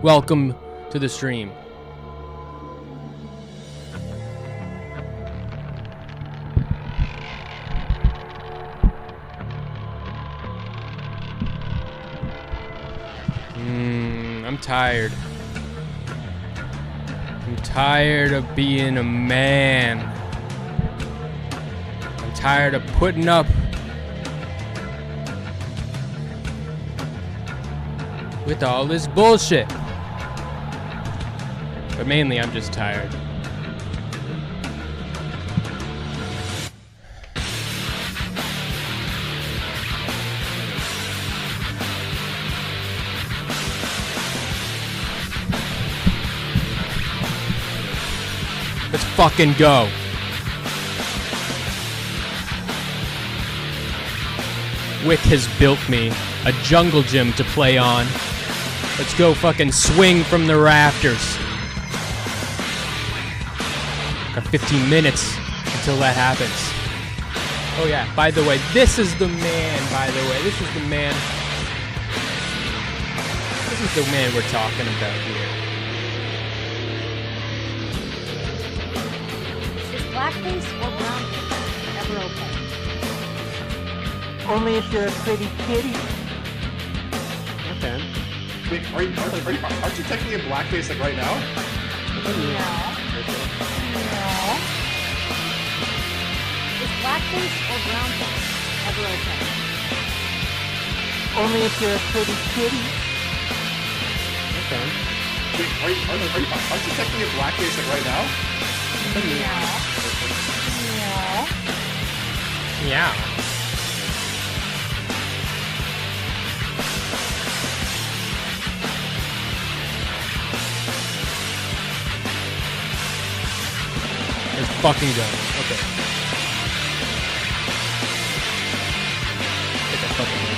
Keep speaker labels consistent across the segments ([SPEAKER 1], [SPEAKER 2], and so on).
[SPEAKER 1] Welcome to the stream. I'm tired. I'm tired of being a man. I'm tired of putting up with all this bullshit. But mainly, I'm just tired. Let's fucking go. Wick has built me a jungle gym to play on. Let's go fucking swing from the rafters. Got 15 minutes until that happens. Oh yeah, by the way, this is the man, This is the man. This is the man we're talking about here.
[SPEAKER 2] Blackface or brownface? Never okay.
[SPEAKER 3] Only if you're a pretty kitty.
[SPEAKER 4] Okay.
[SPEAKER 5] Wait, aren't you technically in blackface like right now?
[SPEAKER 2] No. Is blackface or brownface ever okay?
[SPEAKER 3] Only if you're a pretty kitty.
[SPEAKER 4] Okay.
[SPEAKER 5] Wait, aren't you technically in blackface like right now?
[SPEAKER 1] Yeah. Let's fucking go. Okay. Get that fucking way.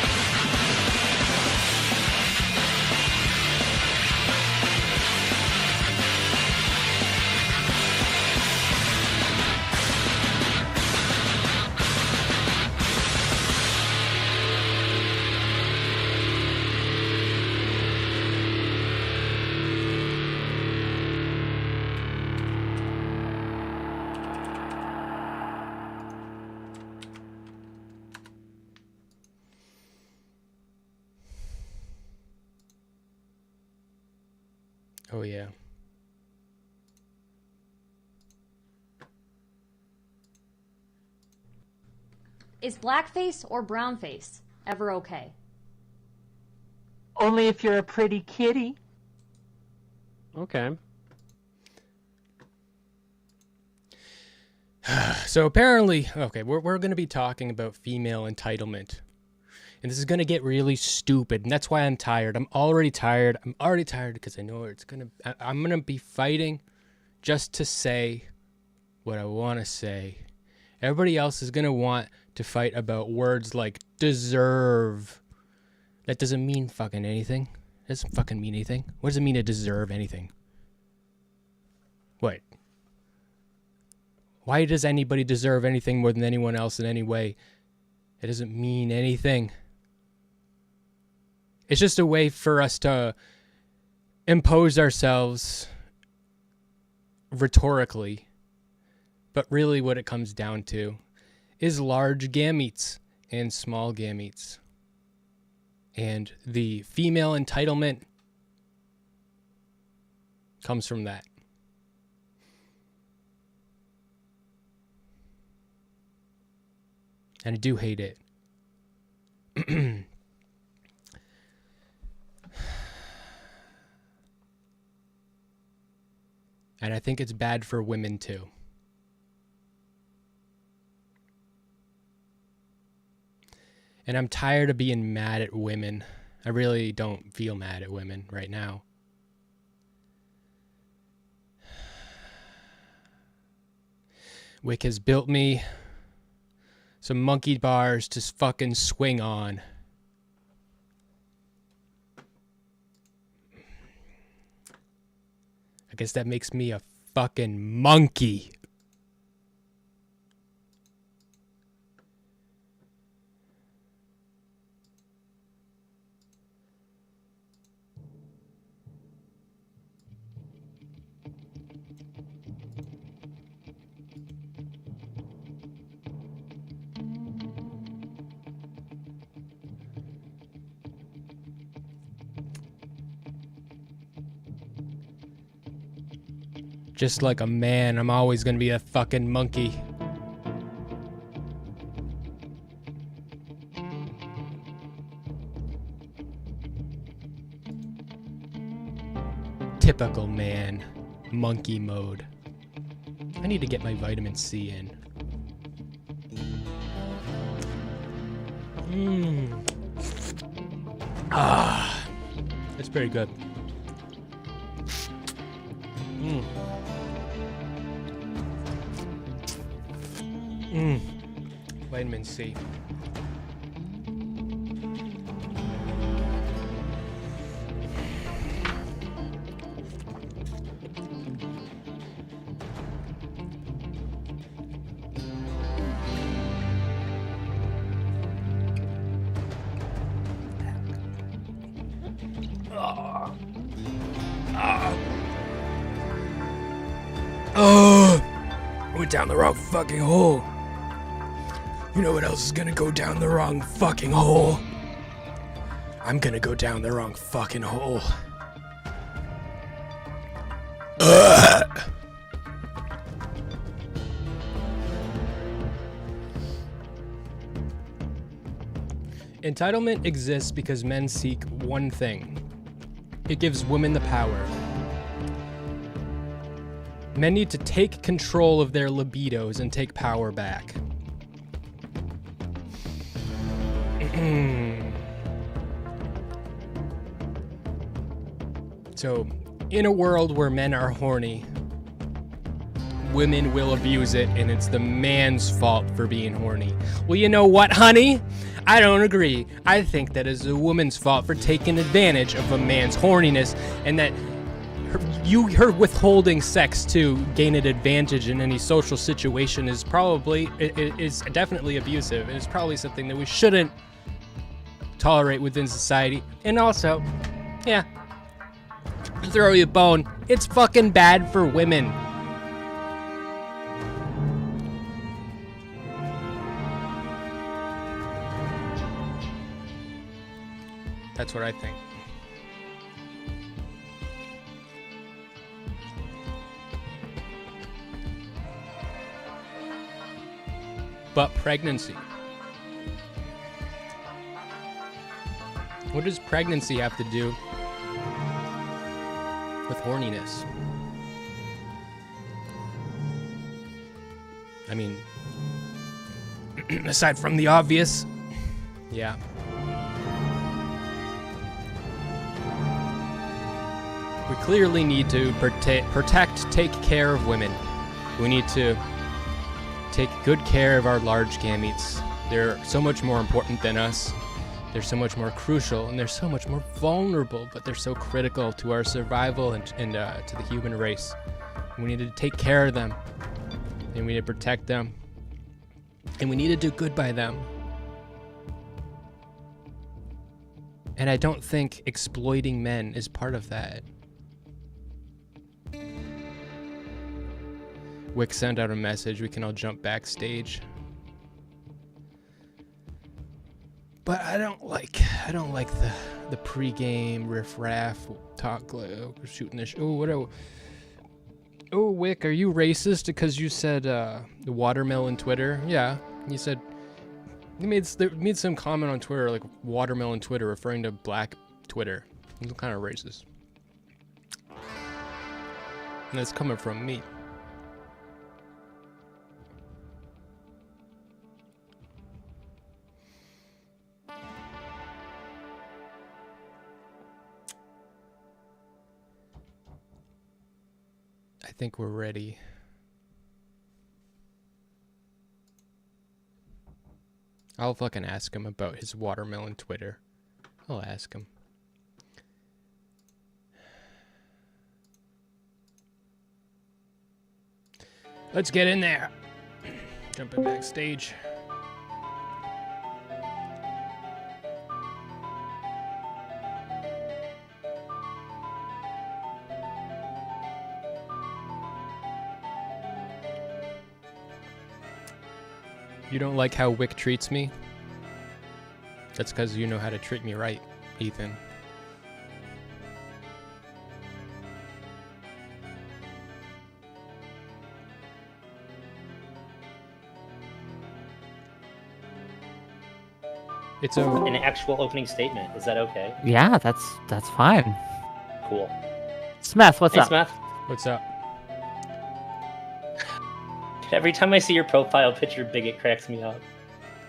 [SPEAKER 1] Oh yeah.
[SPEAKER 2] Is blackface or brownface ever okay?
[SPEAKER 3] Only if you're a pretty kitty.
[SPEAKER 4] Okay.
[SPEAKER 1] So apparently, okay, we're going to be talking about female entitlement. And this is going to get really stupid. And that's why I'm tired. I'm already tired. I'm already tired because I know I'm going to be fighting just to say what I want to say. Everybody else is going to want to fight about words like deserve. That doesn't mean fucking anything. It doesn't fucking mean anything. What does it mean to deserve anything? What? Why does anybody deserve anything more than anyone else in any way? It doesn't mean anything. It's just a way for us to impose ourselves rhetorically. But really what it comes down to is large gametes and small gametes. And the female entitlement comes from that. And I do hate it. And I think it's bad for women too. And I'm tired of being mad at women. I really don't feel mad at women right now. Wick has built me some monkey bars to fucking swing on. I guess that makes me a fucking monkey. Just like a man, I'm always gonna be a fucking monkey. Typical man. Monkey mode. I need to get my vitamin C in. That's very good. Vitamin C. Went down the wrong fucking hole. You know what else is gonna go down the wrong fucking hole? I'm gonna go down the wrong fucking hole. Entitlement exists because men seek one thing. It gives women the power. Men need to take control of their libidos and take power back. So, in a world where men are horny, women will abuse it, and it's the man's fault for being horny. Well, you know what, honey? I don't agree. I think that is a woman's fault for taking advantage of a man's horniness, and that her withholding sex to gain an advantage in any social situation is definitely abusive. It's probably something that we shouldn't tolerate within society. And also, yeah, to throw you a bone, it's fucking bad for women. That's what I think. But pregnancy. What does pregnancy have to do with horniness? I mean, aside from the obvious, yeah. We clearly need to take care of women. We need to take good care of our large gametes. They're so much more important than us. They're so much more crucial, and they're so much more vulnerable, but they're so critical to our survival and to the human race. We need to take care of them, and we need to protect them, and we need to do good by them. And I don't think exploiting men is part of that. Wick sent out a message. We can all jump backstage. But I don't like the pregame riff-raff talk. Like, oh, we're shooting this. Oh, Wick, are you racist because you said the watermelon Twitter? Yeah, you said you made some comment on Twitter like watermelon Twitter, referring to black Twitter. It's kind of racist, and that's coming from me. I think we're ready. I'll fucking ask him about his watermelon Twitter. I'll ask him. Let's get in there. Jumping backstage. You don't like how Wick treats me? That's because you know how to treat me right, Ethan. It's a
[SPEAKER 6] an actual opening statement. Is that okay?
[SPEAKER 7] Yeah, that's fine.
[SPEAKER 6] Cool.
[SPEAKER 7] Smeth, what's
[SPEAKER 6] Hey,
[SPEAKER 7] up?
[SPEAKER 6] Smeth.
[SPEAKER 1] what's up?
[SPEAKER 6] Every time I see your profile picture, Bigot cracks me up.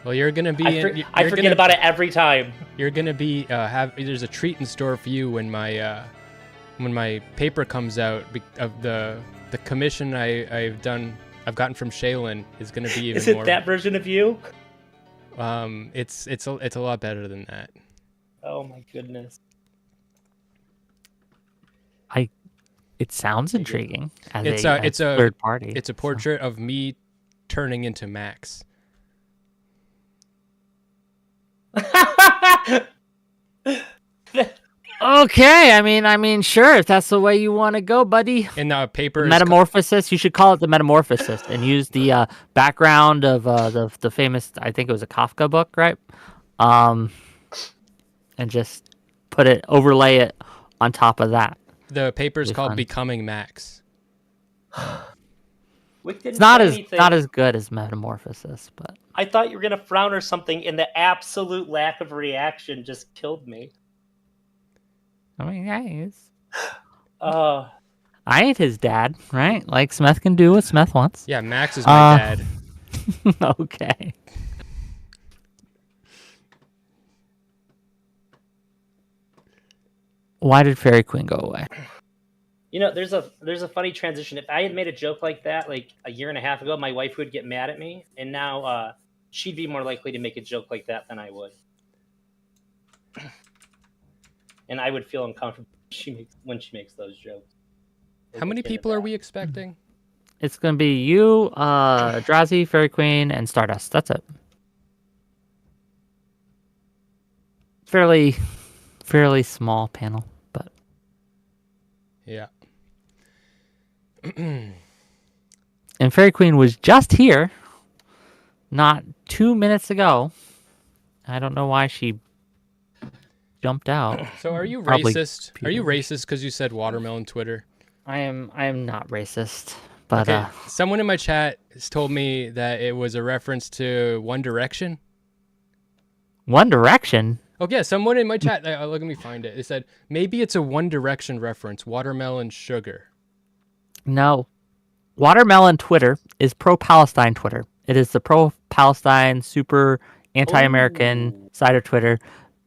[SPEAKER 1] Well, you're gonna be.
[SPEAKER 6] I forget about it every time.
[SPEAKER 1] You're gonna be there's a treat in store for you when my paper comes out of the commission I've gotten from Shaylin is gonna be even
[SPEAKER 6] Is it
[SPEAKER 1] more.
[SPEAKER 6] that version of you?
[SPEAKER 1] It's a lot better than that.
[SPEAKER 6] Oh my goodness.
[SPEAKER 7] It sounds intriguing. As
[SPEAKER 1] It's a
[SPEAKER 7] third party.
[SPEAKER 1] It's a portrait of me turning into Max.
[SPEAKER 7] Okay, I mean, sure, if that's the way you want to go, buddy.
[SPEAKER 1] And the paper is
[SPEAKER 7] Metamorphosis. You should call it the Metamorphosis, and use the background of the famous. I think it was a Kafka book, right? And just overlay it on top of that.
[SPEAKER 1] the paper is
[SPEAKER 7] Be
[SPEAKER 1] called
[SPEAKER 7] fun.
[SPEAKER 1] Becoming Max.
[SPEAKER 6] Wick didn't
[SPEAKER 7] It's not
[SPEAKER 6] say
[SPEAKER 7] as
[SPEAKER 6] anything.
[SPEAKER 7] not as good as Metamorphosis, but
[SPEAKER 6] I thought you were gonna frown or something, and the absolute lack of reaction just killed me.
[SPEAKER 7] I mean, yeah, he's.
[SPEAKER 6] Uh,
[SPEAKER 7] I ain't his dad, right? Like Smeth can do what Smeth wants.
[SPEAKER 1] Yeah, Max is my dad.
[SPEAKER 7] Okay. Why did Fairy Queen go away?
[SPEAKER 6] you know, there's a funny transition. If I had made a joke like that like a year and a half ago, my wife would get mad at me, and now she'd be more likely to make a joke like that than I would, and I would feel uncomfortable when she makes those jokes.
[SPEAKER 1] How many people are we expecting?
[SPEAKER 7] It's gonna be you, Drazi, Fairy Queen, and Stardust. That's it. Fairly small panel, but
[SPEAKER 1] Yeah.
[SPEAKER 7] and Fairy Queen was just here, not 2 minutes ago. I don't know why she jumped out.
[SPEAKER 1] So are you
[SPEAKER 7] Probably
[SPEAKER 1] racist? Are you racist because you said watermelon Twitter?
[SPEAKER 7] I am not racist, but
[SPEAKER 1] Okay. Someone in my chat has told me that it was a reference to One Direction.
[SPEAKER 7] One Direction.
[SPEAKER 1] Oh yeah, someone in my chat. Let me find it. It said maybe it's a One Direction reference. Watermelon sugar.
[SPEAKER 7] No. Watermelon Twitter is pro-Palestine Twitter. It is the pro-Palestine, super anti-American side of Twitter.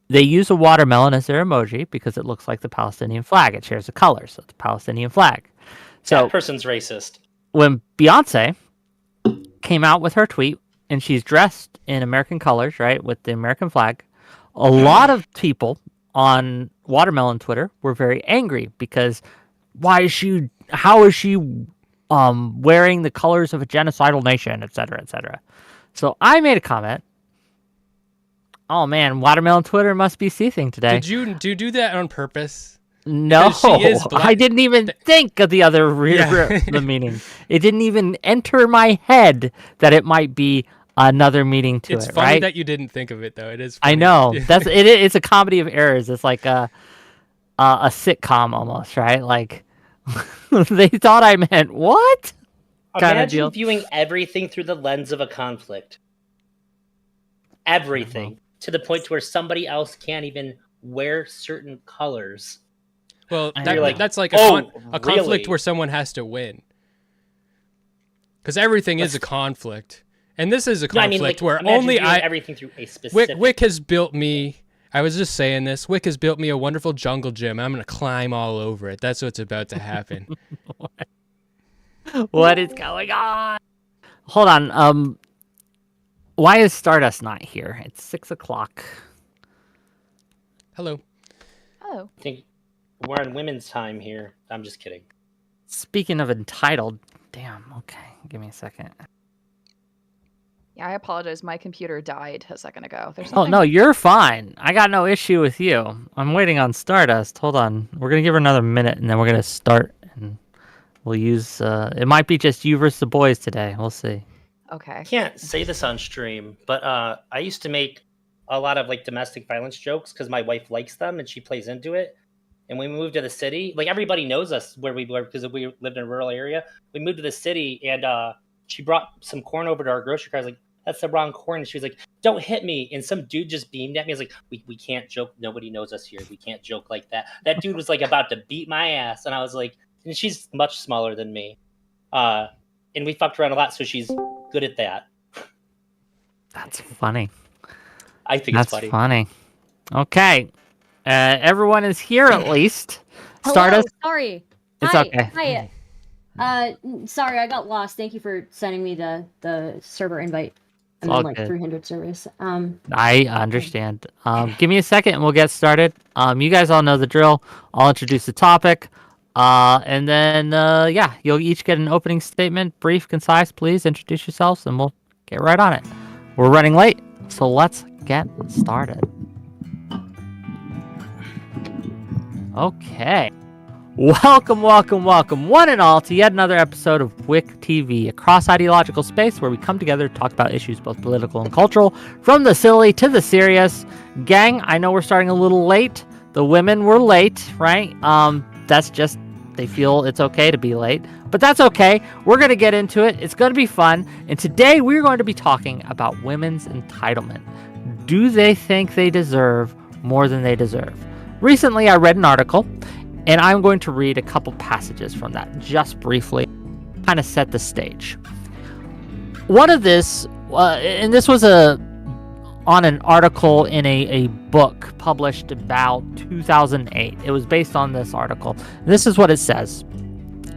[SPEAKER 7] They use a watermelon as their emoji because it looks like the Palestinian flag. It shares the color, so it's a Palestinian flag. So
[SPEAKER 6] That person's racist.
[SPEAKER 7] when Beyonce came out with her tweet, and she's dressed in American colors, right, with the American flag, a lot of people on Watermelon Twitter were very angry because how is she wearing the colors of a genocidal nation, et cetera, et cetera. So I made a comment. Oh man, Watermelon Twitter must be seething today.
[SPEAKER 1] Did you do that on purpose?
[SPEAKER 7] No,
[SPEAKER 1] Because she is black.
[SPEAKER 7] I didn't even think of the other the meaning. It didn't even enter my head that it might be another meaning to
[SPEAKER 1] It's
[SPEAKER 7] it.
[SPEAKER 1] funny
[SPEAKER 7] Right?
[SPEAKER 1] that you didn't think of it though. It is. Funny.
[SPEAKER 7] I know it's a comedy of errors. It's like a sitcom almost, right? Like they thought I meant what? Kinda
[SPEAKER 6] Imagine
[SPEAKER 7] deal.
[SPEAKER 6] viewing everything through the lens of a conflict. Everything. To the point to where somebody else can't even wear certain colors.
[SPEAKER 1] Well,
[SPEAKER 7] I know.
[SPEAKER 1] that's like
[SPEAKER 6] Oh,
[SPEAKER 1] a conflict
[SPEAKER 6] really?
[SPEAKER 1] where someone has to win. Because everything is a conflict, and this is a
[SPEAKER 6] No, I
[SPEAKER 1] conflict
[SPEAKER 6] mean, like,
[SPEAKER 1] where
[SPEAKER 6] imagine
[SPEAKER 1] only
[SPEAKER 6] viewing
[SPEAKER 1] I.
[SPEAKER 6] everything through a specific.
[SPEAKER 1] Wick has built me. I was just saying this. Wick has built me a wonderful jungle gym. I'm gonna climb all over it. That's what's about to happen.
[SPEAKER 7] What is going on? Hold on. Why is Stardust not here? It's 6:00.
[SPEAKER 1] Hello.
[SPEAKER 2] Oh.
[SPEAKER 6] I think we're on women's time here. I'm just kidding.
[SPEAKER 7] Speaking of entitled, damn. Okay, give me a second.
[SPEAKER 8] Yeah, I apologize. My computer died a second ago. There's
[SPEAKER 7] Oh
[SPEAKER 8] something...
[SPEAKER 7] no, you're fine. I got no issue with you. I'm waiting on Stardust. Hold on. We're gonna give her another minute, and then we're gonna start, and we'll use. It might be just you versus the boys today. We'll see.
[SPEAKER 8] Okay.
[SPEAKER 6] I can't say this on stream, but I used to make a lot of like domestic violence jokes because my wife likes them and she plays into it. And when we moved to the city, like everybody knows us where we were because we lived in a rural area. We moved to the city and she brought some corn over to our grocery cart. I was like, that's the wrong corn. And she was like, don't hit me. And some dude just beamed at me. I was like, we can't joke. Nobody knows us here. We can't joke like that. That dude was like about to beat my ass. And I was like, and she's much smaller than me. And we fucked around a lot. So she's good at that.
[SPEAKER 7] That's funny.
[SPEAKER 6] I think it's funny.
[SPEAKER 7] That's funny. Okay. Everyone is here at least. Stardust.
[SPEAKER 2] Hello, sorry.
[SPEAKER 7] It's
[SPEAKER 2] Hi.
[SPEAKER 7] okay.
[SPEAKER 2] Hi. Sorry, I got lost. Thank you for sending me the server invite. I'm
[SPEAKER 7] all
[SPEAKER 2] in like
[SPEAKER 7] good.
[SPEAKER 2] 300 service.
[SPEAKER 7] I understand. Give me a second and we'll get started. You guys all know the drill. I'll introduce the topic. And then, you'll each get an opening statement. Brief, concise, please. Introduce yourselves and we'll get right on it. We're running late, so let's get started. Okay. Welcome, one and all, to yet another episode of WhickTV, a cross-ideological space where we come together to talk about issues both political and cultural, from the silly to the serious. Gang, I know we're starting a little late. The women were late, right? That's just, they feel it's okay to be late. But that's okay. We're going to get into it. It's going to be fun. And today we're going to be talking about women's entitlement. Do they think they deserve more than they deserve? Recently, I read an article, and I'm going to read a couple passages from that just briefly, kind of set the stage. One of this, and this was on an article in a book published about 2008. It was based on this article. This is what it says.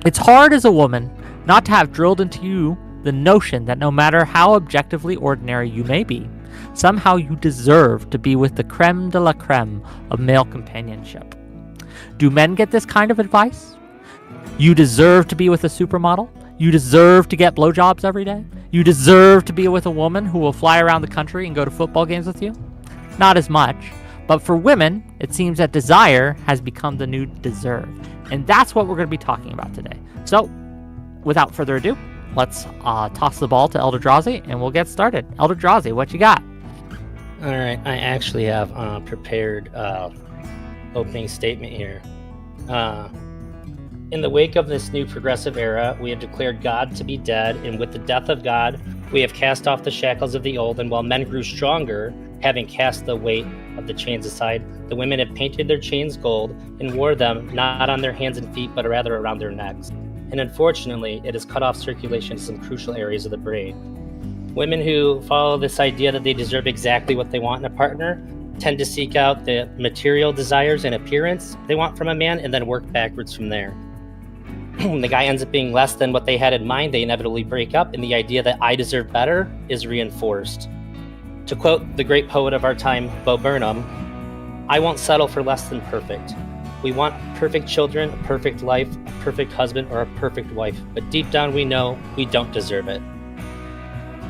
[SPEAKER 7] It's hard as a woman not to have drilled into you the notion that no matter how objectively ordinary you may be, somehow you deserve to be with the creme de la creme of male companionship. Do men get this kind of advice? You deserve to be with a supermodel? You deserve to get blowjobs every day? You deserve to be with a woman who will fly around the country and go to football games with you? Not as much. But for women, it seems that desire has become the new deserve. And that's what we're going to be talking about today. So, without further ado, let's toss the ball to ElderDrazi and we'll get started. ElderDrazi, what you got?
[SPEAKER 6] All right. I actually have prepared opening statement here. In the wake of this new progressive era, we have declared God to be dead, and with the death of God, we have cast off the shackles of the old, and while men grew stronger, having cast the weight of the chains aside, the women have painted their chains gold and wore them not on their hands and feet, but rather around their necks. And unfortunately, it has cut off circulation to some crucial areas of the brain. Women who follow this idea that they deserve exactly what they want in a partner tend to seek out the material desires and appearance they want from a man and then work backwards from there. When the guy ends up being less than what they had in mind, they inevitably break up, and the idea that I deserve better is reinforced. To quote the great poet of our time, Bo Burnham, I won't settle for less than perfect. We want perfect children, a perfect life, a perfect husband, or a perfect wife, but deep down we know we don't deserve it.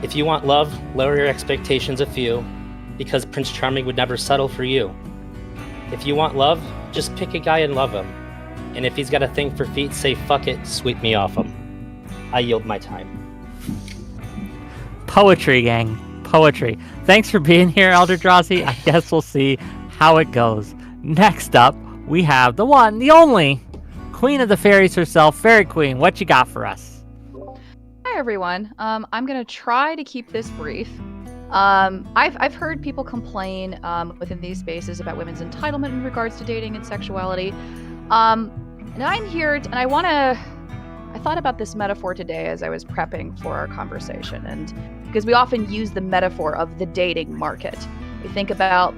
[SPEAKER 6] If you want love, lower your expectations a few, because Prince Charming would never settle for you. If you want love, just pick a guy and love him. And if he's got a thing for feet, say fuck it, sweep me off him. I yield my time.
[SPEAKER 7] Poetry, gang. Poetry. Thanks for being here, ElderDrazi. I guess we'll see how it goes. Next up, we have the one, the only, Queen of the Fairies herself, Fairy Queen. What you got for us?
[SPEAKER 8] Hi everyone. I'm gonna try to keep this brief. I've heard people complain within these spaces about women's entitlement in regards to dating and sexuality. And I'm here, and I thought about this metaphor today as I was prepping for our conversation, and because we often use the metaphor of the dating market. We think about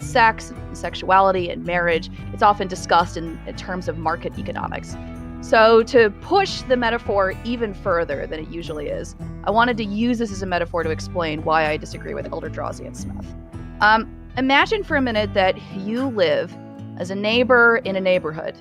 [SPEAKER 8] sex, sexuality, and marriage. It's often discussed in terms of market economics. So to push the metaphor even further than it usually is, I wanted to use this as a metaphor to explain why I disagree with ElderDrazi and Smeth. Imagine for a minute that you live as a neighbor in a neighborhood,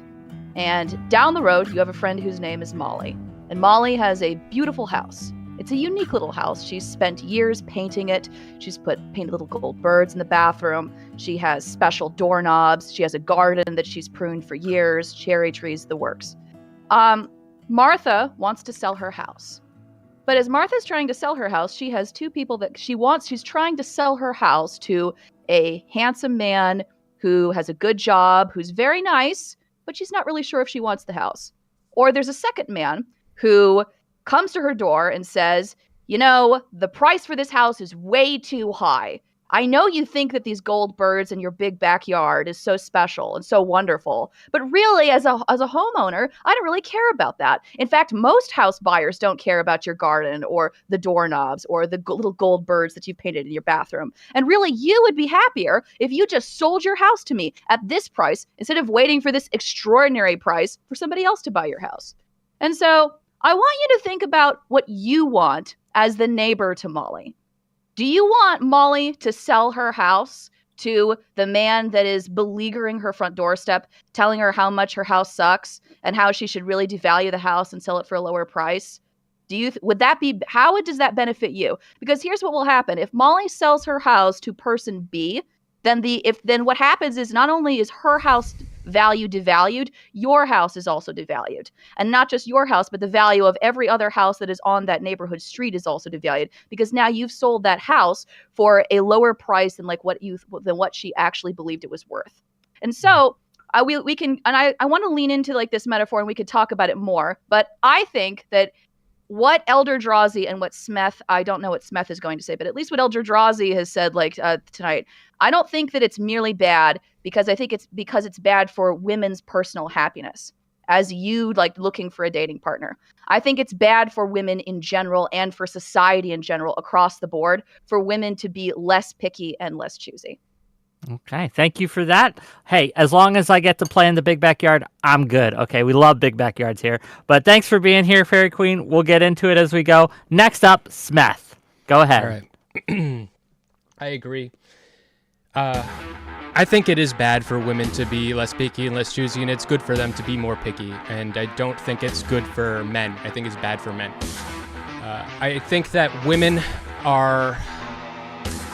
[SPEAKER 8] and down the road you have a friend whose name is Molly. And Molly has a beautiful house. It's a unique little house. She's spent years painting it. She's painted little gold birds in the bathroom. She has special doorknobs. She has a garden that she's pruned for years, cherry trees, the works. Martha wants to sell her house. But as Martha's trying to sell her house, she has two people that she's trying to sell her house to a handsome man who has a good job, who's very nice, but she's not really sure if she wants the house. Or there's a second man who comes to her door and says, you know, the price for this house is way too high. I know you think that these gold birds in your big backyard is so special and so wonderful, but really, as a homeowner, I don't really care about that. In fact, most house buyers don't care about your garden or the doorknobs or the little gold birds that you've painted in your bathroom. And really, you would be happier if you just sold your house to me at this price instead of waiting for this extraordinary price for somebody else to buy your house. And so I want you to think about what you want as the neighbor to Molly. Do you want Molly to sell her house to the man that is beleaguering her front doorstep, telling her how much her house sucks and how she should really devalue the house and sell it for a lower price? How does that benefit you? Because here's what will happen. If Molly sells her house to person B, then what happens is not only is her house value devalued, your house is also devalued. And not just your house, but the value of every other house that is on that neighborhood street is also devalued, because now you've sold that house for a lower price than what she actually believed it was worth. And so I want to lean into like this metaphor, and we could talk about it more. But I think that what ElderDrazi and what Smeth, I don't know what Smeth is going to say, but at least what ElderDrazi has said tonight, I don't think that it's merely bad, because I think it's because it's bad for women's personal happiness as you like looking for a dating partner. I think it's bad for women in general and for society in general across the board for women to be less picky and less choosy.
[SPEAKER 7] Okay, thank you for that. Hey, as long as I get to play in the big backyard, I'm good. Okay, we love big backyards here. But thanks for being here, Fairy Queen. We'll get into it as we go. Next up, Smeth. Go ahead.
[SPEAKER 1] All right. I agree. I think it is bad for women to be less picky and less choosy, and it's good for them to be more picky. And I don't think it's good for men. I think it's bad for men. I think that women are...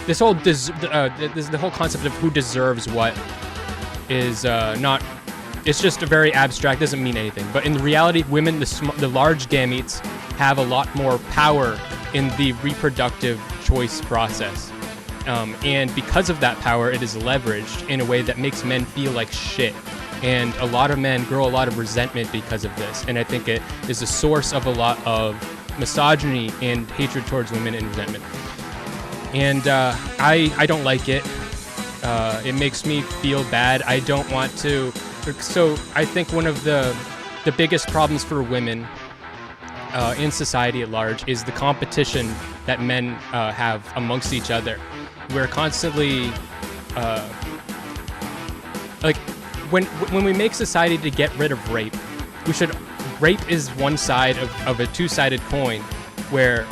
[SPEAKER 1] the whole concept of who deserves what is not... It's just a very abstract, doesn't mean anything. But in reality, women, the large gametes, have a lot more power in the reproductive choice process. And because of that power, it is leveraged in a way that makes men feel like shit. And a lot of men grow a lot of resentment because of this. And I think it is a source of a lot of misogyny and hatred towards women and resentment. And I don't like it. It makes me feel bad. I don't want to. So I think one of the biggest problems for women in society at large is the competition that men have amongst each other. We're constantly like when we make society to get rid of rape, rape is one side of a two-sided coin, where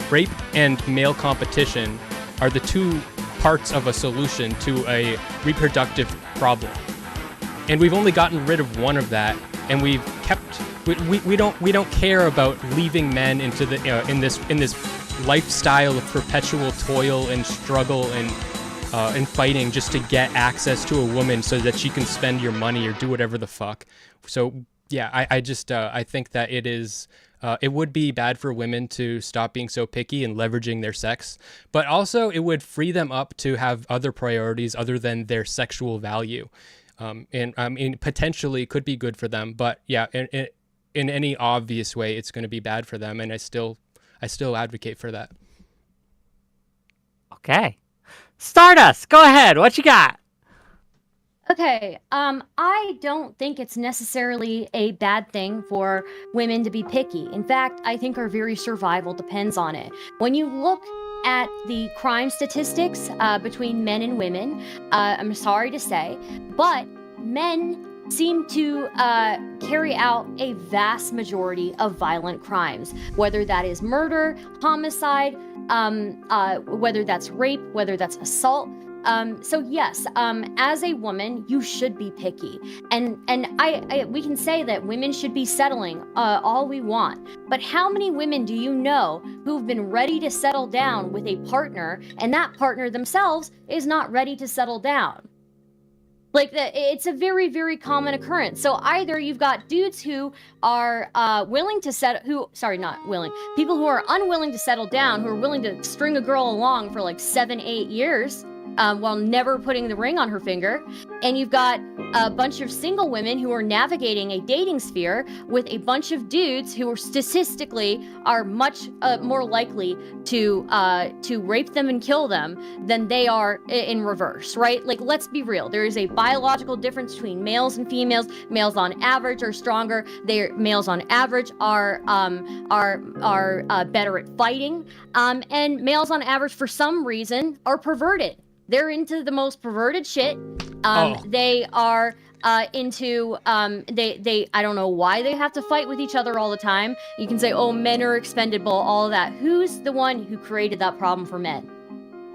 [SPEAKER 1] rape and male competition are the two parts of a solution to a reproductive problem. And we've only gotten rid of one of that, and we don't care about leaving men into the in this lifestyle of perpetual toil and struggle and fighting just to get access to a woman so that she can spend your money or do whatever the fuck. So yeah, I think that it would be bad for women to stop being so picky and leveraging their sex, but also it would free them up to have other priorities other than their sexual value. And I mean, potentially could be good for them, but yeah, in any obvious way, it's going to be bad for them. And I still advocate for that.
[SPEAKER 7] Okay. Stardust, go ahead. What you got?
[SPEAKER 2] Okay, I don't think it's necessarily a bad thing for women to be picky. In fact, I think our very survival depends on it. When you look at the crime statistics between men and women, I'm sorry to say, but men seem to carry out a vast majority of violent crimes, whether that is murder, homicide, whether that's rape, whether that's assault. So yes, as a woman, you should be picky, and we can say that women should be settling all we want. But how many women do you know who've been ready to settle down with a partner, and that partner themselves is not ready to settle down? Like, it's a very, very common occurrence. So either you've got dudes who are people who are unwilling to settle down, who are willing to string a girl along for like 7-8 years, while never putting the ring on her finger. And you've got a bunch of single women who are navigating a dating sphere with a bunch of dudes who are statistically are much more likely to rape them and kill them than they are in reverse, right? Like, let's be real. There is a biological difference between males and females. Males on average are stronger. Males on average are better at fighting. And males on average, for some reason, are perverted. They're into the most perverted shit. They are into they I don't know why they have to fight with each other all the time. You can say, oh, men are expendable, all of that. Who's the one who created that problem for men?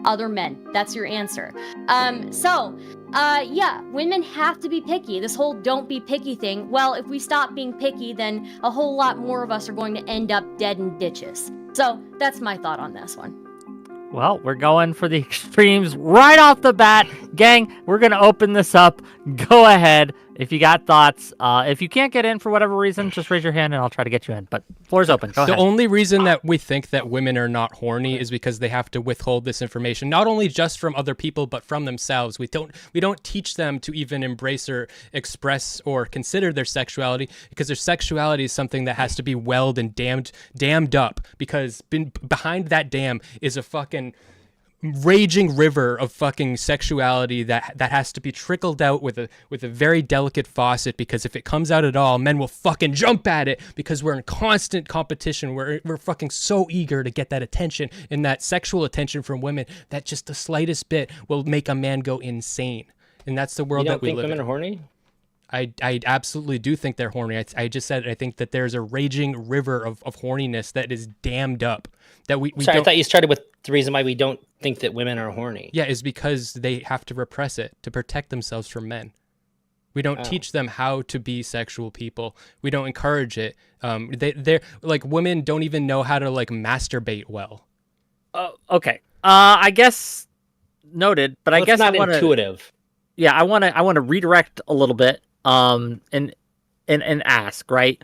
[SPEAKER 2] Other men. That's your answer. Yeah, women have to be picky. This whole don't be picky thing. Well, if we stop being picky, then a whole lot more of us are going to end up dead in ditches. So that's my thought on this one.
[SPEAKER 7] Well, we're going for the extremes right off the bat. Gang, we're going to open this up. Go ahead if you got thoughts. If you can't get in for whatever reason, just raise your hand and I'll try to get you in. But floor's open. Go ahead.
[SPEAKER 1] The only reason that we think that women are not horny is because they have to withhold this information, not only just from other people, but from themselves. We don't teach them to even embrace or express or consider their sexuality, because their sexuality is something that has to be welled and dammed up, because behind that dam is a fucking raging river of fucking sexuality that has to be trickled out with a very delicate faucet, because if it comes out at all, men will fucking jump at it because we're in constant competition. We're fucking so eager to get that attention and that sexual attention from women that just the slightest bit will make a man go insane. And that's the world that we live in.
[SPEAKER 6] You don't think women are horny?
[SPEAKER 1] I absolutely do think they're horny. I just said I think that there's a raging river of horniness that is dammed up. That we
[SPEAKER 6] Sorry,
[SPEAKER 1] don't...
[SPEAKER 6] I thought you started with the reason why we don't think that women are horny.
[SPEAKER 1] Yeah, is because they have to repress it to protect themselves from men. We don't teach them how to be sexual people. We don't encourage it. They're like, women don't even know how to like masturbate well.
[SPEAKER 7] Okay. I guess noted, but I guess
[SPEAKER 6] not
[SPEAKER 7] I want
[SPEAKER 6] intuitive.
[SPEAKER 7] Yeah, I want to redirect a little bit. And ask, right?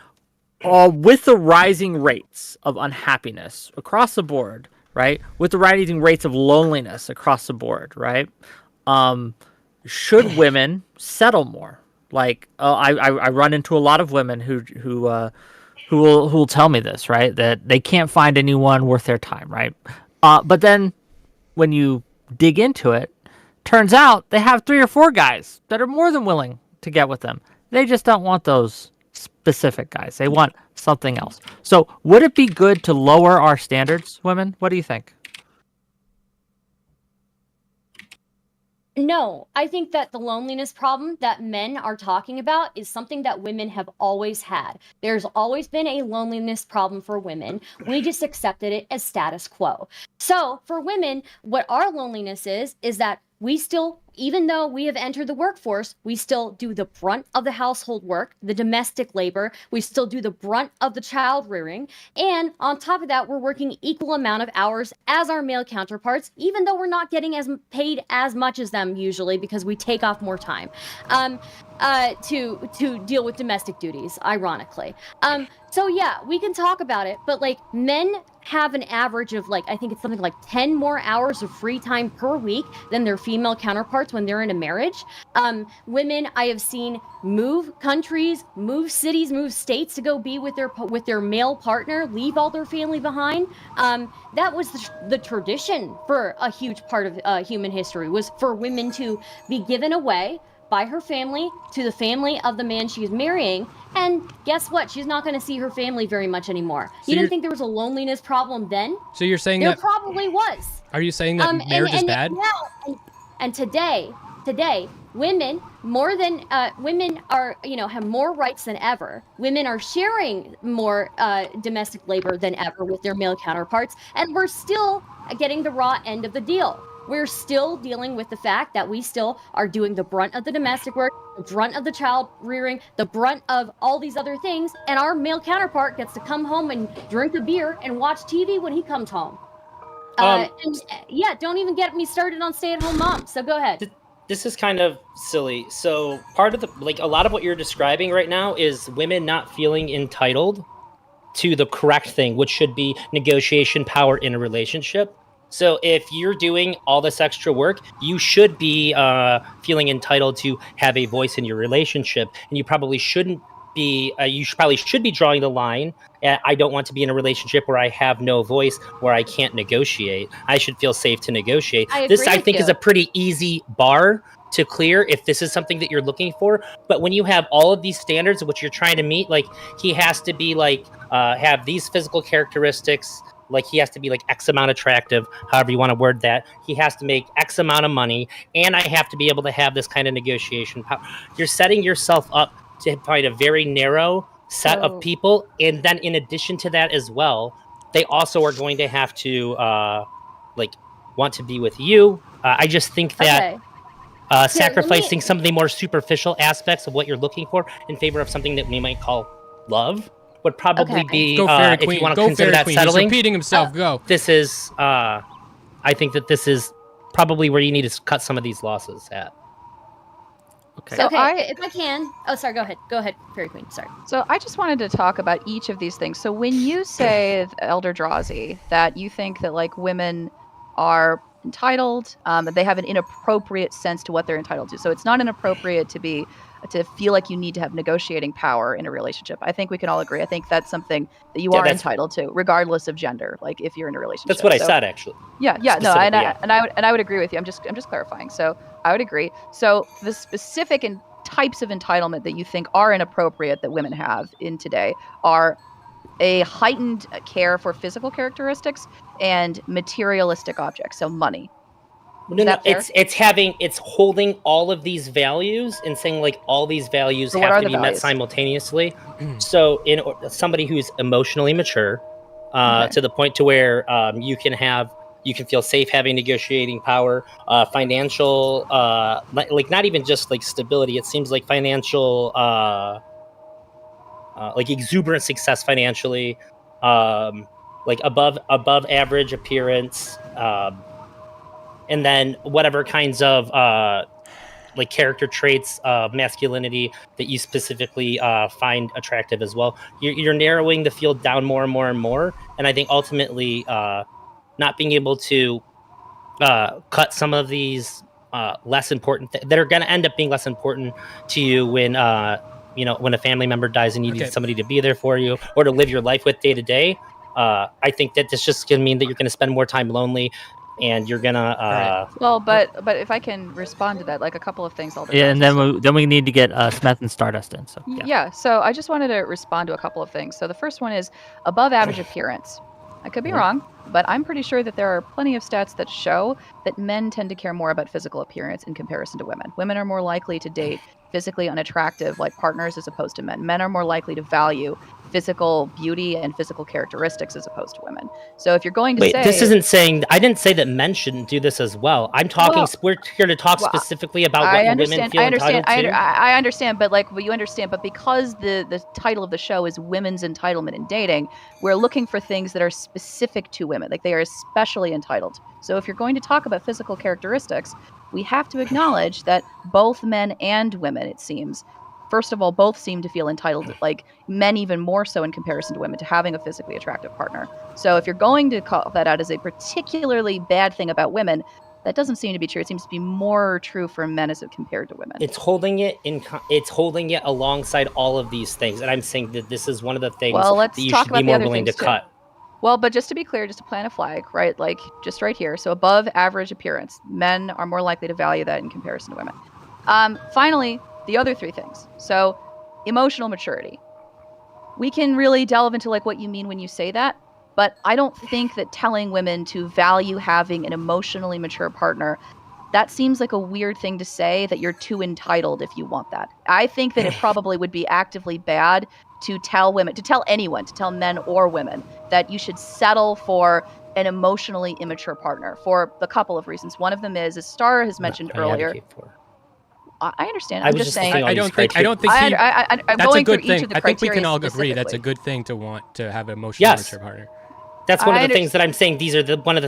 [SPEAKER 7] With the rising rates of unhappiness across the board, right? With the rising rates of loneliness across the board, right? Should women settle more? Like, I run into a lot of women who will tell me this, right? That they can't find anyone worth their time, right? But then when you dig into it, turns out they have 3 or 4 guys that are more than willing to get with them. They just don't want those specific guys. They want something else. So would it be good to lower our standards, women? What do you think?
[SPEAKER 2] No, I think that the loneliness problem that men are talking about is something that women have always had. There's always been a loneliness problem for women. We just accepted it as status quo. So for women, what our loneliness is that we still, even though we have entered the workforce, we still do the brunt of the household work, the domestic labor. We still do the brunt of the child rearing. And on top of that, we're working equal amount of hours as our male counterparts, even though we're not getting as paid as much as them usually, because we take off more time to deal with domestic duties, ironically. So yeah, we can talk about it, but like, men have an average of like, I think it's something like 10 more hours of free time per week than their female counterparts when they're in a marriage. Women I have seen move countries, move cities, move states to go be with their male partner, leave all their family behind. That was the tradition for a huge part of human history, was for women to be given away by her family to the family of the man she's marrying. And guess what? She's not going to see her family very much anymore.
[SPEAKER 1] So
[SPEAKER 2] you didn't think there was a loneliness problem then?
[SPEAKER 1] So you're saying
[SPEAKER 2] there
[SPEAKER 1] that...
[SPEAKER 2] probably was.
[SPEAKER 1] Are you saying that marriage is bad?
[SPEAKER 2] And today, women women are, have more rights than ever. Women are sharing more domestic labor than ever with their male counterparts, and we're still getting the raw end of the deal. We're still dealing with the fact that we still are doing the brunt of the domestic work, the brunt of the child rearing, the brunt of all these other things, and our male counterpart gets to come home and drink a beer and watch TV when he comes home. And yeah, don't even get me started on stay-at-home moms. So go ahead.
[SPEAKER 6] This is kind of silly. So part of a lot of what you're describing right now is women not feeling entitled to the correct thing, which should be negotiation power in a relationship. So if you're doing all this extra work, you should be feeling entitled to have a voice in your relationship, and you probably shouldn't be. Probably should be drawing the line. I don't want to be in a relationship where I have no voice, where I can't negotiate. I should feel safe to negotiate.
[SPEAKER 2] I
[SPEAKER 6] This,
[SPEAKER 2] agree
[SPEAKER 6] I
[SPEAKER 2] with
[SPEAKER 6] think, is
[SPEAKER 2] you.
[SPEAKER 6] a pretty easy bar to clear if this is something that you're looking for. But when you have all of these standards which you're trying to meet, like he has to be like have these physical characteristics. Like he has to be like X amount attractive, however you want to word that. He has to make X amount of money, and I have to be able to have this kind of negotiation power. You're setting yourself up to find a very narrow set of people, and then in addition to that as well, they also are going to have to like want to be with you. I just think that
[SPEAKER 2] Okay.
[SPEAKER 6] sacrificing some of the more superficial aspects of what you're looking for in favor of something that we might call love would probably be,
[SPEAKER 1] Go Fairy
[SPEAKER 6] if
[SPEAKER 1] Queen.
[SPEAKER 6] you want to
[SPEAKER 1] Go
[SPEAKER 6] consider
[SPEAKER 1] Fairy
[SPEAKER 6] that
[SPEAKER 1] Queen.
[SPEAKER 6] settling.
[SPEAKER 1] He's repeating himself. Go.
[SPEAKER 6] This is, I think that this is probably where you need to cut some of these losses at.
[SPEAKER 7] Okay.
[SPEAKER 8] So
[SPEAKER 2] If I can. Oh, sorry. Go ahead. Go ahead, Fairy Queen. Sorry.
[SPEAKER 8] So I just wanted to talk about each of these things. So when you say, ElderDrazi, that you think that like women are entitled, that they have an inappropriate sense to what they're entitled to. So it's not inappropriate to feel like you need to have negotiating power in a relationship. I think we can all agree. I think that's something that you are entitled to, regardless of gender. Like if you're in a relationship.
[SPEAKER 6] That's what I said, actually.
[SPEAKER 8] Yeah, no, and I would agree with you. I'm just clarifying. So I would agree. So the specific and types of entitlement that you think are inappropriate that women have in today are a heightened care for physical characteristics and materialistic objects, so money.
[SPEAKER 6] No, it's holding all of these values and saying like all these values have to be met simultaneously. So somebody who's emotionally mature, to the point to where you can feel safe having negotiating power, financial, like not even just like stability. It seems like financial, like exuberant success financially, like above average appearance, and then whatever kinds of like character traits of masculinity that you specifically find attractive as well. You're narrowing the field down more and more and more, and I think ultimately not being able to cut some of these less important that are going to end up being less important to you when when a family member dies and you need somebody to be there for you or to live your life with day to day. I think that this just going to mean that you're going to spend more time lonely. And you're gonna
[SPEAKER 8] well, but if I can respond to that, like a couple of things.
[SPEAKER 7] Yeah, and then we need to get Smeth and Stardust in. So
[SPEAKER 8] yeah. So I just wanted to respond to a couple of things. So the first one is above average appearance. I could be wrong, but I'm pretty sure that there are plenty of stats that show that men tend to care more about physical appearance in comparison to women. Women are more likely to date physically unattractive like partners as opposed to men. Men are more likely to value physical beauty and physical characteristics as opposed to women. So if you're going to say...
[SPEAKER 6] this isn't saying... I didn't say that men shouldn't do this as well. I'm talking... we're here to talk specifically about what women feel entitled to.
[SPEAKER 8] I understand, but you understand, but because the title of the show is Women's Entitlement in Dating, we're looking for things that are specific to women, like they are especially entitled. So if you're going to talk about physical characteristics, we have to acknowledge that both men and women, it seems, first of all, both seem to feel entitled, like men even more so in comparison to women, to having a physically attractive partner. So if you're going to call that out as a particularly bad thing about women, that doesn't seem to be true. It seems to be more true for men as compared to women.
[SPEAKER 6] It's holding it alongside all of these things, and I'm saying that this is one of the things that you should be more willing to cut.
[SPEAKER 8] Well, but just to be clear, just to plant a flag, right? Like just right here. So above average appearance, men are more likely to value that in comparison to women. Finally, the other three things. So emotional maturity. We can really delve into like what you mean when you say that, but I don't think that telling women to value having an emotionally mature partner, that seems like a weird thing to say, that you're too entitled if you want that. I think that it probably would be actively bad to tell women, to tell anyone, to tell men or women that you should settle for an emotionally immature partner for a couple of reasons. One of them is, as Star has mentioned earlier, I understand. I'm just saying.
[SPEAKER 1] I don't think
[SPEAKER 8] I'm
[SPEAKER 1] that's
[SPEAKER 8] going
[SPEAKER 1] a good
[SPEAKER 8] through each
[SPEAKER 1] thing.
[SPEAKER 8] of the
[SPEAKER 1] I think we can all
[SPEAKER 8] criteria
[SPEAKER 1] agree that's a good thing to want to have an emotionally mature partner.
[SPEAKER 6] That's one of the things that I'm saying. These are one of the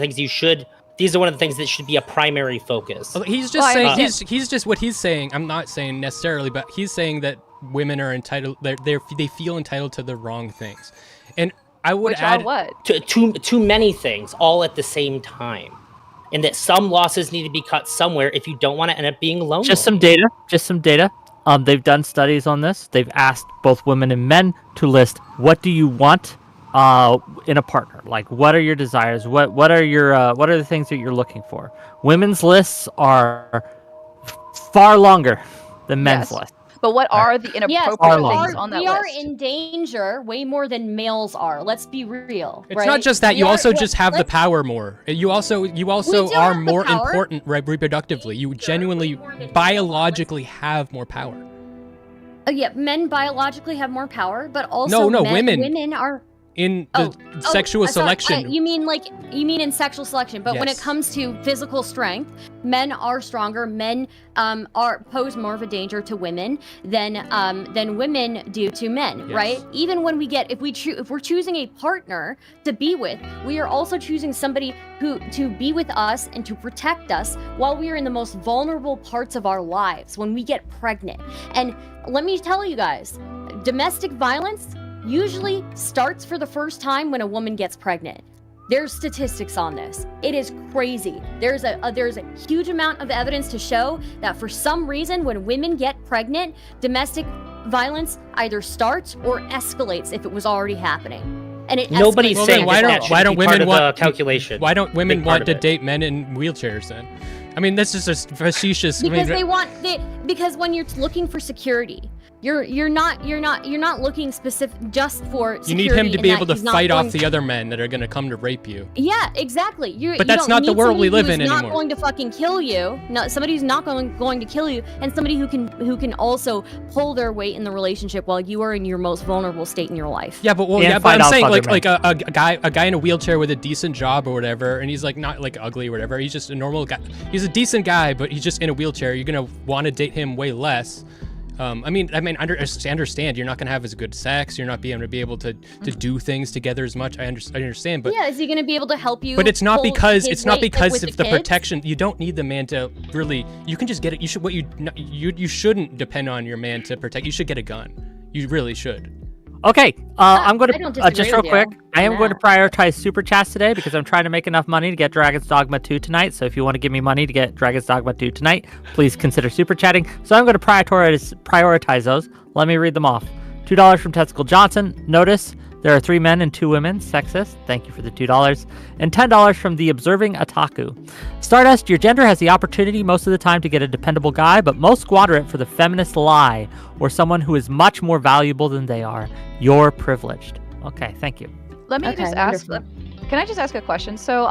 [SPEAKER 6] things that should be a primary focus.
[SPEAKER 1] He's just saying. He's just what he's saying. I'm not saying necessarily, but he's saying that women are entitled. They feel entitled to the wrong things, and I would
[SPEAKER 8] Which
[SPEAKER 1] add
[SPEAKER 8] are what?
[SPEAKER 6] Too many things all at the same time. And that some losses need to be cut somewhere if you don't want to end up being lonely.
[SPEAKER 7] Just some data. They've done studies on this. They've asked both women and men to list what do you want in a partner. Like, what are your desires? What are the things that you're looking for? Women's lists are far longer than men's lists.
[SPEAKER 8] But what are the inappropriate things on that
[SPEAKER 2] we
[SPEAKER 8] list?
[SPEAKER 2] are in danger way more than males are. Let's be real.
[SPEAKER 1] It's not just that. You also just have the power more. You also are more important reproductively. You genuinely, biologically have more power.
[SPEAKER 2] Yeah, men biologically have more power, but also
[SPEAKER 1] women.
[SPEAKER 2] Women are
[SPEAKER 1] in the sexual selection.
[SPEAKER 2] You mean in sexual selection, but when it comes to physical strength, men are stronger. Men pose more of a danger to women than women do to men, right? Even when if we're choosing a partner to be with, we are also choosing somebody who to be with us and to protect us while we are in the most vulnerable parts of our lives, when we get pregnant. And let me tell you guys, domestic violence usually starts for the first time when a woman gets pregnant. There's statistics on this. It is crazy. There's a huge amount of evidence to show that for some reason, when women get pregnant, domestic violence either starts or escalates if it was already happening. And it
[SPEAKER 6] Nobody's
[SPEAKER 2] escalates.
[SPEAKER 6] saying
[SPEAKER 1] why don't women want
[SPEAKER 6] calculation?
[SPEAKER 1] Why don't women want to date men in wheelchairs then? I mean, this is a facetious.
[SPEAKER 2] Because when you're looking for security, you're not looking specific just for security.
[SPEAKER 1] You need him to be able to fight off the other men that are going to come to rape you.
[SPEAKER 2] Yeah, exactly.
[SPEAKER 1] But that's not the world we live in anymore.
[SPEAKER 2] Not going to fucking kill you. No, somebody who's not going to kill you, and somebody who can also pull their weight in the relationship while you are in your most vulnerable state in your life.
[SPEAKER 1] Yeah, but I'm saying like a guy in a wheelchair with a decent job or whatever, and he's like not like ugly or whatever. He's just a normal guy. He's a decent guy, but he's just in a wheelchair. You're gonna want to date him way less. I understand you're not gonna have as good sex. You're not being able to do things together as much. I understand, but
[SPEAKER 2] is he gonna be able to help you?
[SPEAKER 1] But it's not because of the
[SPEAKER 2] kids?
[SPEAKER 1] protection. You don't need the man to really. You can just get it. You shouldn't depend on your man to protect. You should get a gun. You really should.
[SPEAKER 7] Okay, I'm going to just real quick. I am going to
[SPEAKER 2] Yeah.
[SPEAKER 7] prioritize super chats today because I'm trying to make enough money to get Dragon's Dogma 2 tonight. So if you want to give me money to get Dragon's Dogma 2 tonight, please consider super chatting. So I'm going to prioritize those. Let me read them off. $2 from Testicle Johnson. Notice there are 3 men and 2 women. Sexist. Thank you for the $2. And $10 from the Observing Otaku. Stardust, your gender has the opportunity most of the time to get a dependable guy, but most squander it for the feminist lie or someone who is much more valuable than they are. You're privileged. Okay, thank you.
[SPEAKER 8] Let me just ask. Can I just ask a question? So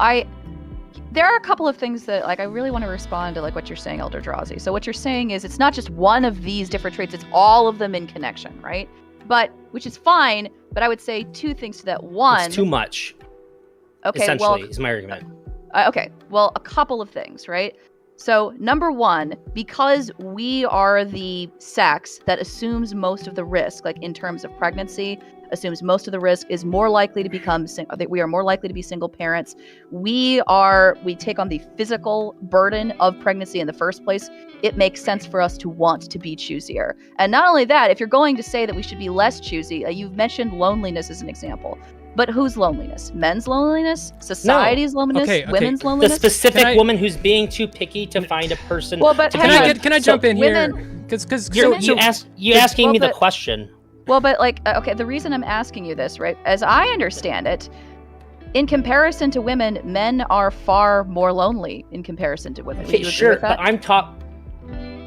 [SPEAKER 8] there are a couple of things that I really want to respond to what you're saying, ElderDrazi. So what you're saying is it's not just one of these different traits; it's all of them in connection, right? But which is fine. But I would say 2 things to that. One,
[SPEAKER 6] it's too much.
[SPEAKER 8] Okay,
[SPEAKER 6] essentially, is my argument.
[SPEAKER 8] Okay, well, a couple of things, right? So, number 1, because we are the sex that assumes most of the risk, in terms of pregnancy, assumes most of the risk, is more likely to become that we are more likely to be single parents. We take on the physical burden of pregnancy in the first place. It makes sense for us to want to be choosier. And not only that, if you're going to say that we should be less choosy, you've mentioned loneliness as an example. But whose loneliness? Men's loneliness? Society's loneliness? Women's loneliness?
[SPEAKER 6] The specific woman who's being too picky to find a person.
[SPEAKER 8] Well, but
[SPEAKER 1] can I jump in here? Because
[SPEAKER 6] you're asking me the question.
[SPEAKER 8] Well, but okay, the reason I'm asking you this, right? As I understand it, in comparison to women, men are far more lonely in comparison to women.
[SPEAKER 6] Okay, sure, but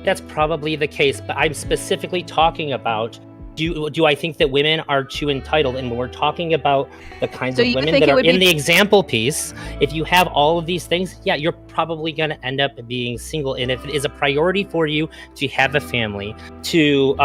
[SPEAKER 6] that's probably the case, but I'm specifically talking about do I think that women are too entitled? And when we're talking about the kinds of women that are in the example piece, if you have all of these things, yeah, you're probably going to end up being single. And if it is a priority for you to have a family, to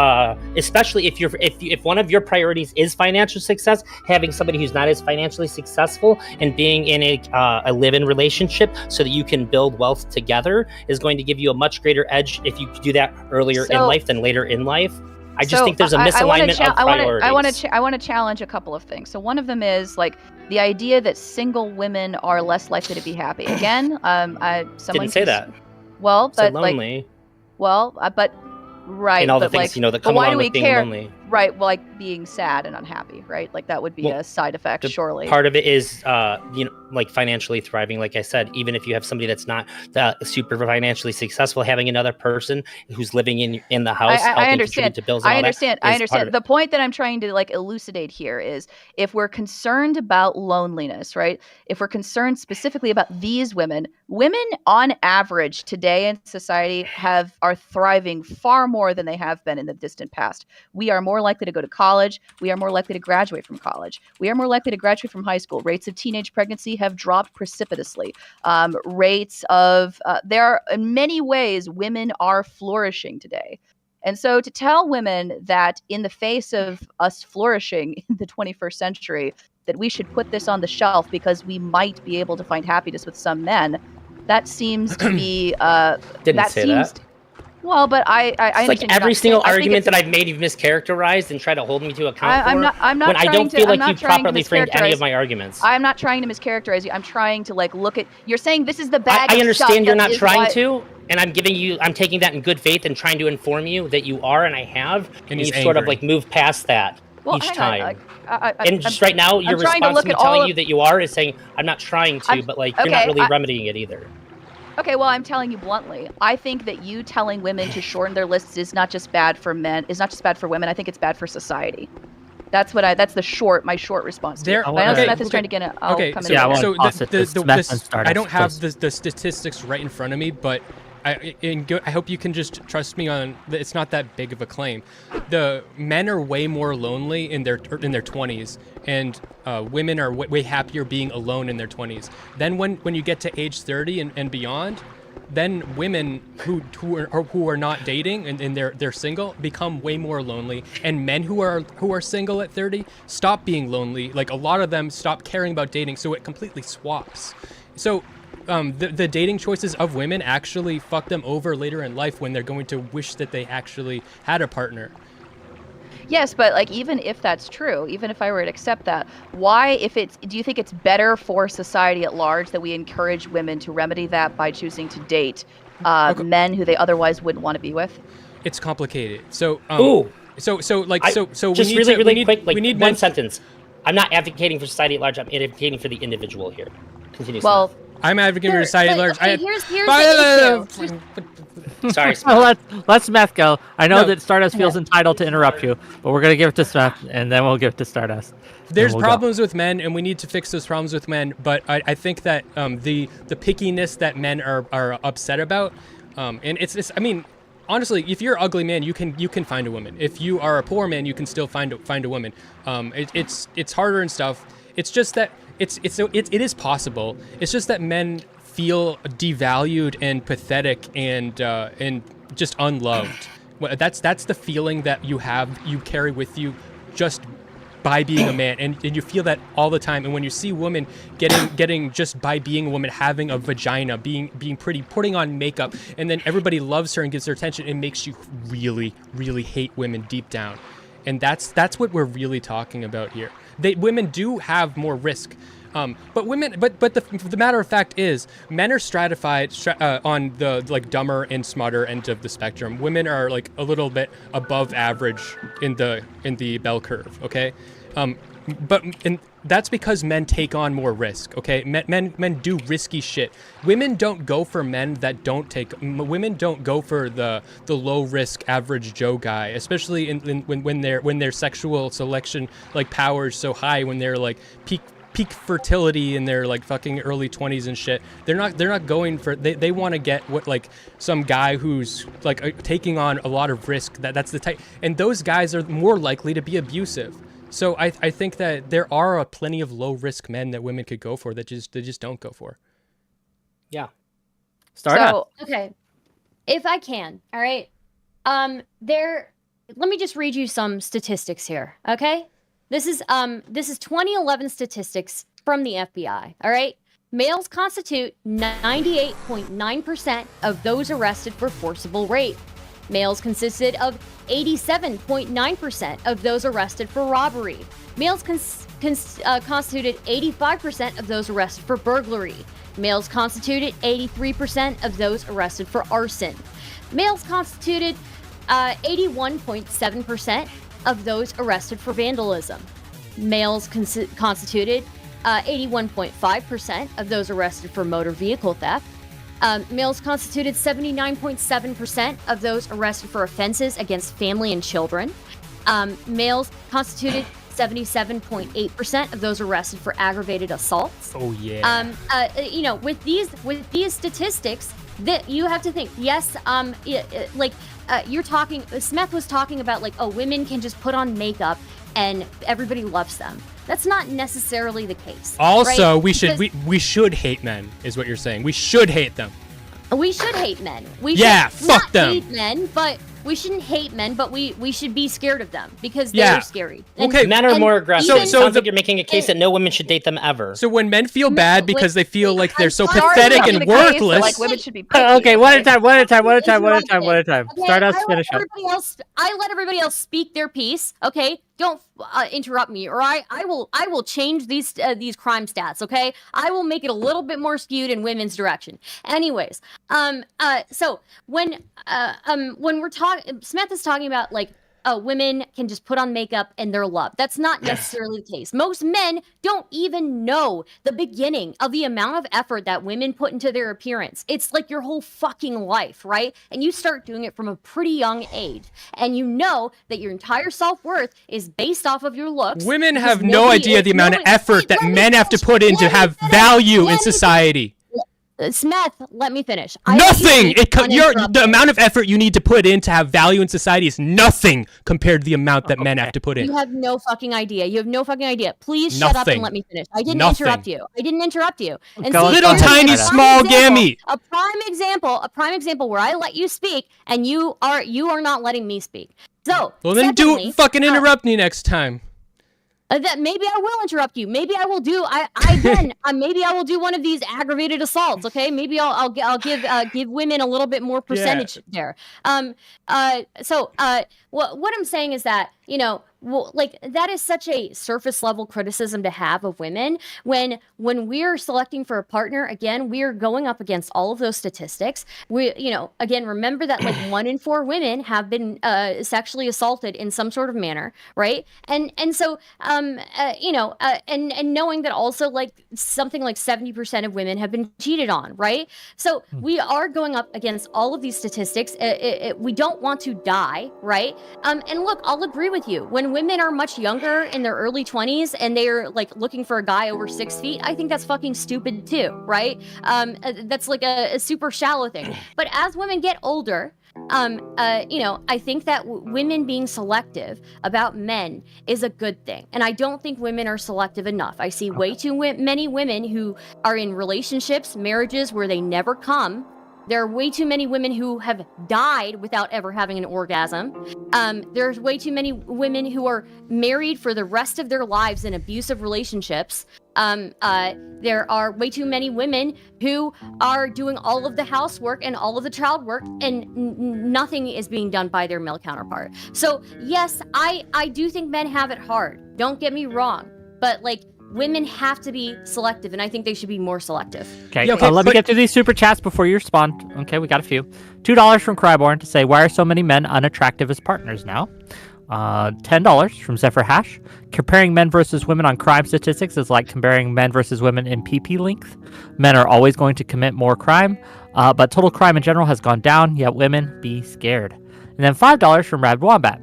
[SPEAKER 6] especially if one of your priorities is financial success, having somebody who's not as financially successful and being in a live-in relationship so that you can build wealth together is going to give you a much greater edge if you do that earlier in life than later in life. I just think there's a misalignment of priorities.
[SPEAKER 8] I want to challenge a couple of things. So one of them is the idea that single women are less likely to be happy. Again,
[SPEAKER 6] didn't say that.
[SPEAKER 8] Well, but
[SPEAKER 6] lonely.
[SPEAKER 8] But right.
[SPEAKER 6] And all the
[SPEAKER 8] but
[SPEAKER 6] things that come along with being lonely.
[SPEAKER 8] Right, well, like being sad and unhappy, right? Like that would be
[SPEAKER 6] Well,
[SPEAKER 8] a side effect, surely.
[SPEAKER 6] Part of it is, like financially thriving. Like I said, even if you have somebody that's not super financially successful, having another person who's living in the house,
[SPEAKER 8] I
[SPEAKER 6] helping
[SPEAKER 8] understand.
[SPEAKER 6] contribute to bills and all that
[SPEAKER 8] I
[SPEAKER 6] is part
[SPEAKER 8] understand.
[SPEAKER 6] of
[SPEAKER 8] The
[SPEAKER 6] it.
[SPEAKER 8] point that I'm trying to like elucidate here is if we're concerned about loneliness, right? If we're concerned specifically about these women on average today in society are thriving far more than they have been in the distant past. We are more likely to go to college. We are more likely to graduate from college. We are more likely to graduate from high school. Rates of teenage pregnancy have dropped precipitously. Rates of there are in many ways women are flourishing today. And so to tell women that in the face of us flourishing in the 21st century, that we should put this on the shelf because we might be able to find happiness with some men, that seems to be
[SPEAKER 6] Didn't say that.
[SPEAKER 8] Well, but I
[SPEAKER 6] It's like every single argument that I've made you've mischaracterized and try to hold me to account for.
[SPEAKER 8] I'm not
[SPEAKER 6] when I don't feel like you've properly framed any of my arguments.
[SPEAKER 8] I'm not trying to mischaracterize you. I'm trying to like look at. You're saying this is the bag.
[SPEAKER 6] I understand you're not trying
[SPEAKER 8] what...
[SPEAKER 6] to, and I'm taking that in good faith and trying to inform you that you are, and I have, and you've sort of like moved past that each time. And just right now, your response to me telling you that you are is saying I'm not trying to, but like you're not really remedying it either.
[SPEAKER 8] Okay, well, I'm telling you bluntly. I think that you telling women to shorten their lists is not just bad for men. Is not just bad for women. I think it's bad for society. That's what that's my short response to it. I know Smeth is trying to get it.
[SPEAKER 1] I don't have the statistics right in front of me, but I hope you can just trust me on it's not that big of a claim. The men are way more lonely in their 20s, and women are way happier being alone in their 20s. Then when you get to age 30 and beyond, then women who are not dating and they're single become way more lonely, and men who are single at 30 stop being lonely. Like a lot of them stop caring about dating, so it completely swaps. So the dating choices of women actually fuck them over later in life when they're going to wish that they actually had a partner.
[SPEAKER 8] Yes, but like even if that's true, even if I were to accept that, do you think it's better for society at large that we encourage women to remedy that by choosing to date men who they otherwise wouldn't want to be with?
[SPEAKER 1] It's complicated. So
[SPEAKER 6] just
[SPEAKER 1] we need
[SPEAKER 6] really quick, like
[SPEAKER 1] we need
[SPEAKER 6] one sentence. I'm not advocating for society at large. I'm advocating for the individual here. Continue.
[SPEAKER 8] Well,
[SPEAKER 6] Smith.
[SPEAKER 1] I'm advocating for society at large.
[SPEAKER 2] Okay, here's the issue.
[SPEAKER 6] Sorry, Smith.
[SPEAKER 7] Let Smeth go. I know that Stardust feels entitled to interrupt you, but we're gonna give it to Smeth, and then we'll give it to Stardust.
[SPEAKER 1] There's problems with men, and we need to fix those problems with men. But I think that the pickiness that men are upset about, and it's I mean, honestly, if you're an ugly man, you can find a woman. If you are a poor man, you can still find a woman. It's harder and stuff. It's just that it is possible. It's just that men feel devalued and pathetic and just unloved. That's the feeling that you carry with you just by being a man, and you feel that all the time. And when you see women getting just by being a woman, having a vagina, being pretty, putting on makeup, and then everybody loves her and gives her attention, it makes you really, really hate women deep down. And that's what we're really talking about here. Women do have more risk. But the matter of fact is, men are stratified on the like dumber and smarter end of the spectrum. Women are like a little bit above average in the bell curve. Okay, but that's because men take on more risk. Okay, men do risky shit. Women don't go for men that don't take. Women don't go for the low risk average Joe guy, especially when their sexual selection like power is so high, when they're like peak fertility in their like fucking early 20s and shit. They're not going for, they want to get what like some guy who's like taking on a lot of risk. That's the type, and those guys are more likely to be abusive. So I think that there are plenty of low risk men that women could go for that they just don't go for.
[SPEAKER 6] Yeah.
[SPEAKER 2] Okay, if I can, all right. Let me just read you some statistics here. Okay. This is 2011 statistics from the FBI, all right? Males constitute 98.9% of those arrested for forcible rape. Males consisted of 87.9% of those arrested for robbery. Males constituted 85% of those arrested for burglary. Males constituted 83% of those arrested for arson. Males constituted 81.7% of those arrested for vandalism. Males constituted 81.5% of those arrested for motor vehicle theft. Males constituted 79.7% of those arrested for offenses against family and children. Males constituted 77.8% of those arrested for aggravated assaults.
[SPEAKER 1] Oh yeah.
[SPEAKER 2] With these statistics, that you have to think. Yes, you're talking. Smeth was talking about like, oh, women can just put on makeup and everybody loves them. That's not necessarily the case.
[SPEAKER 1] Also,
[SPEAKER 2] right?
[SPEAKER 1] we should hate men, is what you're saying. We should hate them.
[SPEAKER 2] We should hate men.
[SPEAKER 1] Fuck
[SPEAKER 2] not
[SPEAKER 1] them.
[SPEAKER 2] Hate men, but we shouldn't hate men, but we should be scared of them because they're scary.
[SPEAKER 1] Okay,
[SPEAKER 6] men are more aggressive.
[SPEAKER 1] So
[SPEAKER 6] It sounds like you're making a case that no women should date them ever.
[SPEAKER 1] So when men feel bad because they feel like they're so
[SPEAKER 8] I'm
[SPEAKER 1] pathetic
[SPEAKER 8] making
[SPEAKER 1] and
[SPEAKER 8] the case that,
[SPEAKER 1] worthless.
[SPEAKER 8] like, women should be picky.
[SPEAKER 7] Okay, one at a time.
[SPEAKER 2] Okay,
[SPEAKER 7] Stardust, finish up.
[SPEAKER 2] I let everybody else speak their piece. Okay, don't interrupt me, or I will change these crime stats. Okay, I will make it a little bit more skewed in women's direction. Anyways, so when we're talking, Smith is talking about like, women can just put on makeup and they're loved. That's not necessarily the case. Most men don't even know the beginning of the amount of effort that women put into their appearance. It's like your whole fucking life, right? And you start doing it from a pretty young age. And you know that your entire self-worth is based off of your looks.
[SPEAKER 1] Women have no idea the amount of effort that men have to put in to have value in society.
[SPEAKER 2] Smeth, let me finish.
[SPEAKER 1] Nothing. The amount of effort you need to put in to have value in society is nothing compared to the amount that men have to put in.
[SPEAKER 2] You have no fucking idea. You have no fucking idea. Please shut up and let me finish. I didn't interrupt you. And
[SPEAKER 1] Little tiny small gammy.
[SPEAKER 2] A prime example where I let you speak and you are not letting me speak. So,
[SPEAKER 1] well, then fucking interrupt me next time.
[SPEAKER 2] That maybe I will interrupt you. Maybe I will do. Maybe I will do one of these aggravated assaults. Okay, maybe I'll give women a little bit more percentage there. What I'm saying is that that is such a surface level criticism to have of women when we're selecting for a partner. Again, we are going up against all of those statistics. Again, remember that like 1 in 4 women have been sexually assaulted in some sort of manner, right? And so knowing that also like something like 70% of women have been cheated on, right? So we are going up against all of these statistics. We don't want to die, right? And look, I'll agree with you. When women are much younger in their early 20s and they're like looking for a guy over 6 feet, I think that's fucking stupid too, right? That's like a super shallow thing. But as women get older, I think that women being selective about men is a good thing. And I don't think women are selective enough. I see way too many women who are in relationships, marriages where they never come. There are way too many women who have died without ever having an orgasm. There's way too many women who are married for the rest of their lives in abusive relationships. There are way too many women who are doing all of the housework and all of the child work, and nothing is being done by their male counterpart. So yes, I do think men have it hard. Don't get me wrong, but like, women have to be selective, and I think they should be more selective.
[SPEAKER 7] Okay, let me get through these super chats before you respond. Okay, we got a few. $2 from Cryborn to say, why are so many men unattractive as partners now? $10 from Zephyr Hash. Comparing men versus women on crime statistics is like comparing men versus women in PP length. Men are always going to commit more crime, but total crime in general has gone down, yet women be scared. And then $5 from Rad Wombat.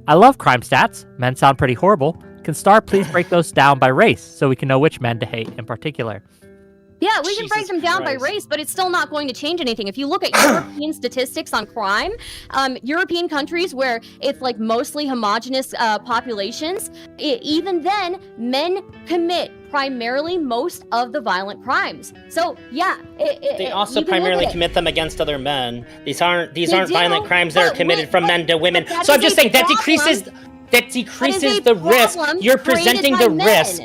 [SPEAKER 7] I love crime stats. Men sound pretty horrible. Can Star please break those down by race so we can know which men to hate in particular?
[SPEAKER 2] Yeah, we can break them down by race, but it's still not going to change anything. If you look at European statistics on crime, European countries where it's like mostly homogenous populations, even then, men commit primarily most of the violent crimes. So yeah,
[SPEAKER 6] they also primarily commit them against other men. These aren't violent crimes that are committed from men to women. So I'm just saying that decreases the risk. You're presenting the risk.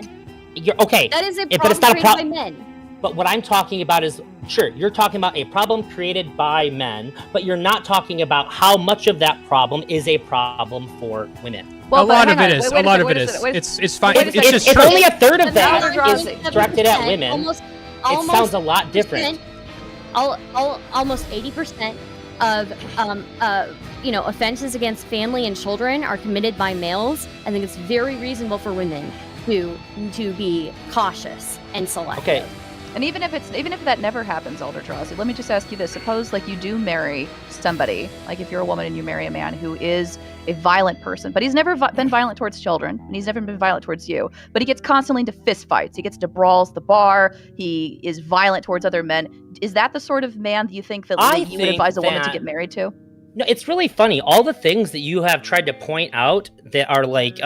[SPEAKER 6] Okay,
[SPEAKER 2] that is a
[SPEAKER 6] but it's not a problem.
[SPEAKER 2] By men.
[SPEAKER 6] But what I'm talking about is, sure, you're talking about a problem created by men, but you're not talking about how much of that problem is a problem for women.
[SPEAKER 1] Well, a lot of it is. It's fine.
[SPEAKER 6] It's only a third of that is directed at women. It sounds a lot different.
[SPEAKER 2] Almost 80%. offenses against family and children are committed by males, I think it's very reasonable for women to be cautious and selective.
[SPEAKER 6] Okay.
[SPEAKER 8] And even if that never happens, ElderDrazi, let me just ask you this: suppose like you do marry somebody, like if you're a woman and you marry a man who is a violent person, but he's never been violent towards children, and he's never been violent towards you, but he gets constantly into fist fights, he gets into brawls at the bar, he is violent towards other men. Is that the sort of man that you think that you would advise a woman to get married to?
[SPEAKER 6] No, it's really funny. All the things that you have tried to point out that are like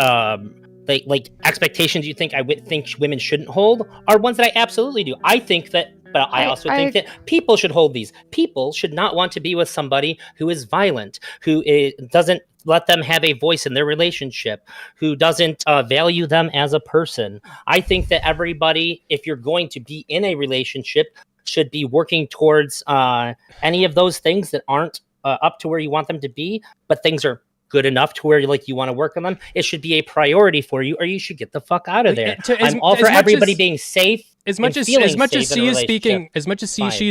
[SPEAKER 6] expectations you think think women shouldn't hold are ones that I absolutely do. I think that, but I also think that people should hold these. People should not want to be with somebody who is violent, who doesn't let them have a voice in their relationship, who doesn't value them as a person. I think that everybody, if you're going to be in a relationship, should be working towards any of those things that aren't up to where you want them to be, but things are good enough to where you want to work on them. It should be a priority for you, or you should get the fuck out of there. I'm all for everybody being safe.
[SPEAKER 1] As much as she is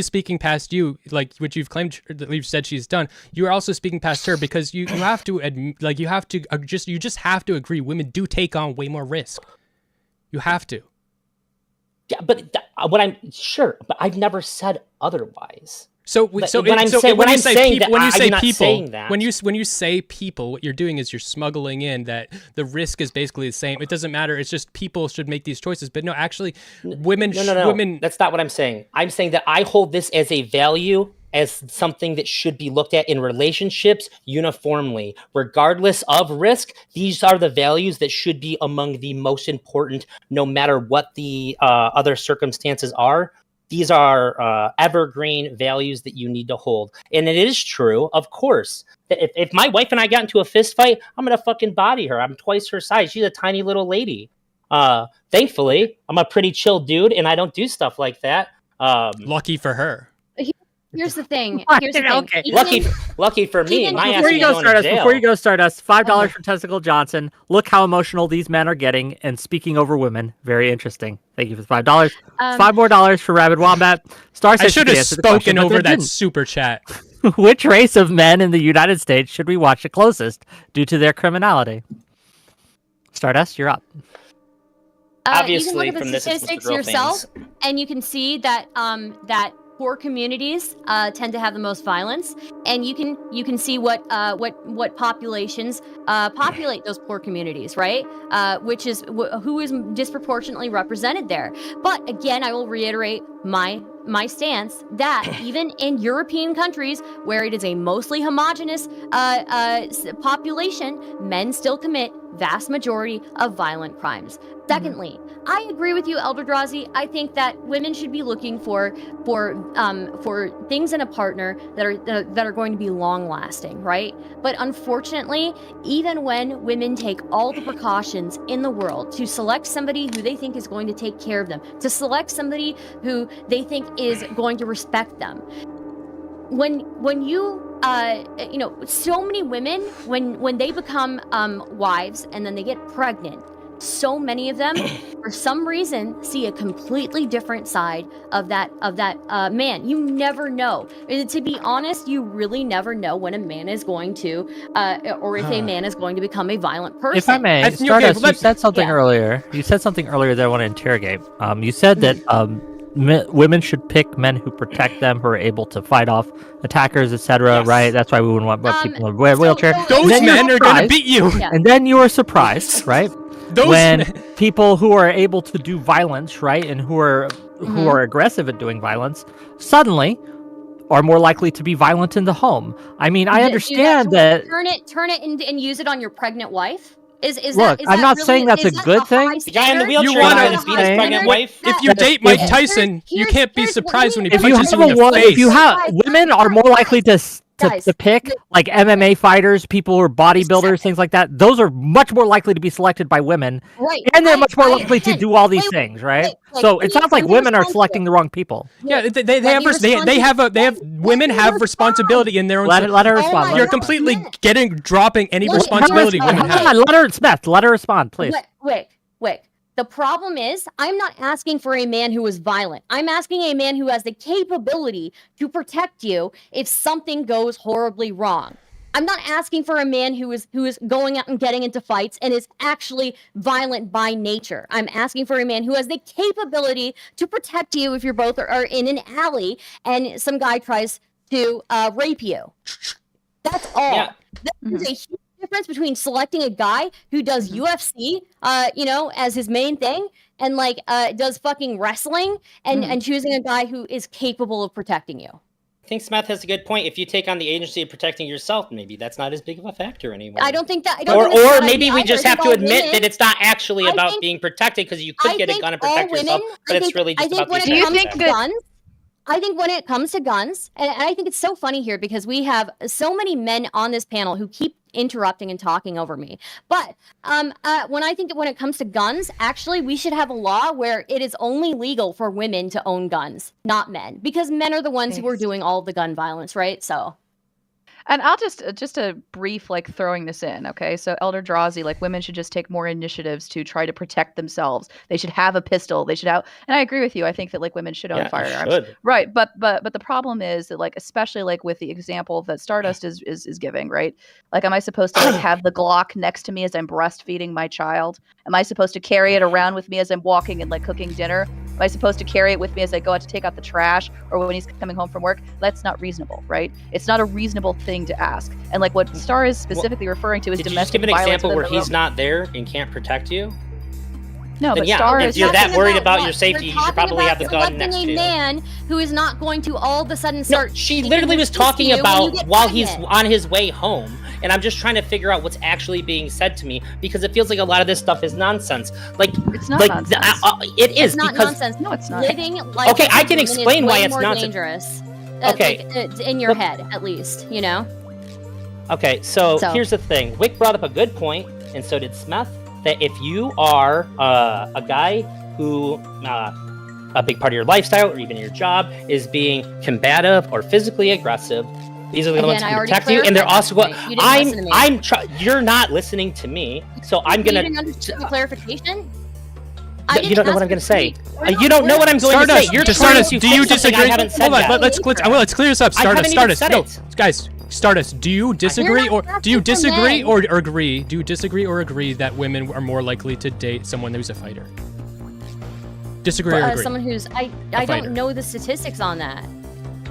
[SPEAKER 1] speaking past you, like what you've claimed that you've said she's done, you are also speaking past her, because you have to just have to agree women do take on way more risk. You have to.
[SPEAKER 6] Yeah, but I've never said otherwise.
[SPEAKER 1] When you say people, what you're doing is you're smuggling in that the risk is basically the same. It doesn't matter. It's just people should make these choices. But no, actually, women. No.
[SPEAKER 6] That's not what I'm saying. I'm saying that I hold this as a value, as something that should be looked at in relationships uniformly, regardless of risk. These are the values that should be among the most important, no matter what the other circumstances are. These are evergreen values that you need to hold. And it is true, of course, that if my wife and I got into a fist fight, I'm going to fucking body her. I'm twice her size. She's a tiny little lady. Thankfully, I'm a pretty chill dude, and I don't do stuff like that.
[SPEAKER 1] Lucky for her.
[SPEAKER 2] Here's the thing.
[SPEAKER 7] Okay.
[SPEAKER 6] Lucky for me. My ass
[SPEAKER 7] Before you go, Stardust, $5 from Testicle Johnson. Look how emotional these men are getting and speaking over women. Very interesting. Thank you for the $5. $5 more for Rabid Wombat. Star says
[SPEAKER 1] I should have spoken over that super chat.
[SPEAKER 7] Which race of men in the United States should we watch the closest due to their criminality? Stardust, you're up.
[SPEAKER 6] Obviously,
[SPEAKER 2] you can look at the statistics yourself, and you can see that that poor communities tend to have the most violence, and you can see what populations populate those poor communities, right? Which is who is disproportionately represented there. But again, I will reiterate my stance that even in European countries where it is a mostly homogenous population, men still commit vast majority of violent crimes. Secondly, I agree with you, ElderDrazi. I think that women should be looking for things in a partner that are going to be long lasting, right? But unfortunately, even when women take all the precautions in the world to select somebody who they think is going to take care of them, to select somebody who they think is going to respect them, when you so many women when they become wives and then they get pregnant, so many of them for some reason see a completely different side of that man. You never know. To be honest, you really never know when a man is going to or if a man is going to become a violent person.
[SPEAKER 7] If I may, Stardust, you said something earlier. You said something earlier that I want to interrogate. You said that women should pick men who protect them, who are able to fight off attackers, etc. Yes. Right? That's why we wouldn't want people in a wheelchair.
[SPEAKER 1] Those men are going to beat you.
[SPEAKER 7] Yeah. And then you were surprised, right? When people who are able to do violence, right, and who are aggressive at doing violence, suddenly are more likely to be violent in the home. I mean, I understand that.
[SPEAKER 2] Turn it and use it on your pregnant wife.
[SPEAKER 7] Look, I'm not saying that's a good thing.
[SPEAKER 6] The guy in the wheelchair trying to beat his pregnant wife.
[SPEAKER 1] If you date Mike Tyson, you can't be surprised when he punches you in the face.
[SPEAKER 7] If you have women are more likely to pick like MMA fighters, people who are bodybuilders, things like that. Those are much more likely to be selected by women,
[SPEAKER 2] right?
[SPEAKER 7] And they're much more likely to do all these things, right? So it sounds like women are selecting the wrong people.
[SPEAKER 1] Yeah, women have responsibility in their own.
[SPEAKER 7] Let her respond.
[SPEAKER 1] You're completely dropping any responsibility women have.
[SPEAKER 7] Let her respond, please.
[SPEAKER 2] Wick. The problem is, I'm not asking for a man who is violent. I'm asking a man who has the capability to protect you if something goes horribly wrong. I'm not asking for a man who is going out and getting into fights and is actually violent by nature. I'm asking for a man who has the capability to protect you if you're both are in an alley and some guy tries to rape you. That's all.
[SPEAKER 6] Yeah.
[SPEAKER 2] There's a huge difference between selecting a guy who does UFC, as his main thing, and does fucking wrestling, and choosing a guy who is capable of protecting you.
[SPEAKER 6] I think Smeth has a good point. If you take on the agency of protecting yourself, maybe that's not as big of a factor anymore.
[SPEAKER 2] I don't think that.
[SPEAKER 6] Or maybe we just have to admit that it's not actually about being protected, because you could get a gun and protect yourself, but it's really just about the
[SPEAKER 2] guns. I think when it comes to guns, and I think it's so funny here because we have so many men on this panel who keep interrupting and talking over me. But when it comes to guns, actually, we should have a law where it is only legal for women to own guns, not men, because men are the ones who are doing all of the gun violence, right? So.
[SPEAKER 8] And I'll just a brief throwing this in, okay? So ElderDrazi, women should just take more initiatives to try to protect themselves. They should have a pistol. They should have, and I agree with you. I think that women should own firearms, right? But the problem is that especially with the example that Stardust is giving, right? Am I supposed to have the Glock next to me as I'm breastfeeding my child? Am I supposed to carry it around with me as I'm walking and cooking dinner? Am I supposed to carry it with me as I go out to take out the trash or when he's coming home from work? That's not reasonable, right? It's not a reasonable thing to ask. And what Star is specifically referring to is domestic violence.
[SPEAKER 6] Did you just give an example where he's not there and can't protect you?
[SPEAKER 8] No,
[SPEAKER 6] then
[SPEAKER 8] but Star
[SPEAKER 6] if
[SPEAKER 8] is
[SPEAKER 6] you're that worried about your safety, you should probably have the gun next to you.
[SPEAKER 2] A man who is not going to all of a sudden start.
[SPEAKER 6] No, she literally was talking about while he's on his way home. And I'm just trying to figure out what's actually being said to me, because it feels like a lot of this stuff is nonsense.
[SPEAKER 8] It's not nonsense.
[SPEAKER 6] It is.
[SPEAKER 2] It's not nonsense. No, it's not. Living like
[SPEAKER 6] okay, I can explain why it's nonsense.
[SPEAKER 2] Dangerous.
[SPEAKER 6] Okay,
[SPEAKER 2] in your head, at least,
[SPEAKER 6] Okay, so here's the thing. Wick brought up a good point, and so did Smeth, that if you are a guy who a big part of your lifestyle or even your job is being combative or physically aggressive, these are the ones who protect you, and they're also going. You're not listening to me, so I'm gonna.
[SPEAKER 2] You didn't understand the clarification.
[SPEAKER 6] You don't know what I'm going to say. You don't know what I'm going to say. You're
[SPEAKER 1] Stardust, do you disagree?
[SPEAKER 6] Hold
[SPEAKER 1] on, let's clear this up. Stardust, no, guys, Stardust, do you disagree or agree? Do you disagree or agree that women are more likely to date someone who's a fighter? Disagree or agree?
[SPEAKER 2] Someone who's I don't know the statistics on that.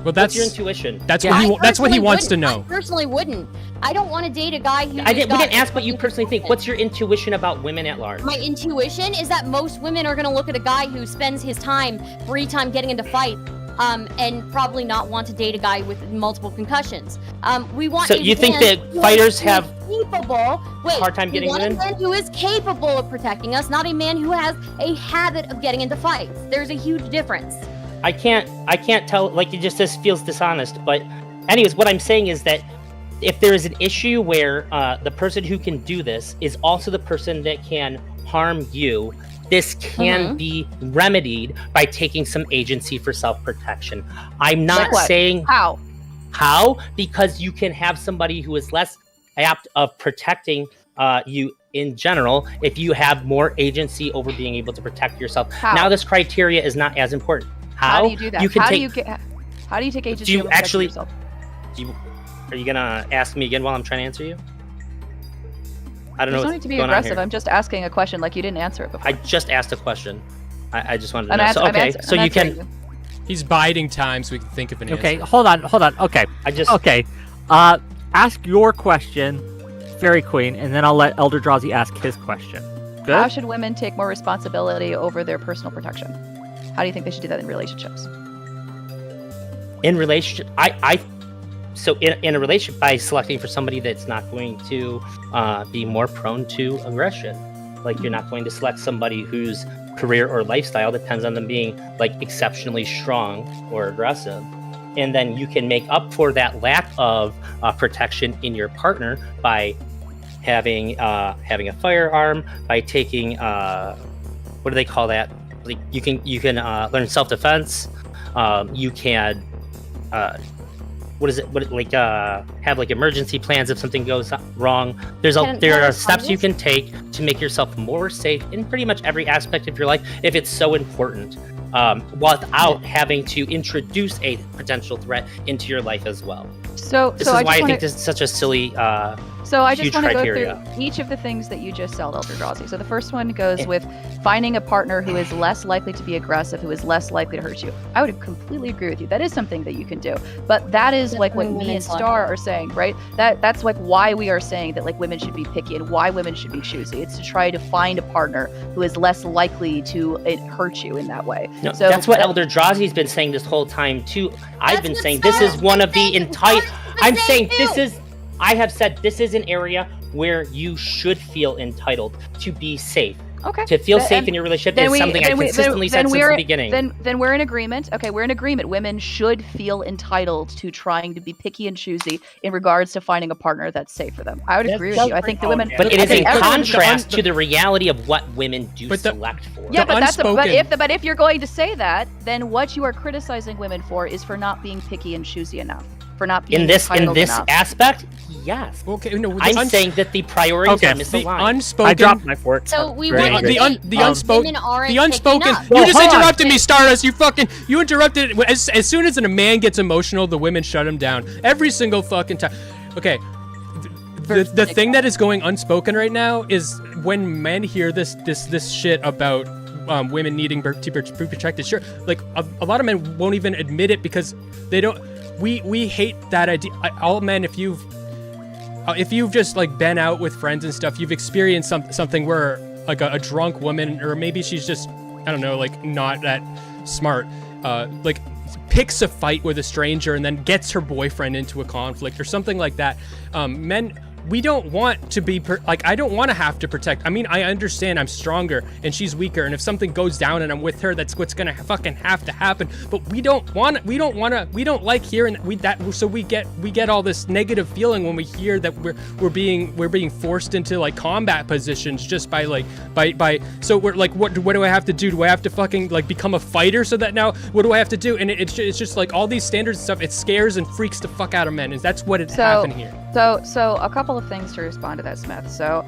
[SPEAKER 1] Well, that's
[SPEAKER 6] your intuition.
[SPEAKER 1] That's what he wants to know.
[SPEAKER 2] I personally wouldn't. I don't want to date a guy who.
[SPEAKER 6] We didn't ask what you personally think. What's your intuition about women at large?
[SPEAKER 2] My intuition is that most women are going to look at a guy who spends his free time getting into fights, and probably not want to date a guy with multiple concussions. We want.
[SPEAKER 6] So you think that fighters have
[SPEAKER 2] a
[SPEAKER 6] hard time getting women?
[SPEAKER 2] A man who is capable of protecting us, not a man who has a habit of getting into fights. There's a huge difference.
[SPEAKER 6] I can't tell, this feels dishonest, but anyways, what I'm saying is that if there is an issue where the person who can do this is also the person that can harm you, this can be remedied by taking some agency for self-protection. I'm not saying how, because you can have somebody who is less apt of protecting you in general if you have more agency over being able to protect yourself. Now this criteria is not as important. How
[SPEAKER 8] do you do that? How do you take agency?
[SPEAKER 6] Do you actually? Yourself? Are you gonna ask me again while I'm trying to answer you? I don't know.
[SPEAKER 8] You don't need to be aggressive. I'm just asking a question, you didn't answer it before.
[SPEAKER 6] I just asked a question. I just wanted to know. So you can.
[SPEAKER 1] He's biding time so we can think of an answer.
[SPEAKER 7] Okay, hold on. Okay. Ask your question, Fairy Queen, and then I'll let ElderDrazi ask his question. Good?
[SPEAKER 8] How should women take more responsibility over their personal protection? How do you think they should do that in relationships?
[SPEAKER 6] In relationship, in a relationship, by selecting for somebody that's not going to be more prone to aggression. You're not going to select somebody whose career or lifestyle depends on them being exceptionally strong or aggressive. And then you can make up for that lack of protection in your partner by having a firearm, by taking what do they call that? You can learn self-defense. You can have like emergency plans if something goes wrong. There are steps you can take to make yourself more safe in pretty much every aspect of your life if it's so important, without having to introduce a potential threat into your life as well. This is why I think this is such a silly
[SPEAKER 8] So I just
[SPEAKER 6] huge
[SPEAKER 8] want to go
[SPEAKER 6] criteria.
[SPEAKER 8] through each of the things that you just said, ElderDrazi. So the first one goes with finding a partner who is less likely to be aggressive, who is less likely to hurt you. I would completely agree with you. That is something that you can do. But that is like what me and Star are saying, right? That's like why we are saying that like women should be picky and why women should be choosy. It's to try to find a partner who is less likely to hurt you in that way.
[SPEAKER 6] No,
[SPEAKER 8] so
[SPEAKER 6] that's what ElderDrazi's been saying this whole time too. I've been saying this is one of the entire. I'm saying this is. I have said this is an area where you should feel entitled to be safe.
[SPEAKER 8] Okay.
[SPEAKER 6] To feel safe in your relationship is something I consistently said since the beginning.
[SPEAKER 8] Then we're in agreement. Okay, we're in agreement. Women should feel entitled to trying to be picky and choosy in regards to finding a partner that's safe for them. I would agree with you. I think the women.
[SPEAKER 6] But it is in contrast to the reality of what women do select for.
[SPEAKER 8] Yeah, but if you're going to say that, then what you are criticizing women for is for not being picky and choosy enough. For not being
[SPEAKER 6] in this
[SPEAKER 8] enough.
[SPEAKER 6] aspect, yes.
[SPEAKER 1] Okay, no,
[SPEAKER 6] I'm saying that the priorities are misaligned.
[SPEAKER 7] I dropped my fork.
[SPEAKER 2] So we
[SPEAKER 7] Very
[SPEAKER 2] want
[SPEAKER 7] angry.
[SPEAKER 1] the unspoken.
[SPEAKER 2] up.
[SPEAKER 1] You just interrupted me, Stardust. You interrupted. As soon as a man gets emotional, the women shut him down every single fucking time. Okay. The thing that is going unspoken right now is when men hear this shit about women needing to be protected. Sure, like a lot of men won't even admit it because they don't. We hate that idea. All men, if you've just like been out with friends and stuff, you've experienced something where like a drunk woman, or maybe she's just, I don't know, like not that smart, like picks a fight with a stranger and then gets her boyfriend into a conflict or something like that. Men, we don't want to be I don't want to have to protect. I mean, I understand I'm stronger and she's weaker, and if something goes down and I'm with her, that's what's gonna fucking have to happen. But we don't like hearing that. So we get all this negative feeling when we hear that we're being forced into like combat positions just by so we're like, what do I have to do? Do I have to fucking like become a fighter so that now what do I have to do? And it's just like all these standards and stuff. It scares and freaks the fuck out of men, and that's what happened here.
[SPEAKER 8] So a couple of things to respond to that, Smith. So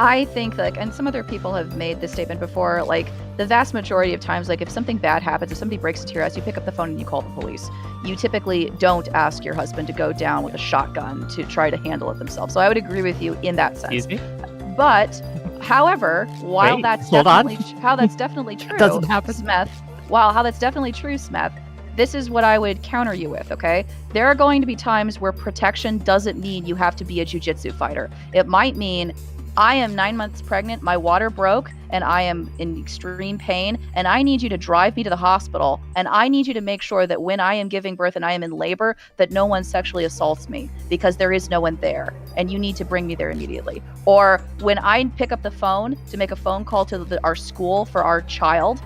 [SPEAKER 8] I think like, and some other people have made this statement before, like the vast majority of times, like if something bad happens, if somebody breaks into your house, you pick up the phone and you call the police. You typically don't ask your husband to go down with a shotgun to try to handle it themselves. So I would agree with you in that sense.
[SPEAKER 7] Excuse me?
[SPEAKER 8] But however, while that's definitely true,
[SPEAKER 7] doesn't happen.
[SPEAKER 8] Smith, how that's definitely true, Smith, this is what I would counter you with, okay? There are going to be times where protection doesn't mean you have to be a jiu-jitsu fighter. It might mean I am 9 months pregnant, my water broke, and I am in extreme pain, and I need you to drive me to the hospital, and I need you to make sure that when I am giving birth and I am in labor, that no one sexually assaults me, because there is no one there, and you need to bring me there immediately. Or when I pick up the phone to make a phone call to our school for our child,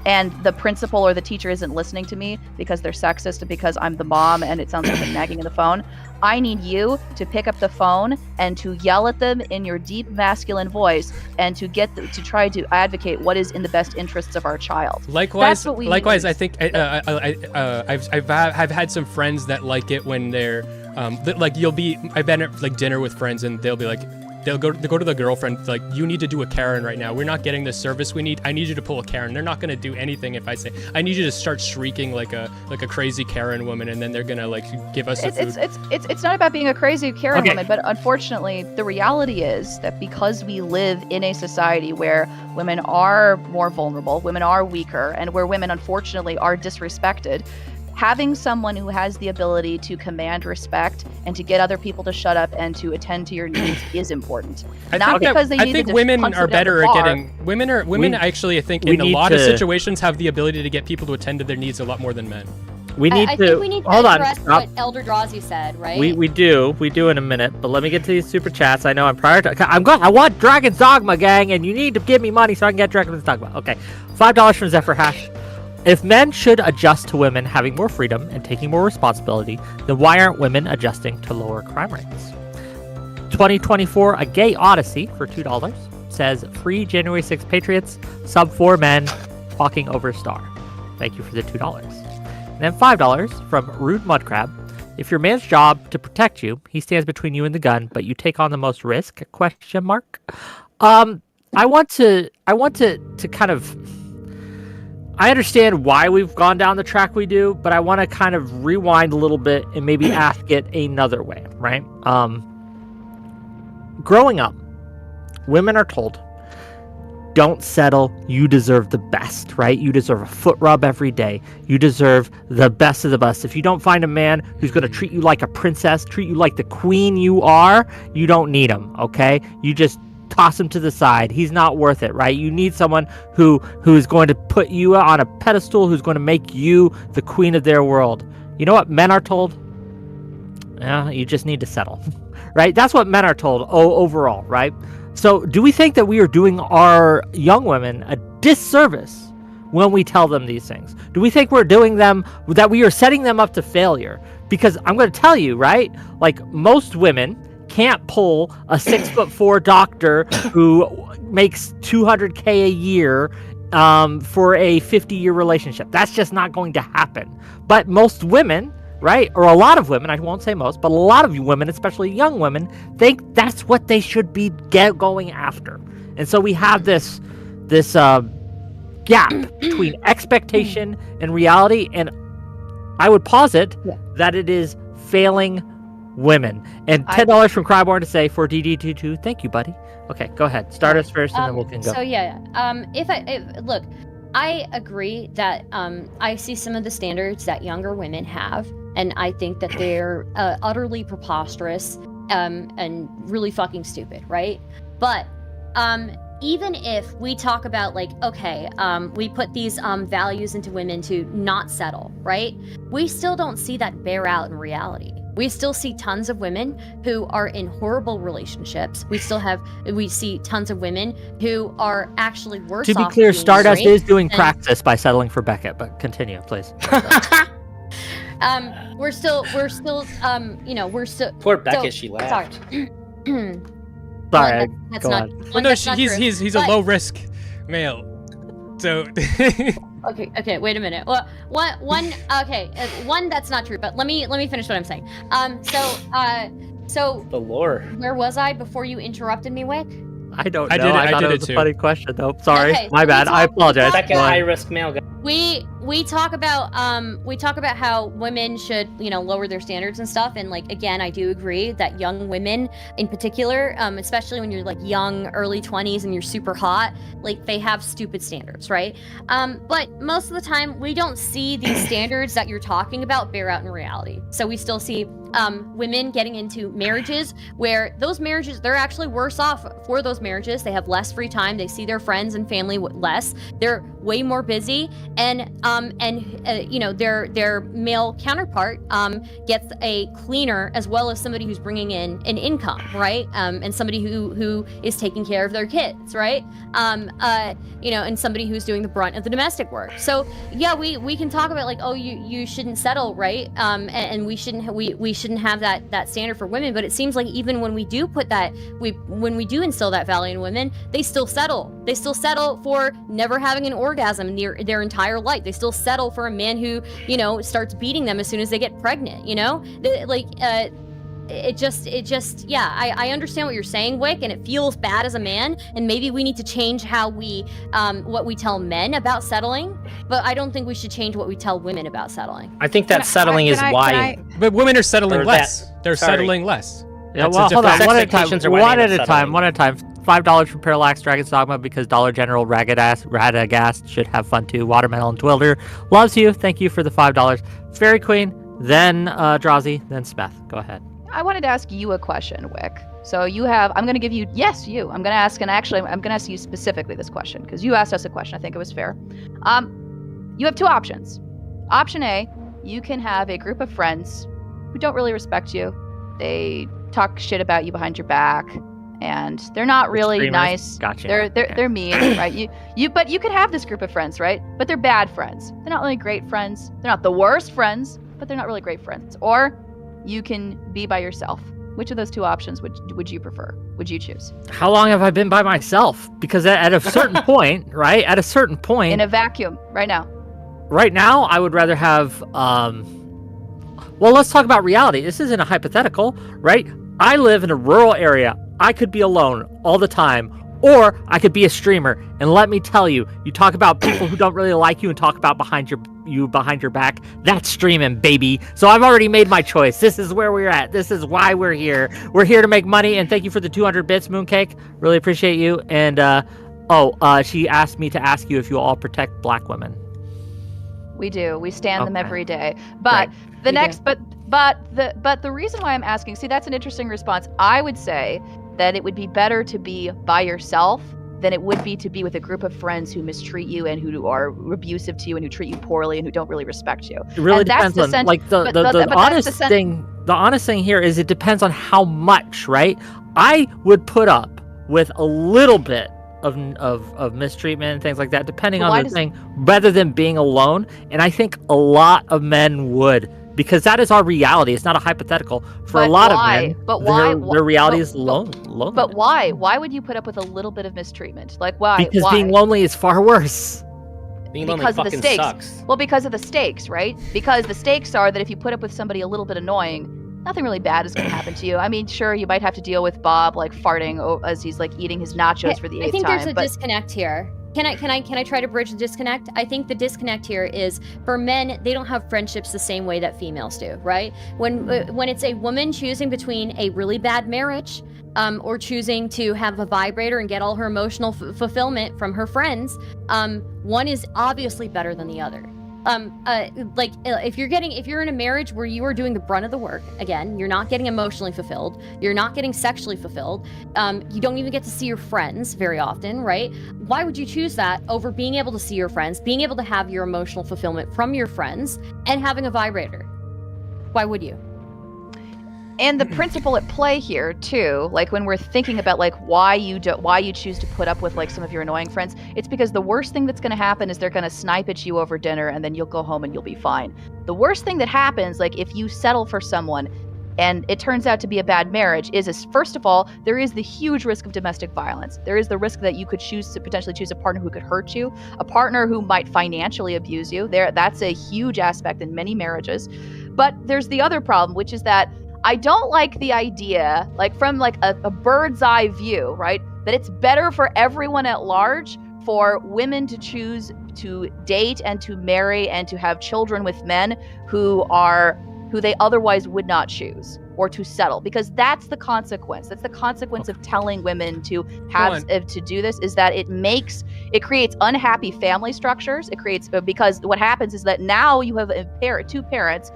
[SPEAKER 8] and the principal or the teacher isn't listening to me because they're sexist and because I'm the mom and it sounds like I'm nagging in the phone, I need you to pick up the phone and to yell at them in your deep masculine voice and to try to advocate what is in the best interests of our child.
[SPEAKER 1] Likewise,
[SPEAKER 8] that's what we
[SPEAKER 1] likewise,
[SPEAKER 8] need.
[SPEAKER 1] I think I've had some friends that like it when they're like I've been at like dinner with friends and they'll be like, they'll go to the girlfriend, like, you need to do a Karen right now. We're not getting the service we need. I need you to pull a Karen. They're not going to do anything if I say, I need you to start shrieking like a crazy Karen woman, and then they're going to like give us the food.
[SPEAKER 8] It's not about being a crazy Karen woman, but unfortunately, the reality is that because we live in a society where women are more vulnerable, women are weaker, and where women unfortunately are disrespected, having someone who has the ability to command respect and to get other people to shut up and to attend to your needs is important. I think
[SPEAKER 1] women are better at getting women. Actually, I think in a lot of situations have the ability to get people to attend to their needs a lot more than men.
[SPEAKER 2] I think we need to address what ElderDrazi said, right?
[SPEAKER 7] We do in a minute, but let me get to these super chats. I know I'm prioritizing. I want Dragon's Dogma, gang, and you need to give me money so I can get Dragon's Dogma. Okay, $5 from Zephyr Hash. If men should adjust to women having more freedom and taking more responsibility, then why aren't women adjusting to lower crime rates? 2024, A Gay Odyssey for $2 says, free January 6th Patriots, sub 4 men, talking over Star. Thank you for the $2. And then $5 from Rude Mudcrab If your man's job to protect you, he stands between you and the gun, but you take on the most risk? ? I want to kind of. I understand why we've gone down the track we do, but I want to kind of rewind a little bit and maybe ask it another way, right? Growing up, women are told, don't settle, you deserve the best, right? You deserve a foot rub every day. You deserve the best of the best. If you don't find a man who's going to treat you like a princess, treat you like the queen you are, you don't need him, okay? You just toss him to the side. He's not worth it, right? You need someone who is going to put you on a pedestal, who's going to make you the queen of their world. You know what men are told? Yeah, you just need to settle, right? That's what men are told overall, right? So do we think that we are doing our young women a disservice when we tell them these things? Do we think we're doing them, that we are setting them up to failure? Because I'm going to tell you, right? Like, most women can't pull a 6'4" doctor who makes $200K a year for a 50-year relationship. That's just not going to happen. But most women, right, or a lot of women, I won't say most, but a lot of women, especially young women, think that's what they should be going after. And so we have this gap between expectation and reality, and I would posit that it is failing women. And $10 from Cryborn to say for DD22, thank you, buddy. Okay, go ahead. Stardust first, and then we can go.
[SPEAKER 2] So look, I agree that I see some of the standards that younger women have, and I think that they're utterly preposterous and really fucking stupid, right? But even if we talk about, like, okay, we put these values into women to not settle, right? We still don't see that bear out in reality. We still see tons of women who are in horrible relationships. We see tons of women who are actually worse off.
[SPEAKER 7] To be clear, Stardust is doing praxis by settling for Beckett, but continue, please.
[SPEAKER 2] We're still,
[SPEAKER 6] Poor Beckett, she laughed.
[SPEAKER 2] Sorry.
[SPEAKER 7] Sorry,
[SPEAKER 2] that's
[SPEAKER 7] go
[SPEAKER 2] not.
[SPEAKER 7] on.
[SPEAKER 1] Well, no, he's a low risk male. So.
[SPEAKER 2] Okay, wait a minute. Well, one that's not true, but let me finish what I'm saying. So
[SPEAKER 6] The lore.
[SPEAKER 2] Where was I before you interrupted me, Wick?
[SPEAKER 7] I don't know.
[SPEAKER 1] I
[SPEAKER 7] thought
[SPEAKER 1] did
[SPEAKER 7] it
[SPEAKER 1] it
[SPEAKER 7] was
[SPEAKER 1] too.
[SPEAKER 7] a funny question, though. Sorry,
[SPEAKER 2] Okay,
[SPEAKER 7] my bad. I apologize.
[SPEAKER 6] Second high risk male guy.
[SPEAKER 2] We talk about how women should, lower their standards and stuff, and, like, again, I do agree that young women in particular, especially when you're, like, young, early 20s and you're super hot, like, they have stupid standards, right? But most of the time we don't see these standards that you're talking about bear out in reality. So we still see women getting into marriages where those marriages, they're actually worse off for those marriages. They have less free time. They see their friends and family less. They're way more busy, and their male counterpart gets a cleaner as well as somebody who's bringing in an income, right? And somebody who is taking care of their kids, right? And somebody who's doing the brunt of the domestic work. So yeah, we can talk about, like, oh, you shouldn't settle, right? And we shouldn't have that standard for women. But it seems like even when we do put that, when we do instill that value in women, they still settle. They still settle for never having an orgasm their entire life. They still settle for a man who, starts beating them as soon as they get pregnant. I understand what you're saying, Wick, and it feels bad as a man, and maybe we need to change how what we tell men about settling, but I don't think we should change what we tell women about settling.
[SPEAKER 6] I think that settling is why.
[SPEAKER 1] But women are settling less. They're
[SPEAKER 6] sorry.
[SPEAKER 1] settling less.
[SPEAKER 7] Yeah,
[SPEAKER 1] That's
[SPEAKER 7] well,
[SPEAKER 1] a
[SPEAKER 7] hold on.
[SPEAKER 1] different-
[SPEAKER 7] One at a time.
[SPEAKER 6] Expectations are why
[SPEAKER 7] One
[SPEAKER 6] they
[SPEAKER 7] at
[SPEAKER 6] end
[SPEAKER 7] a
[SPEAKER 6] up
[SPEAKER 7] time. One at a time. $5 from Parallax Dragon's Dogma because Dollar General Radagast should have fun too. Watermelon Twilder loves you. Thank you for the $5. Fairy Queen, then Drazi, then Smeth. Go ahead.
[SPEAKER 8] I wanted to ask you a question, Wick. So I'm going to give you, yes, you. I'm going to ask, and actually, I'm going to ask you specifically this question because you asked us a question. I think it was fair. You have two options. Option A, you can have a group of friends who don't really respect you. They talk shit about you behind your back, and they're not really
[SPEAKER 7] Extremist.
[SPEAKER 8] nice.
[SPEAKER 7] Gotcha.
[SPEAKER 8] They're mean, right? But you could have this group of friends, right? But they're bad friends. They're not really great friends. They're not the worst friends, but they're not really great friends. Or you can be by yourself. Which of those two options would you prefer? Would you choose?
[SPEAKER 7] How long have I been by myself? Because at a certain point, right? At a certain point,
[SPEAKER 8] In a vacuum, right now.
[SPEAKER 7] right now, I would rather have Well, let's talk about reality. This isn't a hypothetical, right? I live in a rural area. I could be alone all the time, or I could be a streamer. And let me tell you, you talk about people who don't really like you and talk about behind your back. That's streaming, baby. So I've already made my choice. This is where we're at. This is why we're here. We're here to make money. And thank you for the 200 bits, Mooncake. Really appreciate you. And she asked me to ask you if you all protect black women.
[SPEAKER 8] We do. We stand them
[SPEAKER 7] Okay.
[SPEAKER 8] every day. But
[SPEAKER 7] Right.
[SPEAKER 8] the next, but the reason why I'm asking, see, that's an interesting response. I would say that it would be better to be by yourself than it would be to be with a group of friends who mistreat you and who are abusive to you and who treat you poorly and who don't really respect you.
[SPEAKER 7] It really
[SPEAKER 8] And that's
[SPEAKER 7] depends
[SPEAKER 8] the
[SPEAKER 7] on like the honest thing. The honest thing here is it depends on how much, right? I would put up with a little bit of mistreatment and things like that, depending
[SPEAKER 8] But
[SPEAKER 7] on the thing, rather than being alone. And I think a lot of men would, because that is our reality. It's not a hypothetical. For a lot of men, their reality is lonely.
[SPEAKER 8] But why? Why would you put up with a little bit of mistreatment? Like why?
[SPEAKER 7] Because
[SPEAKER 8] why?
[SPEAKER 7] being lonely is far worse.
[SPEAKER 6] Being lonely
[SPEAKER 8] Because of the
[SPEAKER 6] fucking
[SPEAKER 8] stakes.
[SPEAKER 6] sucks.
[SPEAKER 8] Well, because of the stakes, right? Because the stakes are that if you put up with somebody a little bit annoying, nothing really bad is going to happen to you. I mean, sure, you might have to deal with Bob like farting as he's like eating his nachos for the 8th time.
[SPEAKER 2] I think there's a disconnect here. Can I try to bridge the disconnect? I think the disconnect here is for men, they don't have friendships the same way that females do, right? When it's a woman choosing between a really bad marriage or choosing to have a vibrator and get all her emotional fulfillment from her friends, one is obviously better than the other. If you're in a marriage where you are doing the brunt of the work, again, you're not getting emotionally fulfilled, you're not getting sexually fulfilled, you don't even get to see your friends very often, right? Why would you choose that over being able to see your friends, being able to have your emotional fulfillment from your friends, and having a vibrator? Why would you?
[SPEAKER 8] And the principle at play here too, like when we're thinking about like why you choose to put up with like some of your annoying friends, it's because the worst thing that's going to happen is they're going to snipe at you over dinner and then you'll go home and you'll be fine. The worst thing that happens, like if you settle for someone and it turns out to be a bad marriage, is first of all, there is the huge risk of domestic violence. There is the risk that you could potentially choose a partner who could hurt you, a partner who might financially abuse you. That's a huge aspect in many marriages. But there's the other problem, which is that I don't like the idea, like from like a bird's eye view, right? That it's better for everyone at large for women to choose to date and to marry and to have children with men who they otherwise would not choose, or to settle, because that's the consequence. That's the consequence of telling women to do this, is that it creates unhappy family structures. Because what happens is that now you have two parents,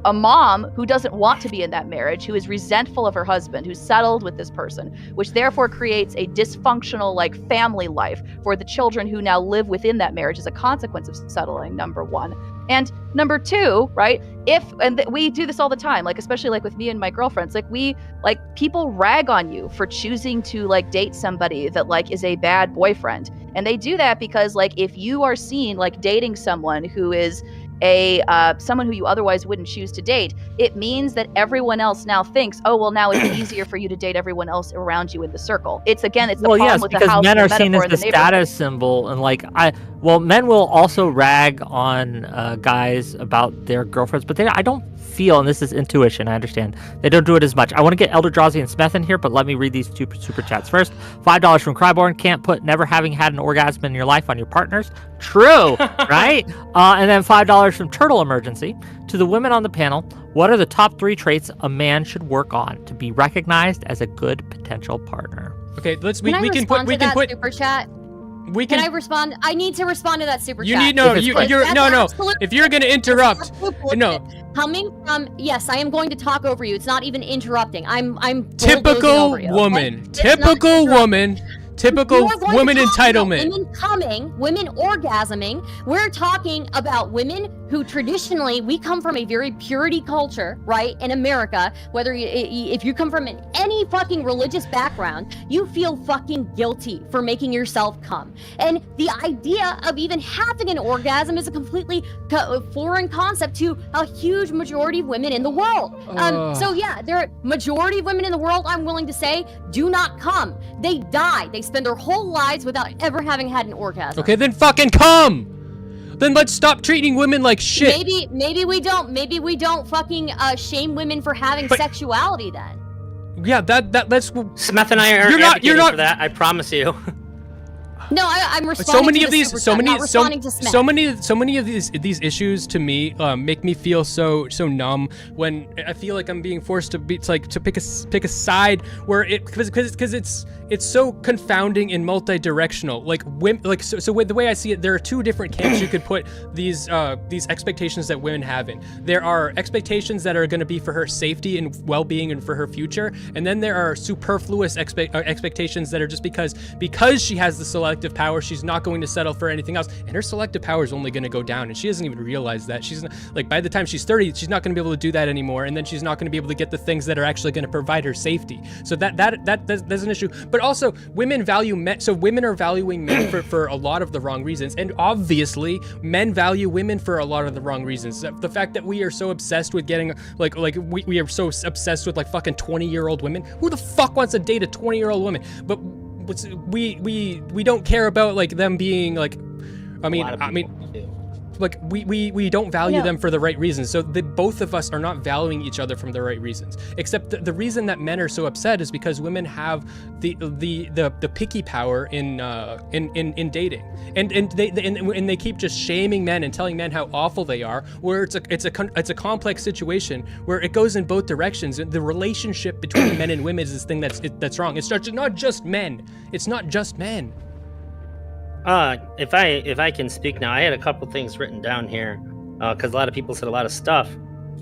[SPEAKER 8] a mom who doesn't want to be in that marriage, who is resentful of her husband, who's settled with this person, which therefore creates a dysfunctional like family life for the children who now live within that marriage as a consequence of settling, number one. And number two, right, we do this all the time, like especially like with me and my girlfriends, people rag on you for choosing to like date somebody that like is a bad boyfriend. And they do that because like if you are seen like dating someone who is someone who you otherwise wouldn't choose to date, it means that everyone else now thinks, oh, well, now it's easier for you to date everyone else around you in the circle. It's the problem with the house.
[SPEAKER 7] Men are seen as the status symbol, and men will also rag on guys about their girlfriends, but I don't feel, and this is intuition, I understand, they don't do it as much. I want to get ElderDrazi and Smeth in here, but let me read these two super chats first. $5 from Cryborn. Can't put never having had an orgasm in your life on your partners. True, right? And then $5 from Turtle Emergency. To the women on the panel, what are the top 3 traits a man should work on to be recognized as a good potential partner?
[SPEAKER 1] Okay,
[SPEAKER 2] Can super chat? Can I respond? I need to respond to that super chat.
[SPEAKER 1] No. If you're gonna interrupt, no.
[SPEAKER 2] Coming from, yes, I am going to talk over you. It's not even interrupting. I'm
[SPEAKER 1] typical woman. Typical woman. Typical women entitlement.
[SPEAKER 2] Women orgasming. We're talking about women who traditionally, we come from a very purity culture, right? In America, if you come from any fucking religious background, you feel fucking guilty for making yourself come. And the idea of even having an orgasm is a completely foreign concept to a huge majority of women in the world. So yeah, there are majority of women in the world, I'm willing to say, do not come. They die. They spend their whole lives without ever having had an orgasm.
[SPEAKER 1] Okay, then fucking come! then let's stop treating women like shit.
[SPEAKER 2] Maybe we don't fucking shame women for having sexuality then.
[SPEAKER 1] Yeah, that's
[SPEAKER 6] Smeth and I are
[SPEAKER 1] you're not
[SPEAKER 6] for that. I promise you.
[SPEAKER 2] No, I'm responding to the super chat, not responding to Smith.
[SPEAKER 1] So many of these issues to me make me feel so numb when I feel like I'm being forced to pick a side where because it's so confounding and multi-directional. So the way I see it, there are two different camps you could put these expectations that women have in. There are expectations that are going to be for her safety and well-being and for her future, and then there are superfluous expectations that are just because she has the selective power, she's not going to settle for anything else, and her selective power is only going to go down, and she doesn't even realize that. She's not, by the time she's 30, she's not going to be able to do that anymore, and then she's not going to be able to get the things that are actually going to provide her safety. So that's an issue. But also, women value men. So women are valuing men for a lot of the wrong reasons, and obviously, men value women for a lot of the wrong reasons. The fact that we are so obsessed with getting we are so obsessed with fucking 20-year-old women. Who the fuck wants to date a 20-year-old woman? But we don't care about them being we don't value them for the right reasons. So both of us are not valuing each other from the right reasons. Except the reason that men are so upset is because women have the picky power in dating, and they keep just shaming men and telling men how awful they are. Where it's a complex situation where it goes in both directions. And the relationship between men and women is this thing that's wrong. It's not just men. It's not just men.
[SPEAKER 6] If I can speak now, I had a couple things written down here, because a lot of people said a lot of stuff.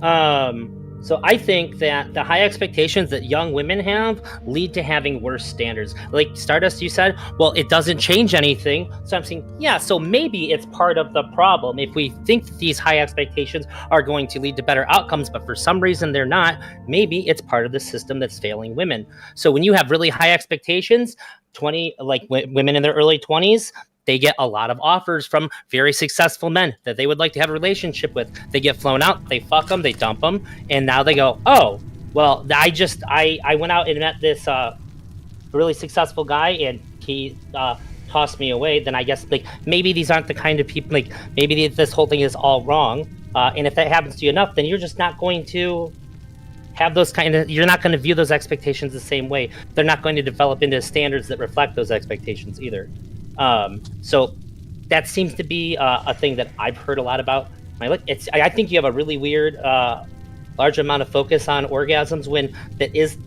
[SPEAKER 6] So I think that the high expectations that young women have lead to having worse standards. Like Stardust, you said, well, it doesn't change anything. So I'm saying, yeah, so maybe it's part of the problem. If we think that these high expectations are going to lead to better outcomes, but for some reason they're not, maybe it's part of the system that's failing women. So when you have really high expectations, women in their early 20s, they get a lot of offers from very successful men that they would like to have a relationship with. They get flown out, they fuck them, they dump them, and now they go, oh, well, I went out and met this really successful guy, and he tossed me away. Then I guess maybe these aren't the kind of people. Maybe this whole thing is all wrong. And if that happens to you enough, then you're just not going to have those you're not going to view those expectations the same way. They're not going to develop into standards that reflect those expectations either. So that seems to be a thing that I've heard a lot about. I think you have a really weird, large amount of focus on orgasms when that is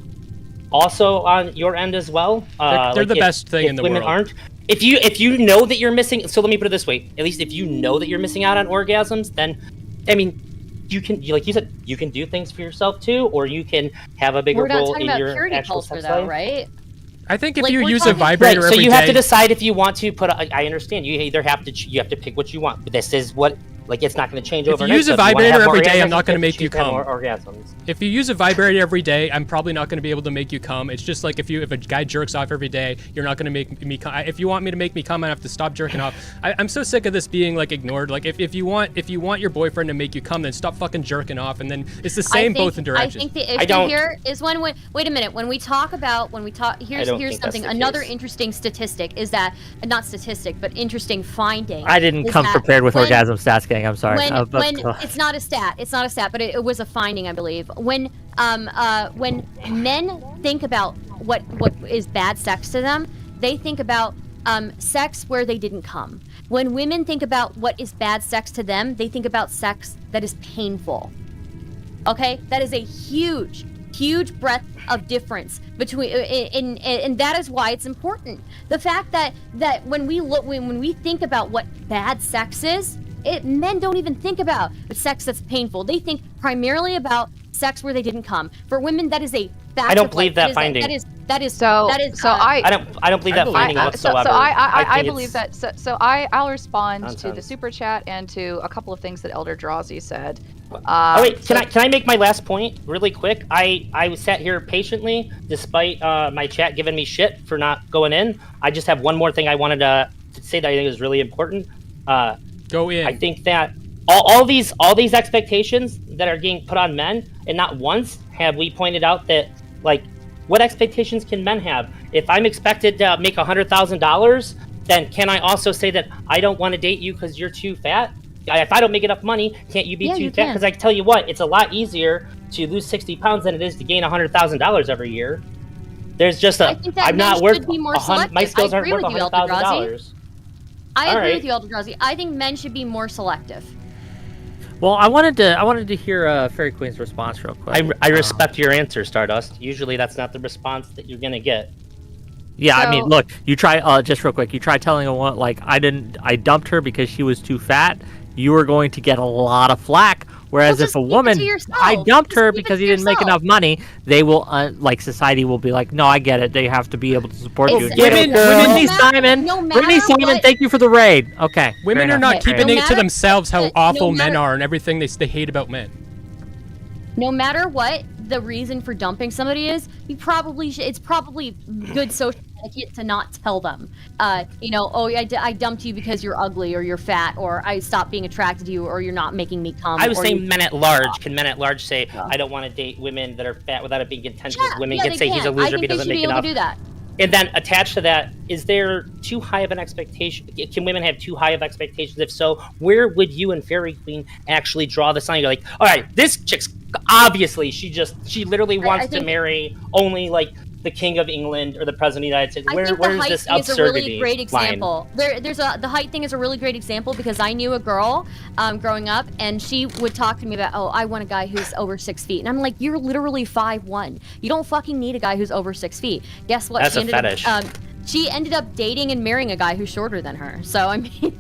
[SPEAKER 6] also on your end as well.
[SPEAKER 1] They're the best thing in the world.
[SPEAKER 6] Women aren't. If you know that you're missing, so let me put it this way: at least if you know that you're missing out on orgasms, then I mean, you can, like you said, you can do things for yourself too, or you can have a bigger role in your actual sex life.
[SPEAKER 2] Right?
[SPEAKER 1] I think if you use a vibrator every day...
[SPEAKER 6] So you have to decide if you want to put I understand. You either have to pick what you want. But this is what... it's not going to change overnight.
[SPEAKER 1] If you use a vibrator every day, I'm not going to make you come.
[SPEAKER 6] Orgasms.
[SPEAKER 1] If you use a vibrator every day, I'm probably not going to be able to make you come. It's just like if a guy jerks off every day, you're not going to make me come. If you want me to make me come, I have to stop jerking off. I'm so sick of this being ignored. If you want your boyfriend to make you come, then stop fucking jerking off, and then it's the same both in directions.
[SPEAKER 2] I think the issue here is wait a minute, here's something. Another interesting statistic is that not statistic, but interesting finding.
[SPEAKER 7] I didn't come prepared with orgasm stats, gang. I'm sorry.
[SPEAKER 2] When it's not a stat, but it was a finding, I believe. When men think about what is bad sex to them, they think about sex where they didn't come. When women think about what is bad sex to them, they think about sex that is painful. Okay, that is a huge breadth of difference between, and that is why it's important. The fact that when we think about what bad sex is. Men don't even think about sex that's painful. They think primarily about sex where they didn't come. For women, that is a fact.
[SPEAKER 6] I don't believe that finding.
[SPEAKER 2] I
[SPEAKER 6] don't believe that finding whatsoever.
[SPEAKER 8] I believe that. So I'll respond to the super chat and to a couple of things that ElderDrazi said.
[SPEAKER 6] Can I make my last point really quick? I sat here patiently despite my chat giving me shit for not going in. I just have one more thing I wanted to say that I think is really important.
[SPEAKER 1] Go in.
[SPEAKER 6] I think that all these expectations that are getting put on men, and not once have we pointed out that, what expectations can men have? If I'm expected to make $100,000, then can I also say that I don't want to date you because you're too fat? if I don't make enough money, can't you be
[SPEAKER 2] Yeah,
[SPEAKER 6] too
[SPEAKER 2] you
[SPEAKER 6] fat?
[SPEAKER 2] can.
[SPEAKER 6] Because I tell you what, it's a lot easier to lose 60 pounds than it is to gain $100,000 every year. There's just
[SPEAKER 2] I think that
[SPEAKER 6] I'm
[SPEAKER 2] men
[SPEAKER 6] not worth
[SPEAKER 2] should be more selective.
[SPEAKER 6] my skills
[SPEAKER 2] I
[SPEAKER 6] aren't
[SPEAKER 2] agree
[SPEAKER 6] worth
[SPEAKER 2] with you,
[SPEAKER 6] $100,000.
[SPEAKER 2] I
[SPEAKER 6] All
[SPEAKER 2] agree
[SPEAKER 6] right.
[SPEAKER 2] with you, ElderDrazi. I think men should be more selective.
[SPEAKER 7] Well, I wanted to hear Fairy Queen's response real quick.
[SPEAKER 6] I respect your answer, Stardust. Usually that's not the response that you're gonna get.
[SPEAKER 7] Yeah, I mean,
[SPEAKER 8] So-
[SPEAKER 7] look, you try just real quick. You try telling a woman like I dumped her because she was too fat. You are going to get a lot of flack. Whereas
[SPEAKER 2] Well,
[SPEAKER 7] if
[SPEAKER 2] just
[SPEAKER 7] a
[SPEAKER 2] keep it
[SPEAKER 7] woman,
[SPEAKER 2] to yourself.
[SPEAKER 7] I dumped
[SPEAKER 2] Just
[SPEAKER 7] her
[SPEAKER 2] keep it
[SPEAKER 7] because
[SPEAKER 2] to
[SPEAKER 7] you didn't make
[SPEAKER 2] yourself.
[SPEAKER 7] enough money, they will like society will be like, no, I get it. They have to be able to support you.
[SPEAKER 2] It's-
[SPEAKER 7] Get it,
[SPEAKER 1] women-
[SPEAKER 7] girl.
[SPEAKER 1] women-
[SPEAKER 7] Brittany
[SPEAKER 2] no matter-
[SPEAKER 7] Simon,
[SPEAKER 2] no
[SPEAKER 7] Brittany
[SPEAKER 2] matter
[SPEAKER 7] Simon,
[SPEAKER 2] what-
[SPEAKER 7] thank you for the raid. Okay,
[SPEAKER 1] Women
[SPEAKER 7] fair
[SPEAKER 1] are not
[SPEAKER 7] enough.
[SPEAKER 1] keeping
[SPEAKER 2] No
[SPEAKER 1] it to
[SPEAKER 2] matter-
[SPEAKER 1] themselves how
[SPEAKER 2] no
[SPEAKER 1] awful men
[SPEAKER 2] matter-
[SPEAKER 1] are and everything they hate about men.
[SPEAKER 2] No matter what the reason for dumping somebody is, you probably it's probably good social etiquette to not tell them. Oh, I dumped you because you're ugly or you're fat or I stopped being attracted to you or you're not making me come.
[SPEAKER 6] I was
[SPEAKER 2] or
[SPEAKER 6] saying
[SPEAKER 2] you-
[SPEAKER 6] men at large. Can men at large say, I don't want to date women that are fat without it being contentious? Women
[SPEAKER 2] yeah,
[SPEAKER 6] can
[SPEAKER 2] they
[SPEAKER 6] say he's a
[SPEAKER 2] can.
[SPEAKER 6] loser
[SPEAKER 2] I think
[SPEAKER 6] because he
[SPEAKER 2] they
[SPEAKER 6] doesn't
[SPEAKER 2] should be
[SPEAKER 6] make
[SPEAKER 2] able
[SPEAKER 6] enough.
[SPEAKER 2] to do that.
[SPEAKER 6] And then attached to that, is there too high of an expectation? Can women have too high of expectations? If so, where would you and Fairy Queen actually draw the line? You're like, all right, this chick's obviously she literally wants to
[SPEAKER 2] think-
[SPEAKER 6] marry only like the King of England or the President of the United States.
[SPEAKER 2] I think the
[SPEAKER 6] Where's
[SPEAKER 2] height
[SPEAKER 6] this
[SPEAKER 2] thing is a
[SPEAKER 6] absurdity
[SPEAKER 2] really great
[SPEAKER 6] line?
[SPEAKER 2] example. The height thing is a really great example because I knew a girl growing up, and she would talk to me about, oh, I want a guy who's over 6 feet, and I'm like, you're literally 5'1". You don't fucking need a guy who's over 6 feet. Guess what?
[SPEAKER 6] That's a fetish.
[SPEAKER 2] She ended up dating and marrying a guy who's shorter than her. So I mean,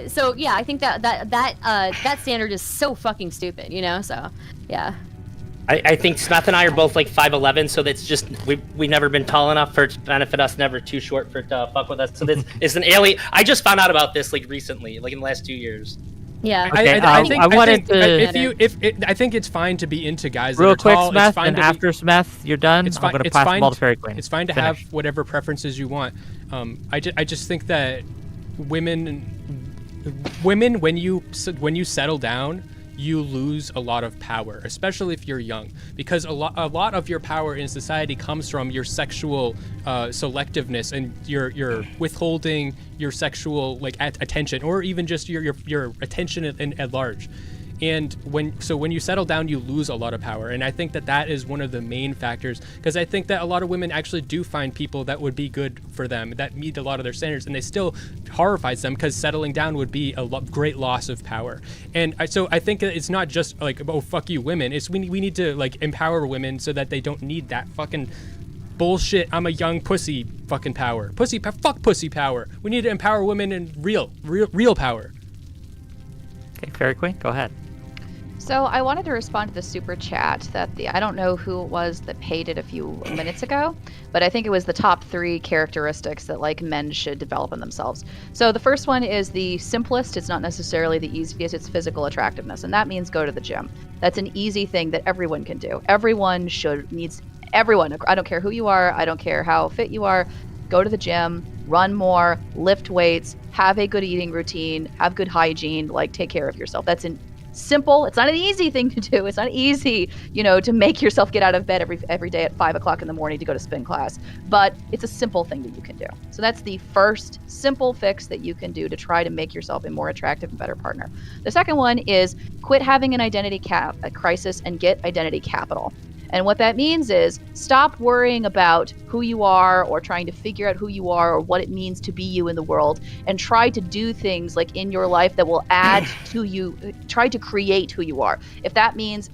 [SPEAKER 2] so yeah, I think that standard is so fucking stupid. So yeah.
[SPEAKER 6] I think Smeth and I are both like 5'11", so that's just we've never been tall enough for it to benefit us, never too short for it to fuck with us. So this is an alien. I just found out about this like recently, like in the last 2 years.
[SPEAKER 2] Yeah.
[SPEAKER 7] Okay,
[SPEAKER 1] I think
[SPEAKER 7] I
[SPEAKER 1] think it's fine to be into guys
[SPEAKER 7] real
[SPEAKER 1] that are
[SPEAKER 7] quick,
[SPEAKER 1] tall.
[SPEAKER 7] Smeth,
[SPEAKER 1] it's fine
[SPEAKER 7] and
[SPEAKER 1] to be-
[SPEAKER 7] after Smeth, you're done.
[SPEAKER 1] It's
[SPEAKER 7] I'm
[SPEAKER 1] fine.
[SPEAKER 7] going to
[SPEAKER 1] It's
[SPEAKER 7] pass
[SPEAKER 1] fine.
[SPEAKER 7] the ball to Fairy Queen.
[SPEAKER 1] It's fine to
[SPEAKER 7] Finish.
[SPEAKER 1] have whatever preferences you want. I just think that women, when you settle down, you lose a lot of power, especially if you're young, because a lot of your power in society comes from your sexual selectiveness and your withholding your sexual attention, or even just your attention at large. And when you settle down, you lose a lot of power. And I think that is one of the main factors, because I think that a lot of women actually do find people that would be good for them, that meet a lot of their standards, and they still horrifies them because settling down would be a great loss of power. And so I think that it's not just like, oh, fuck you, women. It's we need to empower women so that they don't need that fucking bullshit. I'm a young pussy fucking power. Fuck pussy power. We need to empower women in real power.
[SPEAKER 7] Okay, Fairy Queen, go ahead.
[SPEAKER 8] So I wanted to respond to the super chat that I don't know who it was that paid it a few minutes ago, but I think it was the top 3 characteristics that men should develop in themselves. So the first one is the simplest. It's not necessarily the easiest. It's physical attractiveness, and that means go to the gym. That's an easy thing that everyone can do. Everyone. I don't care who you are. I don't care how fit you are. Go to the gym, run more, lift weights, have a good eating routine, have good hygiene, take care of yourself. That's simple. It's not an easy thing to do. It's not easy, to make yourself get out of bed every day at 5 o'clock in the morning to go to spin class, but it's a simple thing that you can do. So that's the first simple fix that you can do to try to make yourself a more attractive and better partner. The second one is quit having an identity crisis and get identity capital. And what that means is stop worrying about who you are or trying to figure out who you are or what it means to be you in the world, and try to do things in your life that will add to you, try to create who you are. That means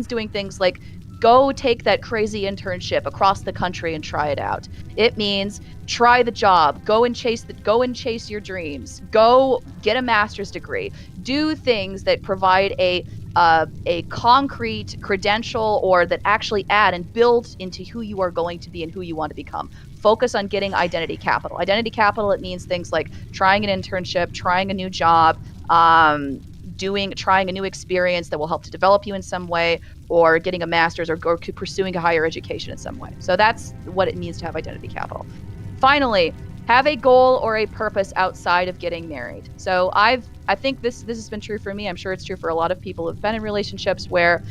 [SPEAKER 8] doing things like go take that crazy internship across the country and try it out. It means try the job, go and chase your dreams, go get a master's degree, do things that provide a concrete credential or that actually add and build into who you are going to be and who you want to become. Focus on getting identity capital. Identity capital, it means things like trying an internship, trying a new job, trying a new experience that will help to develop you in some way, or getting a master's or pursuing a higher education in some way. So that's what it means to have identity capital. Finally, have a goal or a purpose outside of getting married. So I think this has been true for me. I'm sure it's true for a lot of people who've been in relationships where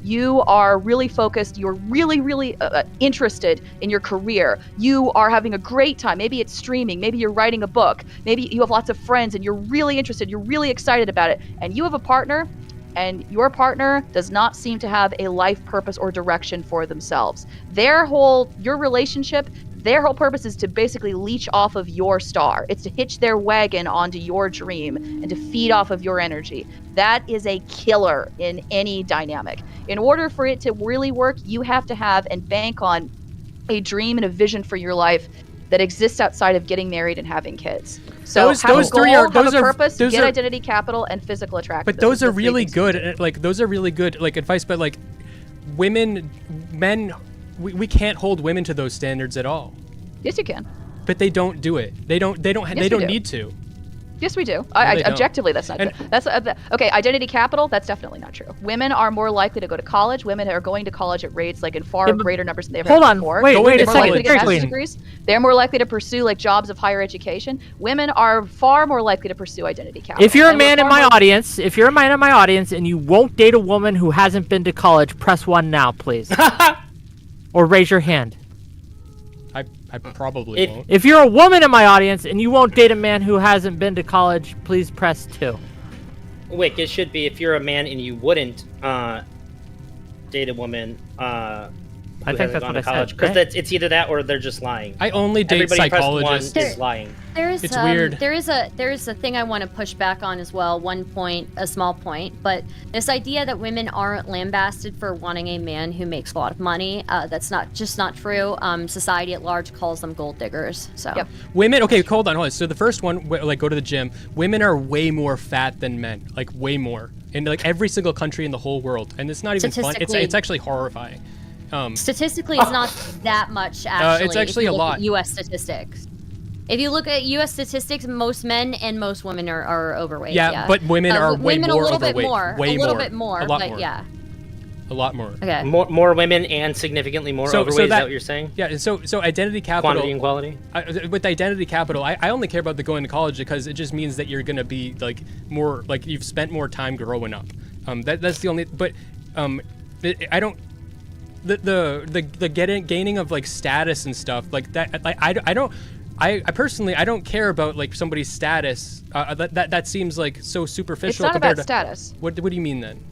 [SPEAKER 8] You are really focused. You're really, really interested in your career. You are having a great time. Maybe it's streaming. Maybe you're writing a book. Maybe you have lots of friends and you're really interested. You're really excited about it. And you have a partner, and your partner does not seem to have a life purpose or direction for themselves. Your relationship, their whole purpose is to basically leech off of your star. It's to hitch their wagon onto your dream and to feed off of your energy. That is a killer in any dynamic. In order for it to really work, you have to have and bank on a dream and a vision for your life that exists outside of getting married and having kids. So have a goal, have a purpose, get identity capital, and physical attraction.
[SPEAKER 1] But those are really good. Like, those are really good, like, advice. But, like, men, we can't hold women to those standards at all.
[SPEAKER 8] Yes, you can.
[SPEAKER 1] But they don't do it. They don't need to.
[SPEAKER 8] Yes, we do.
[SPEAKER 1] No,
[SPEAKER 8] Objectively, that's not true. That's okay. Identity capital, that's definitely not true. Women are more likely to go to college. Women are going to college at rates like in far greater numbers than they've ever had before.
[SPEAKER 7] Wait a second.
[SPEAKER 8] Degrees. They're more likely to pursue like jobs of higher education. Women are far more likely to pursue identity capital.
[SPEAKER 7] If you're a man in my audience, and you won't date a woman who hasn't been to college, press 1 now, please. Or raise your hand.
[SPEAKER 1] I probably won't.
[SPEAKER 7] If you're a woman in my audience and you won't date a man who hasn't been to college, please press 2.
[SPEAKER 6] Wick, it should be if you're a man and you wouldn't date a woman
[SPEAKER 7] I think that's what I said.
[SPEAKER 6] Because it's either that or they're just lying.
[SPEAKER 1] I only date psychologists.
[SPEAKER 6] Is lying.
[SPEAKER 2] It's
[SPEAKER 1] weird.
[SPEAKER 2] There is a thing I want to push back on as well. One point, a small point, but this idea that women aren't lambasted for wanting a man who makes a lot of money. That's not true. Society at large calls them gold diggers. So
[SPEAKER 1] women. Okay, hold on. So the first one, like, go to the gym. Women are way more fat than men. Like, way more in like every single country in the whole world, and it's not even fun. It's actually horrifying.
[SPEAKER 2] Statistically, it's not that much, actually.
[SPEAKER 1] It's actually a lot.
[SPEAKER 2] U.S. statistics. If you look at U.S. statistics, most men and most women are overweight. Yeah,
[SPEAKER 1] but women are way more overweight.
[SPEAKER 2] A little bit more.
[SPEAKER 1] A lot more.
[SPEAKER 2] Yeah.
[SPEAKER 1] A lot more.
[SPEAKER 2] Okay.
[SPEAKER 6] More women and significantly more overweight. Is that what you're saying?
[SPEAKER 1] Yeah. So identity capital.
[SPEAKER 6] Quantity and quality.
[SPEAKER 1] With identity capital, I only care about the going to college because it just means that you're gonna be like more like you've spent more time growing up. That's the only. But I don't. The gaining of like status and stuff like that. Like I personally don't care about like somebody's status. That seems like so superficial.
[SPEAKER 8] It's not about status.
[SPEAKER 1] What do you mean then?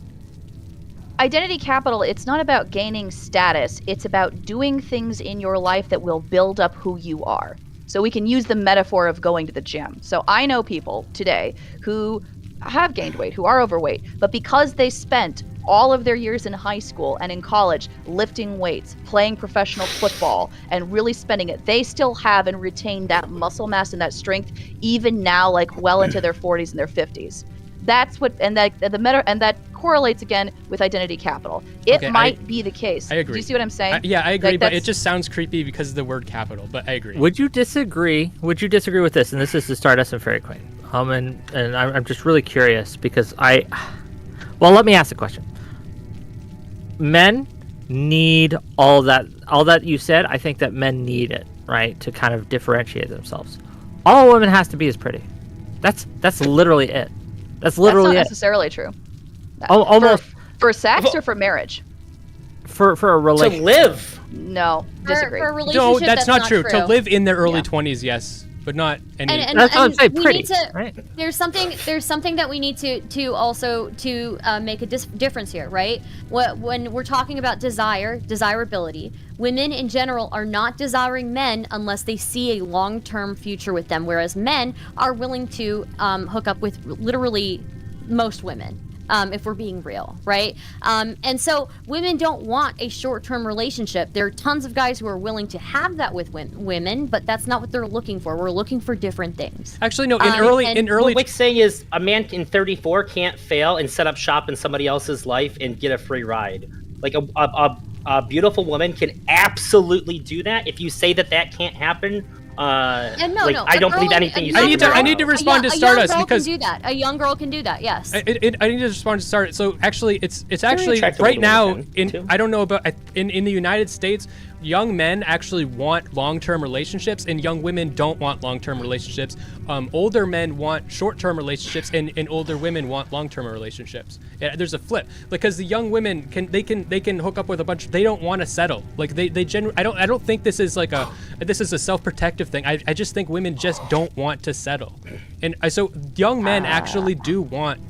[SPEAKER 8] Identity capital, it's not about gaining status. It's about doing things in your life that will build up who you are. So we can use the metaphor of going to the gym. So I know people today who have gained weight, who are overweight, but because they spent all of their years in high school and in college lifting weights, playing professional football, and really spending it, they still have and retain that muscle mass and that strength even now, like well into their 40s and their 50s. That's what, and that correlates again with identity capital. It might be the case.
[SPEAKER 1] I agree.
[SPEAKER 8] Do you see what I'm saying?
[SPEAKER 1] Yeah, I agree, but it just sounds creepy because of the word capital. But I agree.
[SPEAKER 7] Would you disagree with this? And this is the Stardust and Fairy Queen. And I'm just really curious because let me ask the question. Men need all that you said. I think that men need it, right, to kind of differentiate themselves. All a woman has to be is pretty. That's literally it. That's literally
[SPEAKER 8] not necessarily true.
[SPEAKER 7] Almost
[SPEAKER 8] for sex or for marriage.
[SPEAKER 7] For a relationship.
[SPEAKER 6] To live.
[SPEAKER 8] No, disagree.
[SPEAKER 2] For a relationship,
[SPEAKER 1] no, that's not true. To live in their early 20s, yes. But not any.
[SPEAKER 2] And
[SPEAKER 7] that's what I'm saying. Pretty, right?
[SPEAKER 2] There's something that we need to also make a difference here, right? When we're talking about desirability, women in general are not desiring men unless they see a long-term future with them, whereas men are willing to hook up with literally most women. If we're being real, right? And so women don't want a short-term relationship. There are tons of guys who are willing to have that with women, but that's not what they're looking for. We're looking for different things.
[SPEAKER 1] Actually, no. In early,
[SPEAKER 6] what Wick's saying is a man in 34 can't fail and set up shop in somebody else's life and get a free ride. Like a beautiful woman can absolutely do that. If you say that can't happen,
[SPEAKER 2] No,
[SPEAKER 6] I don't believe anything you
[SPEAKER 2] a
[SPEAKER 6] said.
[SPEAKER 1] I need to respond to Stardust because
[SPEAKER 2] a young girl can do that. Yes.
[SPEAKER 1] I need to respond to Stardust. So actually, it's actually
[SPEAKER 6] attractive
[SPEAKER 1] right
[SPEAKER 6] older
[SPEAKER 1] now
[SPEAKER 6] women, too.
[SPEAKER 1] I don't know about in the United States, young men actually want long-term relationships, and young women don't want long-term relationships. Older men want short-term relationships, and older women want long-term relationships. Yeah, there's a flip because the young women can hook up with a bunch. They don't want to settle. Like they I don't think this is like this is a self-protective thing. I just think women just don't want to settle, and so young men actually do want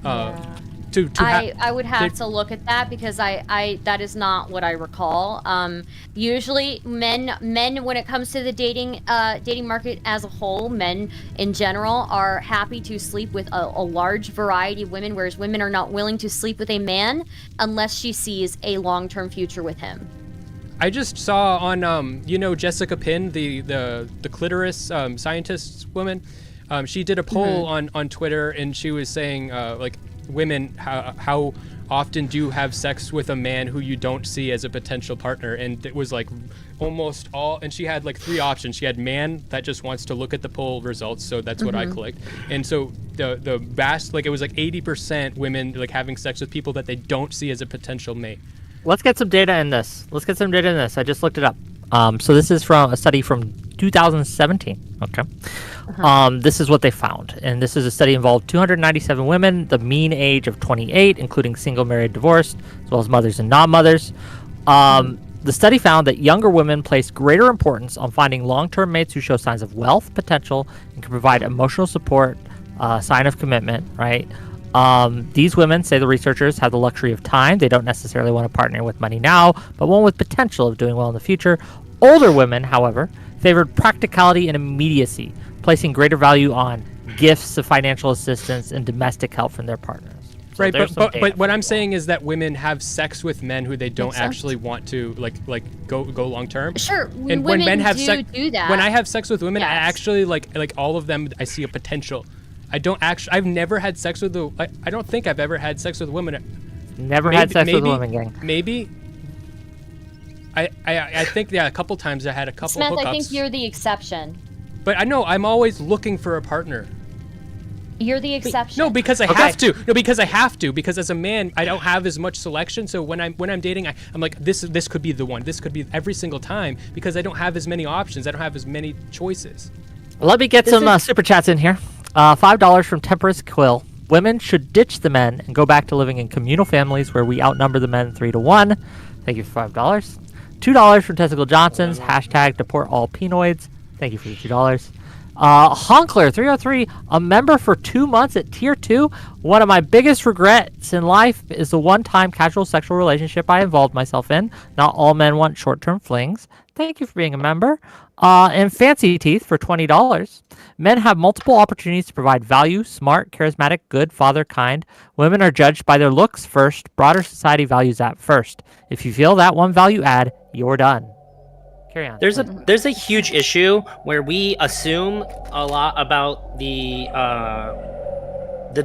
[SPEAKER 2] I would have to look at that because I that is not what I recall. Usually men when it comes to the dating market as a whole, men in general are happy to sleep with a large variety of women, whereas women are not willing to sleep with a man unless she sees a long-term future with him.
[SPEAKER 1] I just saw on Jessica Pin, the clitoris scientist woman. She did a poll on Twitter, and she was saying like women how often do you have sex with a man who you don't see as a potential partner, and it was like almost all, and she had like 3 options. She had man that just wants to look at the poll results, so that's what I clicked, and so the vast, like it was like 80% women like having sex with people that they don't see as a potential mate.
[SPEAKER 7] Let's get some data in this. I just looked it up. So this is from a study from 2017. Okay. This is what they found. And this is a study involved 297 women, the mean age of 28, including single, married, divorced, as well as mothers and non-mothers. The study found that younger women place greater importance on finding long-term mates who show signs of wealth, potential, and can provide emotional support, sign of commitment, right? These women, say the researchers, have the luxury of time. They don't necessarily want to partner with money now, but one with potential of doing well in the future. Older women, however, favored practicality and immediacy, placing greater value on gifts of financial assistance and domestic help from their partners. So
[SPEAKER 1] right, but what I'm saying is that women have sex with men who they don't actually want to like go long term.
[SPEAKER 2] Sure,
[SPEAKER 1] and when men have
[SPEAKER 2] do that.
[SPEAKER 1] When I have sex with women, I actually like all of them. I see a potential. I don't actually. I've never had sex with I don't think I've ever had sex with a woman.
[SPEAKER 7] Had sex with a woman, gang.
[SPEAKER 1] Maybe. I think a couple times I had a couple
[SPEAKER 2] Smeth,
[SPEAKER 1] hookups.
[SPEAKER 2] I think you're the exception.
[SPEAKER 1] But I know I'm always looking for a partner.
[SPEAKER 2] You're the exception.
[SPEAKER 1] No, because I have to. No, because I have to. Because as a man, I don't have as much selection. So when I'm dating, I'm like, this could be the one. This could be every single time because I don't have as many options. I don't have as many choices.
[SPEAKER 7] Let me get some super chats in here. $5 from Temperance Quill. Women should ditch the men and go back to living in communal families where we outnumber the men 3-1. Thank you for $5. $2 from Testicle Johnsons. Hashtag deport all penoids. Thank you for the $2. Honkler 303, a member for 2 months at tier 2. One of my biggest regrets in life is the one-time casual sexual relationship I involved myself in. Not all men want short-term flings. Thank you for being a member. And Fancy Teeth for $20. Men have multiple opportunities to provide value, smart, charismatic, good, father, kind. Women are judged by their looks first. Broader society values that first. If you feel that one value add, you're done. Carry on.
[SPEAKER 6] There's a huge issue where we assume a lot about the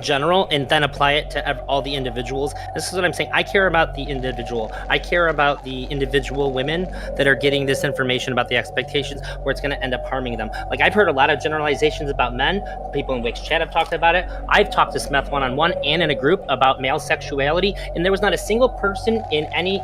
[SPEAKER 6] general and then apply it to all the individuals. This is what I'm saying. I care about the individual. I care about the individual women that are getting this information about the expectations where it's going to end up harming them. Like, I've heard a lot of generalizations about men. People in Wick's chat have talked about it. I've talked to Smeth one-on-one and in a group about male sexuality, and there was not a single person in any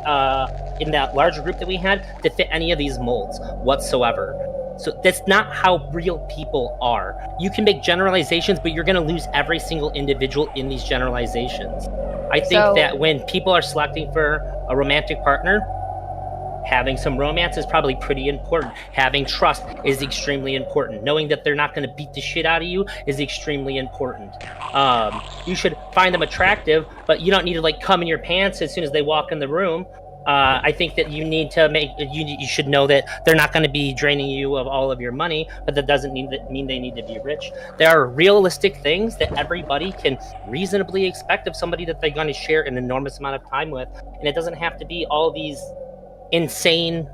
[SPEAKER 6] in that larger group that we had to fit any of these molds whatsoever. So that's not how real people are. You can make generalizations, but you're going to lose every single individual in these generalizations. I think that when people are selecting for a romantic partner, having some romance is probably pretty important. Having trust is extremely important. Knowing that they're not going to beat the shit out of you is extremely important. You should find them attractive, but you don't need to like come in your pants as soon as they walk in the room. I think that you need to you should know that they're not going to be draining you of all of your money, but that doesn't mean they need to be rich. There are realistic things that everybody can reasonably expect of somebody that they're going to share an enormous amount of time with, and it doesn't have to be all these insane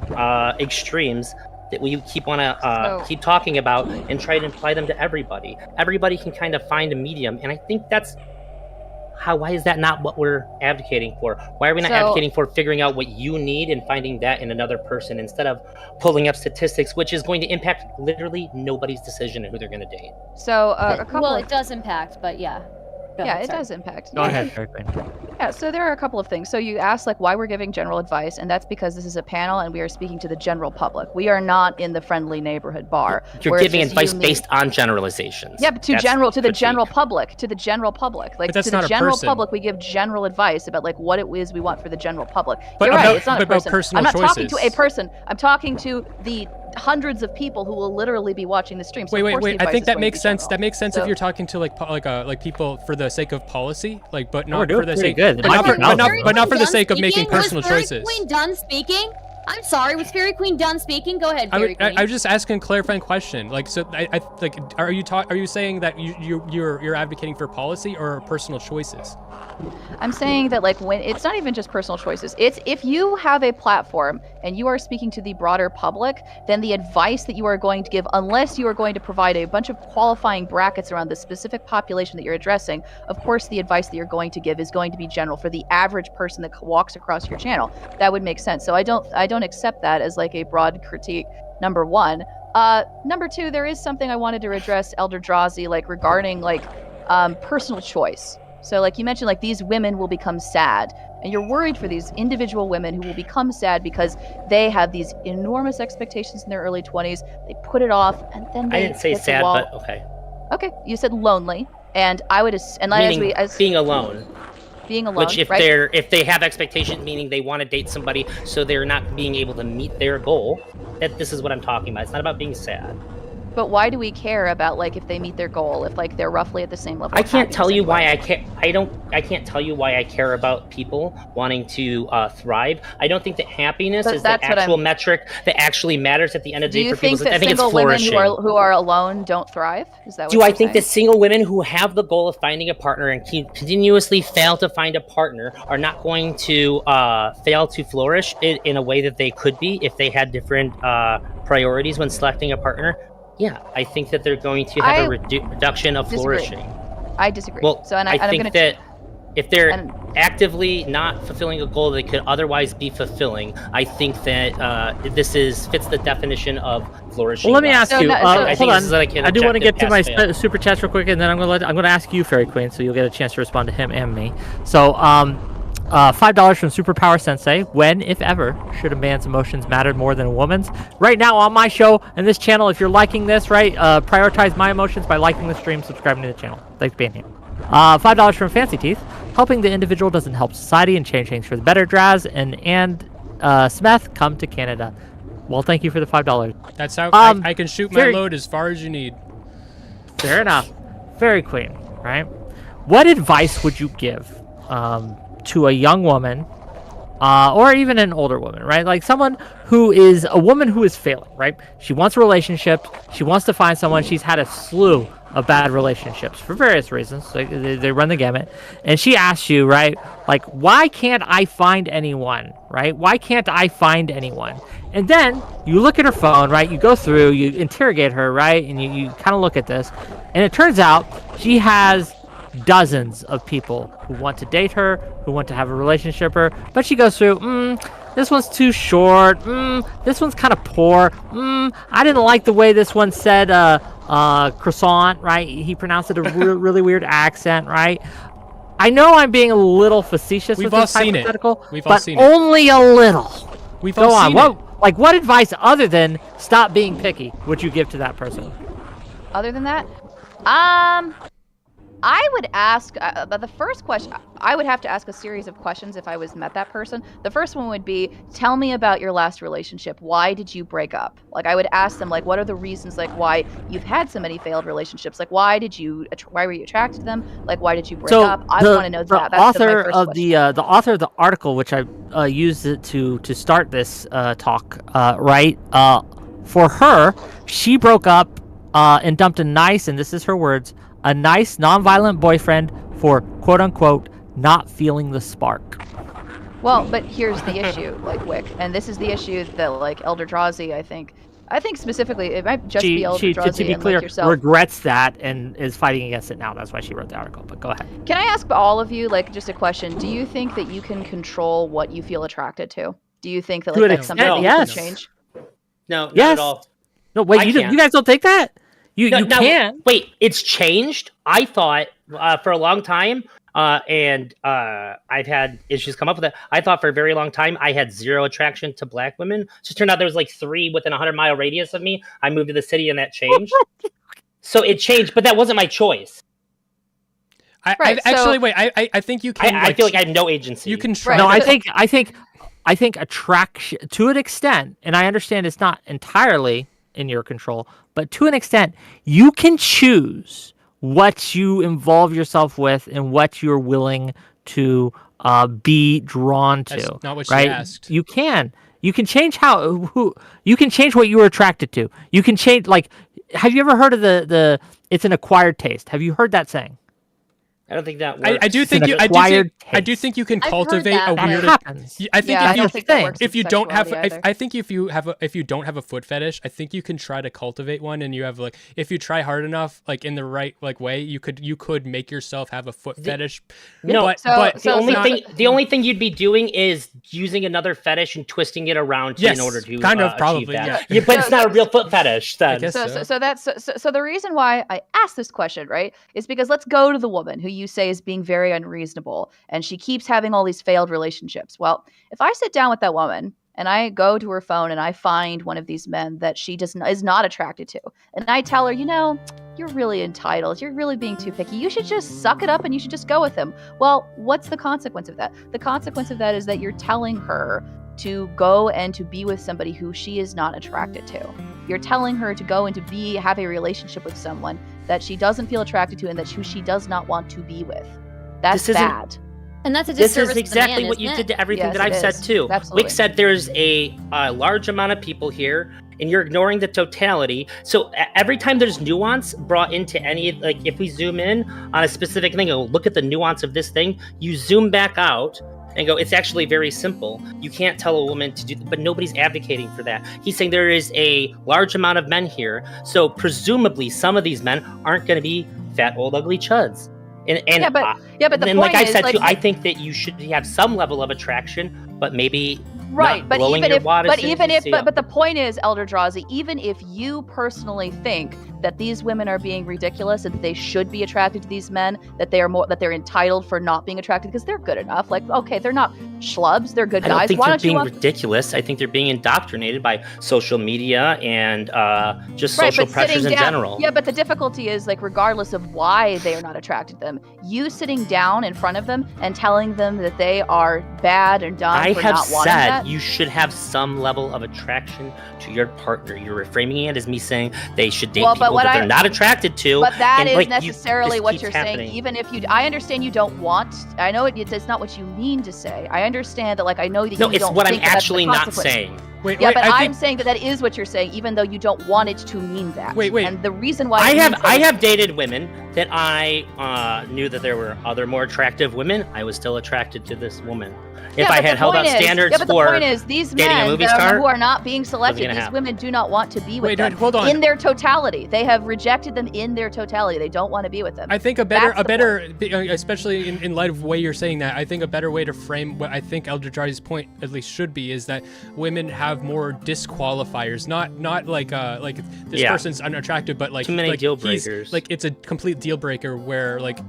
[SPEAKER 6] extremes that we keep talking about and try to apply them to everybody. Everybody can kind of find a medium, and I think that's Why is that not what we're advocating for? Why are we not advocating for figuring out what you need and finding that in another person instead of pulling up statistics, which is going to impact literally nobody's decision on who they're going to date?
[SPEAKER 8] So a couple.
[SPEAKER 2] Well,
[SPEAKER 8] of...
[SPEAKER 2] it does impact, but yeah.
[SPEAKER 8] Yeah, it does impact.
[SPEAKER 7] Go ahead, Fairy Queen.
[SPEAKER 8] Yeah, so there are a couple of things. So you asked like why we're giving general advice, and that's because this is a panel and we are speaking to the general public. We are not in the friendly neighborhood bar.
[SPEAKER 6] You're giving advice based on generalizations.
[SPEAKER 8] Yeah, but to the general public. Like
[SPEAKER 1] But that's
[SPEAKER 8] to the
[SPEAKER 1] not a
[SPEAKER 8] general
[SPEAKER 1] person.
[SPEAKER 8] public, we give general advice about like what it is we want for the general public.
[SPEAKER 1] But
[SPEAKER 8] You're
[SPEAKER 1] about-
[SPEAKER 8] right, it's not a
[SPEAKER 1] but about
[SPEAKER 8] person.
[SPEAKER 1] personal
[SPEAKER 8] I'm not talking to a
[SPEAKER 1] choices.
[SPEAKER 8] person. I'm talking to the hundreds of people who will literally be watching the stream. So of
[SPEAKER 1] Wait.
[SPEAKER 8] course the
[SPEAKER 1] I
[SPEAKER 8] advice
[SPEAKER 1] think
[SPEAKER 8] is
[SPEAKER 1] that
[SPEAKER 8] going to
[SPEAKER 1] makes
[SPEAKER 8] be
[SPEAKER 1] sense.
[SPEAKER 8] general.
[SPEAKER 1] That makes sense
[SPEAKER 8] So-
[SPEAKER 1] if you're talking to like people for the sake of policy, like, but
[SPEAKER 7] we're
[SPEAKER 1] not
[SPEAKER 7] doing
[SPEAKER 1] for the
[SPEAKER 7] pretty
[SPEAKER 1] sake,
[SPEAKER 7] good.
[SPEAKER 1] but not for,
[SPEAKER 7] Fairy
[SPEAKER 1] but not for the
[SPEAKER 2] Queen
[SPEAKER 1] sake of
[SPEAKER 2] done
[SPEAKER 1] making
[SPEAKER 2] speaking?
[SPEAKER 1] personal
[SPEAKER 2] Was Fairy
[SPEAKER 1] choices.
[SPEAKER 2] Queen done speaking? I'm sorry, was Fairy Queen done speaking? Go ahead, Fairy Queen.
[SPEAKER 1] I was just asking a clarifying question. Like, so I like, are you saying that you're advocating for policy or personal choices?
[SPEAKER 8] I'm saying that like when it's not even just personal choices. It's if you have a platform and you are speaking to the broader public, then the advice that you are going to give, unless you are going to provide a bunch of qualifying brackets around the specific population that you're addressing, of course the advice that you're going to give is going to be general for the average person that walks across your channel. That would make sense. So I don't accept that as like a broad critique. Number one. Number two, there is something I wanted to address, ElderDrazi, like regarding like personal choice. So like you mentioned, like these women will become sad, and you're worried for these individual women who will become sad because they have these enormous expectations in their early 20s. They put it off, and then they
[SPEAKER 6] I didn't say
[SPEAKER 8] hit the
[SPEAKER 6] sad,
[SPEAKER 8] wall.
[SPEAKER 6] but okay.
[SPEAKER 8] Okay, you said lonely, and I would
[SPEAKER 6] Meaning being alone.
[SPEAKER 8] being alone,
[SPEAKER 6] Which if
[SPEAKER 8] right?
[SPEAKER 6] if they have expectations, meaning they want to date somebody, so they're not being able to meet their goal. That this is what I'm talking about. It's not about being sad.
[SPEAKER 8] But why do we care about like if they meet their goal, if like they're roughly at the same level?
[SPEAKER 6] I
[SPEAKER 8] of
[SPEAKER 6] can't tell
[SPEAKER 8] happiness
[SPEAKER 6] you
[SPEAKER 8] anyway?
[SPEAKER 6] why I care. I can't tell you why I care about people wanting to thrive. I don't think that happiness
[SPEAKER 8] But
[SPEAKER 6] is the
[SPEAKER 8] that's what
[SPEAKER 6] actual
[SPEAKER 8] I'm-
[SPEAKER 6] metric that actually matters at the end of the
[SPEAKER 8] Do
[SPEAKER 6] day
[SPEAKER 8] you
[SPEAKER 6] for people.
[SPEAKER 8] think that
[SPEAKER 6] I think it's
[SPEAKER 8] single women
[SPEAKER 6] flourishing.
[SPEAKER 8] who are alone don't thrive? Is that what
[SPEAKER 6] Do I
[SPEAKER 8] you're
[SPEAKER 6] think that
[SPEAKER 8] saying?
[SPEAKER 6] single women who have the goal of finding a partner and continuously fail to find a partner are not going to fail to flourish in a way that they could be if they had different priorities when selecting a partner? Yeah, I think that they're going to have a reduction of
[SPEAKER 8] disagree.
[SPEAKER 6] flourishing.
[SPEAKER 8] I disagree.
[SPEAKER 6] Well,
[SPEAKER 8] So and
[SPEAKER 6] I
[SPEAKER 8] I'm
[SPEAKER 6] think
[SPEAKER 8] gonna
[SPEAKER 6] that if they're
[SPEAKER 8] and-
[SPEAKER 6] actively not fulfilling a goal they could otherwise be fulfilling, I think that this fits the definition of flourishing.
[SPEAKER 7] Well, let me
[SPEAKER 6] life.
[SPEAKER 7] ask
[SPEAKER 8] So
[SPEAKER 7] you.
[SPEAKER 8] no- so-
[SPEAKER 6] I
[SPEAKER 7] Hold
[SPEAKER 6] think
[SPEAKER 7] on.
[SPEAKER 6] this is like an
[SPEAKER 7] I do want to get to my
[SPEAKER 6] objective pass-fail.
[SPEAKER 7] super chats real quick, and then I'm gonna ask you, Fairy Queen, so you'll get a chance to respond to him and me. So, $5 from Superpower Sensei. When, if ever, should a man's emotions matter more than a woman's? Right now on my show and this channel, if you're liking this, right, prioritize my emotions by liking the stream, subscribing to the channel. Thanks for being here. $5 from Fancy Teeth. Helping the individual doesn't help society and change things for the better. Draz and Smeth, come to Canada. Well, thank you for the $5.
[SPEAKER 1] That's how I can shoot my
[SPEAKER 7] Very-
[SPEAKER 1] load as far as you need.
[SPEAKER 7] Fair enough. Fairy Queen, right? What advice would you give to a young woman or even an older woman, right? Like someone who is a woman who is failing, right? She wants a relationship. She wants to find someone. She's had a slew of bad relationships for various reasons. Like they run the gamut. And she asks you, right? Like, why can't I find anyone, right? Why can't I find anyone? And then you look at her phone, right? You go through, you interrogate her, right? And you kind of look at this. And it turns out she has dozens of people who want to date her, who want to have a relationship with her, but she goes through, this one's too short, this one's kind of poor, I didn't like the way this one said croissant, right? He pronounced it a really weird accent, right? I know I'm being a little facetious
[SPEAKER 1] We've
[SPEAKER 7] with
[SPEAKER 1] all
[SPEAKER 7] this
[SPEAKER 1] seen it.
[SPEAKER 7] hypothetical,
[SPEAKER 1] We've all
[SPEAKER 7] but
[SPEAKER 1] seen it.
[SPEAKER 7] only a little.
[SPEAKER 1] We've
[SPEAKER 7] Go
[SPEAKER 1] all
[SPEAKER 7] on.
[SPEAKER 1] seen
[SPEAKER 7] What advice other than stop being picky would you give to that person?
[SPEAKER 8] Other than that, I would ask, but the first question, I would have to ask a series of questions if I met that person. The first one would be, tell me about your last relationship. Why did you break up? Like, I would ask them, like, what are the reasons, like, why you've had so many failed relationships? Like, why were you attracted to them? Like, why did you break up? I want to know that.
[SPEAKER 7] The
[SPEAKER 8] That's my
[SPEAKER 7] author
[SPEAKER 8] first
[SPEAKER 7] of
[SPEAKER 8] question.
[SPEAKER 7] the author of the article, which I used it to start this talk, right? For her, she broke up and dumped a nice, and this is her words, a nice, non-violent boyfriend for quote-unquote not feeling the spark.
[SPEAKER 8] Well, but here's the issue, like Wick, and this is the issue that like ElderDrazi, I think, I think specifically it might just
[SPEAKER 7] She,
[SPEAKER 8] be ElderDrazi
[SPEAKER 7] to be
[SPEAKER 8] and
[SPEAKER 7] clear,
[SPEAKER 8] like yourself.
[SPEAKER 7] regrets that and is fighting against it now. That's why she wrote the article. But go ahead.
[SPEAKER 8] Can I ask all of you, like, just a question? Do you think that you can control what you feel attracted to? Do you think that
[SPEAKER 7] To
[SPEAKER 8] like
[SPEAKER 7] an
[SPEAKER 8] that's something
[SPEAKER 7] extent,
[SPEAKER 8] that you
[SPEAKER 7] yes.
[SPEAKER 8] can change?
[SPEAKER 6] No, not
[SPEAKER 7] Yes.
[SPEAKER 6] at all.
[SPEAKER 7] No, wait.
[SPEAKER 6] I
[SPEAKER 7] You
[SPEAKER 6] can't.
[SPEAKER 7] guys don't think that? You
[SPEAKER 6] Now,
[SPEAKER 7] can.
[SPEAKER 6] Wait, it's changed? I thought for a long time, and I've had issues come up with it. I thought for a very long time I had zero attraction to black women. Just turned out there was like 3 within a 100-mile radius of me. I moved to the city and that changed. So it changed, but that wasn't my choice.
[SPEAKER 1] Actually, wait. I think you can.
[SPEAKER 6] I feel like I have no agency.
[SPEAKER 1] You can try.
[SPEAKER 7] No,
[SPEAKER 8] Right.
[SPEAKER 7] I think attraction to an extent, and I understand it's not entirely in your control, but to an extent, you can choose what you involve yourself with and what you're willing to be drawn to.
[SPEAKER 1] That's not what she
[SPEAKER 7] right?
[SPEAKER 1] asked.
[SPEAKER 7] You can change you can change what you were attracted to. You can change, like, have you ever heard of the it's an acquired taste? Have you heard that saying?
[SPEAKER 6] I don't think that works.
[SPEAKER 1] I do
[SPEAKER 7] It's
[SPEAKER 1] think
[SPEAKER 7] an
[SPEAKER 1] you.
[SPEAKER 7] acquired
[SPEAKER 1] I do
[SPEAKER 7] taste.
[SPEAKER 1] think you can
[SPEAKER 2] I've heard
[SPEAKER 1] cultivate
[SPEAKER 2] that.
[SPEAKER 1] a
[SPEAKER 7] That
[SPEAKER 1] weird.
[SPEAKER 7] happens.
[SPEAKER 1] I think
[SPEAKER 8] Yeah, I
[SPEAKER 1] if
[SPEAKER 8] don't
[SPEAKER 1] you
[SPEAKER 8] think that works
[SPEAKER 1] if
[SPEAKER 8] with
[SPEAKER 1] you don't have,
[SPEAKER 8] sexuality
[SPEAKER 1] I think if you don't have a foot fetish, I think you can try to cultivate one, and you have like if you try hard enough, like in the right like way, you could make yourself have a foot fetish.
[SPEAKER 6] No,
[SPEAKER 1] but,
[SPEAKER 8] so-
[SPEAKER 1] but
[SPEAKER 8] so-
[SPEAKER 6] the only thing you'd be doing is using another fetish and twisting it around
[SPEAKER 1] Yes,
[SPEAKER 6] in order to
[SPEAKER 1] kind of,
[SPEAKER 6] achieve
[SPEAKER 1] probably,
[SPEAKER 6] that.
[SPEAKER 1] yeah.
[SPEAKER 6] But it's not a real foot fetish. Then.
[SPEAKER 1] guess
[SPEAKER 8] So,
[SPEAKER 1] so.
[SPEAKER 8] so that's so the reason why I asked this question, right, is because let's go to the woman who you say is being very unreasonable and she keeps having all these failed relationships. Well, if I sit down with that woman and I go to her phone and I find one of these men that she is not attracted to, and I tell her, you're really entitled, you're really being too picky, you should just suck it up and you should just go with him. Well, what's the consequence of that? The consequence of that is that you're telling her to go and to be with somebody who she is not attracted to. You're telling her to go and to have a relationship with someone that she doesn't feel attracted to and who she does not want to be with. That's
[SPEAKER 6] This isn't-
[SPEAKER 8] bad.
[SPEAKER 2] And that's a
[SPEAKER 6] This
[SPEAKER 2] disservice
[SPEAKER 6] is
[SPEAKER 2] to the
[SPEAKER 6] exactly
[SPEAKER 2] man,
[SPEAKER 6] what you
[SPEAKER 2] isn't
[SPEAKER 6] did
[SPEAKER 2] it?
[SPEAKER 6] to everything
[SPEAKER 8] Yes,
[SPEAKER 6] that I've
[SPEAKER 8] it
[SPEAKER 6] said
[SPEAKER 8] is.
[SPEAKER 6] too.
[SPEAKER 8] Absolutely.
[SPEAKER 6] Wick said there's a large amount of people here, and you're ignoring the totality. So every time there's nuance brought into any, like if we zoom in on a specific thing, go look at the nuance of this thing, you zoom back out and go, it's actually very simple. You can't tell a woman to do, but nobody's advocating for that. He's saying there is a large amount of men here, so presumably some of these men aren't going to be fat, old, ugly chuds. And
[SPEAKER 8] Yeah, but the
[SPEAKER 6] and
[SPEAKER 8] point
[SPEAKER 6] like I
[SPEAKER 8] is,
[SPEAKER 6] said
[SPEAKER 8] like,
[SPEAKER 6] too, I think that you should have some level of attraction, but maybe
[SPEAKER 8] right,
[SPEAKER 6] not
[SPEAKER 8] but
[SPEAKER 6] blowing
[SPEAKER 8] even
[SPEAKER 6] your
[SPEAKER 8] if,
[SPEAKER 6] wad as
[SPEAKER 8] but
[SPEAKER 6] soon as
[SPEAKER 8] even
[SPEAKER 6] you
[SPEAKER 8] if,
[SPEAKER 6] see
[SPEAKER 8] but,
[SPEAKER 6] them.
[SPEAKER 8] but the point is, ElderDrazi, even if you personally think that these women are being ridiculous and that they should be attracted to these men, that they're entitled for not being attracted because they're good enough. Like, okay, they're not schlubs, they're good
[SPEAKER 6] I don't
[SPEAKER 8] guys.
[SPEAKER 6] think
[SPEAKER 8] Why
[SPEAKER 6] they're
[SPEAKER 8] don't you
[SPEAKER 6] being
[SPEAKER 8] want
[SPEAKER 6] ridiculous. I think they're being indoctrinated by social media and just
[SPEAKER 8] Right,
[SPEAKER 6] social
[SPEAKER 8] but
[SPEAKER 6] pressures
[SPEAKER 8] sitting
[SPEAKER 6] in
[SPEAKER 8] down,
[SPEAKER 6] general.
[SPEAKER 8] Yeah, but the difficulty is, like, regardless of why they are not attracted to them, you sitting down in front of them and telling them that they are bad and dumb
[SPEAKER 6] I
[SPEAKER 8] for
[SPEAKER 6] have
[SPEAKER 8] not wanting
[SPEAKER 6] said
[SPEAKER 8] that.
[SPEAKER 6] you should have some level of attraction to your partner. You're reframing it as me saying they should date
[SPEAKER 8] Well, but
[SPEAKER 6] people
[SPEAKER 8] what
[SPEAKER 6] that
[SPEAKER 8] I-
[SPEAKER 6] they're not attracted to.
[SPEAKER 8] But that
[SPEAKER 6] and,
[SPEAKER 8] is
[SPEAKER 6] like,
[SPEAKER 8] necessarily
[SPEAKER 6] this
[SPEAKER 8] what
[SPEAKER 6] keeps
[SPEAKER 8] you're
[SPEAKER 6] happening.
[SPEAKER 8] saying. Even if I understand you don't want. I know it's not what you mean to say. I understand that. Like, I know that
[SPEAKER 6] No,
[SPEAKER 8] you
[SPEAKER 6] it's
[SPEAKER 8] don't
[SPEAKER 6] what I'm
[SPEAKER 8] think that that's the
[SPEAKER 6] actually not
[SPEAKER 8] consequence.
[SPEAKER 6] saying.
[SPEAKER 1] Wait,
[SPEAKER 8] Yeah,
[SPEAKER 1] wait,
[SPEAKER 8] but
[SPEAKER 1] I
[SPEAKER 8] I'm
[SPEAKER 1] think,
[SPEAKER 8] saying that is what you're saying, even though you don't want it to mean that.
[SPEAKER 1] Wait.
[SPEAKER 8] And the reason why
[SPEAKER 6] I
[SPEAKER 8] it
[SPEAKER 6] have
[SPEAKER 8] means that
[SPEAKER 6] I
[SPEAKER 8] is-
[SPEAKER 6] have dated women that I knew that there were other more attractive women. I was still attracted to this woman. If
[SPEAKER 8] Yeah,
[SPEAKER 6] I
[SPEAKER 8] but
[SPEAKER 6] had
[SPEAKER 8] the
[SPEAKER 6] held
[SPEAKER 8] point
[SPEAKER 6] up
[SPEAKER 8] is-
[SPEAKER 6] standards
[SPEAKER 8] yeah, but
[SPEAKER 6] for
[SPEAKER 8] the point is, these
[SPEAKER 6] dating a
[SPEAKER 8] men
[SPEAKER 6] movie
[SPEAKER 8] that
[SPEAKER 6] star,
[SPEAKER 8] who are not being selected,
[SPEAKER 6] gonna
[SPEAKER 8] these
[SPEAKER 6] happen.
[SPEAKER 8] women do not want to be with
[SPEAKER 1] Wait,
[SPEAKER 8] them.
[SPEAKER 1] hold on.
[SPEAKER 8] In their totality, they have rejected them in their totality. They don't want to be with them.
[SPEAKER 1] I think a
[SPEAKER 8] That's the
[SPEAKER 1] better, especially in light of the way you're saying that, I think a better way to frame what I think ElderDrazi's point at least should be is that women have more disqualifiers, not like this
[SPEAKER 6] Yeah.
[SPEAKER 1] person's unattractive, but like
[SPEAKER 6] Too many
[SPEAKER 1] like
[SPEAKER 6] deal
[SPEAKER 1] he's-
[SPEAKER 6] breakers.
[SPEAKER 1] Like it's a complete deal breaker where like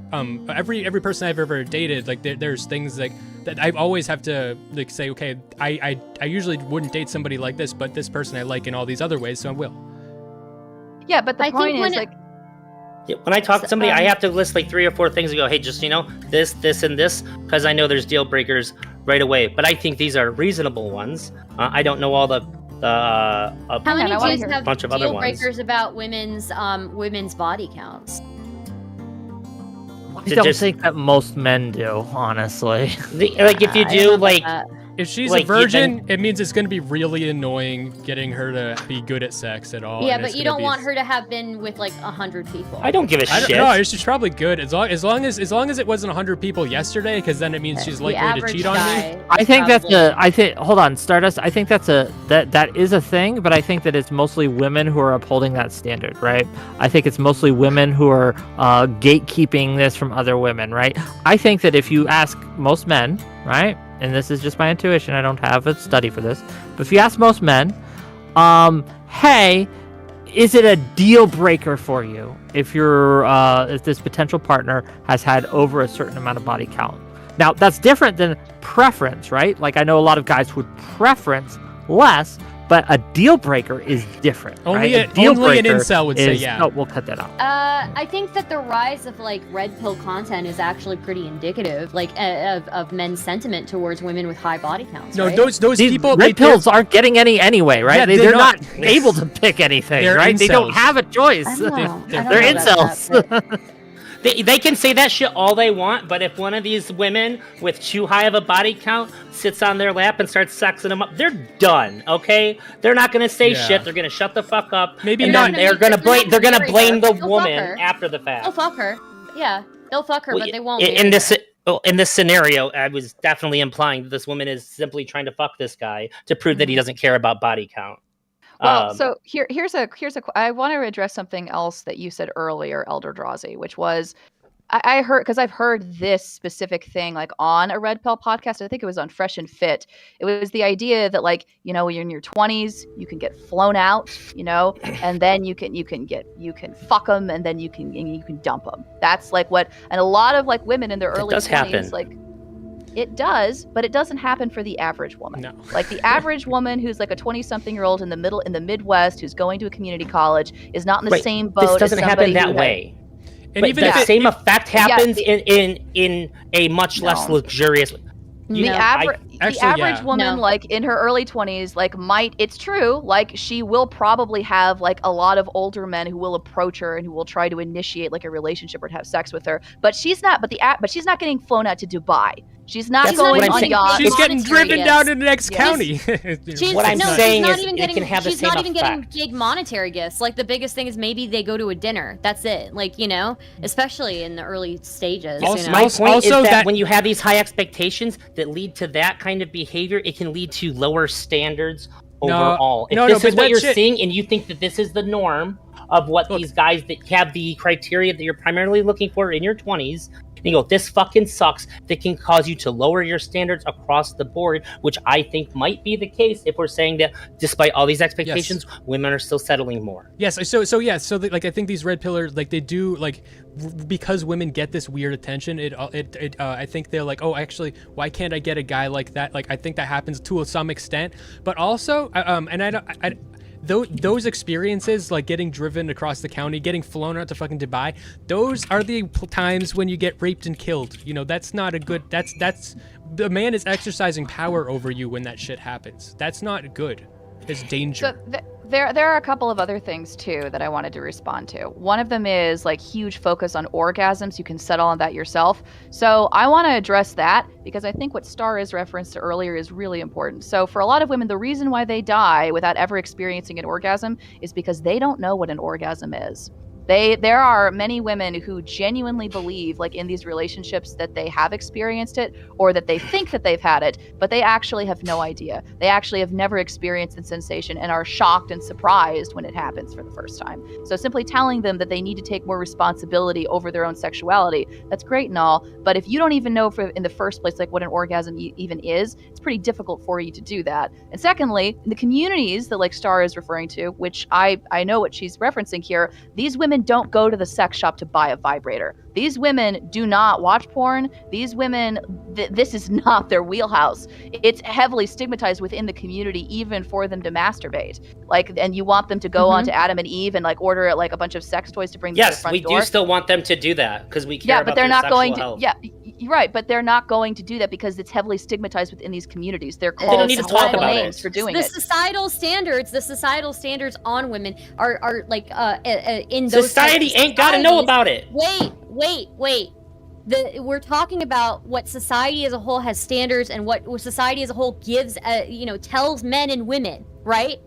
[SPEAKER 1] every person I've ever dated, like there's things like that I always have to like say, okay, I usually wouldn't date somebody like this, but this person I like in all these other ways, so I will.
[SPEAKER 8] Yeah, but the
[SPEAKER 2] I think
[SPEAKER 8] point
[SPEAKER 2] when
[SPEAKER 8] is,
[SPEAKER 2] it-
[SPEAKER 8] like,
[SPEAKER 6] Yeah, when I talk to somebody, I have to list like 3 or 4 things and go, hey, just, this, and this, because I know there's deal breakers right away. But I think these are reasonable ones. I don't know all the
[SPEAKER 2] How many
[SPEAKER 8] I wanna
[SPEAKER 2] dudes
[SPEAKER 8] hear
[SPEAKER 2] have
[SPEAKER 6] bunch of other
[SPEAKER 2] deal
[SPEAKER 6] ones.
[SPEAKER 2] breakers about women's body counts?
[SPEAKER 7] I don't think that most men do, honestly.
[SPEAKER 6] like if you
[SPEAKER 2] I
[SPEAKER 6] do
[SPEAKER 2] don't know
[SPEAKER 6] like
[SPEAKER 2] about
[SPEAKER 1] If she's
[SPEAKER 6] Like,
[SPEAKER 1] a virgin, it means it's going to be really annoying getting her to be good at sex at all.
[SPEAKER 2] Yeah,
[SPEAKER 1] and
[SPEAKER 2] but
[SPEAKER 1] it's
[SPEAKER 2] you
[SPEAKER 1] gonna
[SPEAKER 2] don't
[SPEAKER 1] be-
[SPEAKER 2] want her to have been with like 100 people.
[SPEAKER 6] I don't give a
[SPEAKER 1] I don't
[SPEAKER 6] shit.
[SPEAKER 1] know. She's probably good as long as it wasn't 100 people yesterday, because then it means she's
[SPEAKER 2] The
[SPEAKER 1] likely to
[SPEAKER 2] average
[SPEAKER 1] cheat on me.
[SPEAKER 2] guy
[SPEAKER 7] I
[SPEAKER 2] is
[SPEAKER 7] think that's
[SPEAKER 2] probably-
[SPEAKER 7] hold on, Stardust. I think that is a thing, but I think that it's mostly women who are upholding that standard, right? I think it's mostly women who are gatekeeping this from other women, right? I think that if you ask most men, right, and this is just my intuition, I don't have a study for this, but if you ask most men, hey, is it a deal breaker for you if if this potential partner has had over a certain amount of body count? Now, that's different than preference, right? Like, I know a lot of guys would preference less, but a deal breaker is different.
[SPEAKER 1] Only
[SPEAKER 7] right?
[SPEAKER 1] only an incel would say yeah.
[SPEAKER 7] No, we'll cut that out.
[SPEAKER 2] I think that the rise of like red pill content is actually pretty indicative, like of men's sentiment towards women with high body counts.
[SPEAKER 1] No,
[SPEAKER 2] right?
[SPEAKER 1] those
[SPEAKER 7] These
[SPEAKER 1] people.
[SPEAKER 7] red pills aren't getting any anyway, right?
[SPEAKER 1] Yeah,
[SPEAKER 7] they're
[SPEAKER 1] they're
[SPEAKER 7] not
[SPEAKER 1] not.
[SPEAKER 7] able to pick anything,
[SPEAKER 1] They're
[SPEAKER 7] right? They don't
[SPEAKER 1] incels.
[SPEAKER 7] have a choice.
[SPEAKER 2] I don't know. I don't
[SPEAKER 7] They're
[SPEAKER 2] know about
[SPEAKER 7] incels.
[SPEAKER 2] that, but-
[SPEAKER 6] They can say that shit all they want, but if one of these women with too high of a body count sits on their lap and starts sexing them up, they're done. Okay, they're not gonna say
[SPEAKER 1] Yeah.
[SPEAKER 6] shit. They're gonna shut the fuck up.
[SPEAKER 1] Maybe
[SPEAKER 6] and
[SPEAKER 1] not-
[SPEAKER 6] then they're gonna blame. They're gonna blame the woman after the fact.
[SPEAKER 2] They'll fuck her. Yeah, they'll fuck her,
[SPEAKER 6] Well,
[SPEAKER 2] but they won't.
[SPEAKER 6] in
[SPEAKER 2] marry
[SPEAKER 6] this
[SPEAKER 2] her.
[SPEAKER 6] in this scenario, I was definitely implying that this woman is simply trying to fuck this guy to prove that he doesn't care about body count.
[SPEAKER 8] Well, so here's a I want to address something else that you said earlier, ElderDrazi, which was I heard, because I've heard this specific thing like on a Red Pill podcast. I think it was on Fresh and Fit. It was the idea that, like, you know, when you're in your 20s, you can get flown out, you know, and then you can fuck them, and then you can dump them. That's like what, and a lot of like women in their early 20s,
[SPEAKER 6] happen.
[SPEAKER 8] like, it does, but it doesn't happen for the average woman.
[SPEAKER 1] No.
[SPEAKER 8] Like the average woman who's like a 20-something-year-old in the Midwest who's going to a community college is not in the same boat.
[SPEAKER 6] This doesn't
[SPEAKER 8] as
[SPEAKER 6] happen
[SPEAKER 8] somebody
[SPEAKER 6] that
[SPEAKER 8] who
[SPEAKER 6] way.
[SPEAKER 1] And
[SPEAKER 6] But
[SPEAKER 1] even
[SPEAKER 6] the
[SPEAKER 1] if it,
[SPEAKER 6] same effect happens
[SPEAKER 8] Yeah,
[SPEAKER 6] in a much less
[SPEAKER 8] No.
[SPEAKER 6] luxurious.
[SPEAKER 2] No.
[SPEAKER 8] The average
[SPEAKER 1] yeah.
[SPEAKER 8] woman,
[SPEAKER 2] No.
[SPEAKER 8] like in her early 20s, like it's true, like she will probably have like a lot of older men who will approach her and who will try to initiate like a relationship or to have sex with her. But she's not she's not getting flown out to Dubai. She's not
[SPEAKER 6] That's
[SPEAKER 8] going
[SPEAKER 6] what I'm
[SPEAKER 8] on
[SPEAKER 6] saying.
[SPEAKER 8] yachts.
[SPEAKER 1] she's getting
[SPEAKER 2] monetary
[SPEAKER 1] driven
[SPEAKER 2] gifts.
[SPEAKER 1] down to the next
[SPEAKER 2] Yes.
[SPEAKER 1] county.
[SPEAKER 6] What I'm
[SPEAKER 2] she's
[SPEAKER 6] saying
[SPEAKER 2] not
[SPEAKER 6] is
[SPEAKER 2] even
[SPEAKER 6] it
[SPEAKER 2] getting,
[SPEAKER 6] can have the
[SPEAKER 2] she's
[SPEAKER 6] same
[SPEAKER 2] not even getting
[SPEAKER 6] effect.
[SPEAKER 2] big monetary gifts. Like the biggest thing is maybe they go to a dinner. That's it. Like, you know, especially in the early stages.
[SPEAKER 1] Also-
[SPEAKER 2] you know?
[SPEAKER 6] My point
[SPEAKER 1] Also
[SPEAKER 6] is that
[SPEAKER 1] that-
[SPEAKER 6] when you have these high expectations that lead to that kind of behavior, it can lead to lower standards overall. If
[SPEAKER 1] no,
[SPEAKER 6] this
[SPEAKER 1] but
[SPEAKER 6] is what
[SPEAKER 1] that
[SPEAKER 6] you're
[SPEAKER 1] shit-
[SPEAKER 6] seeing and you think that this is the norm of what
[SPEAKER 1] Look.
[SPEAKER 6] these guys that have the criteria that you're primarily looking for in your 20s, and you go, this fucking sucks, that can cause you to lower your standards across the board, which I think might be the case if we're saying that despite all these expectations, women are still settling more.
[SPEAKER 1] Yes, like I think these red pillars, like they do, like because women get this weird attention, I think they're like, oh, actually, why can't I get a guy like that? Like I think that happens to some extent, but also, those experiences, like getting driven across the county, getting flown out to fucking Dubai, those are the times when you get raped and killed. You know, that's not a good. That's the man is exercising power over you when that shit happens. That's not good. It's danger.
[SPEAKER 8] So there are a couple of other things too that I wanted to respond to. One of them is like huge focus on orgasms. You can settle on that yourself. So I want to address that because I think what Star is referenced to earlier is really important. So for a lot of women, the reason why they die without ever experiencing an orgasm is because they don't know what an orgasm is. There are many women who genuinely believe, like in these relationships, that they have experienced it or that they think that they've had it, but they actually have no idea. They actually have never experienced the sensation and are shocked and surprised when it happens for the first time. So simply telling them that they need to take more responsibility over their own sexuality, that's great and all, but if you don't even know in the first place like what an orgasm even is, it's pretty difficult for you to do that. And secondly, in the communities that like Star is referring to, which I know what she's referencing here, these women don't go to the sex shop to buy a vibrator. These women do not watch porn. These women, this is not their wheelhouse. It's heavily stigmatized within the community, even for them to masturbate. Like, and you want them to go on to Adam and Eve and like order like a bunch of sex toys to bring them to the
[SPEAKER 6] Yes,
[SPEAKER 8] front
[SPEAKER 6] we
[SPEAKER 8] door.
[SPEAKER 6] do still want them to do that because we care
[SPEAKER 8] Yeah,
[SPEAKER 6] about
[SPEAKER 8] but they're
[SPEAKER 6] their
[SPEAKER 8] not
[SPEAKER 6] sexual
[SPEAKER 8] going to.
[SPEAKER 6] health.
[SPEAKER 8] Yeah, you're right, but they're not going to do that because it's heavily stigmatized within these communities. They're
[SPEAKER 6] don't
[SPEAKER 8] called
[SPEAKER 6] need to talk
[SPEAKER 8] societal
[SPEAKER 6] about
[SPEAKER 8] names
[SPEAKER 6] it.
[SPEAKER 8] for doing
[SPEAKER 2] the
[SPEAKER 8] it.
[SPEAKER 2] societal standards on women are like in those
[SPEAKER 6] Society
[SPEAKER 2] types of
[SPEAKER 6] ain't got to know
[SPEAKER 2] societies.
[SPEAKER 6] about it.
[SPEAKER 2] Wait. we're talking about what society as a whole has standards and what society as a whole gives, tells men and women, right?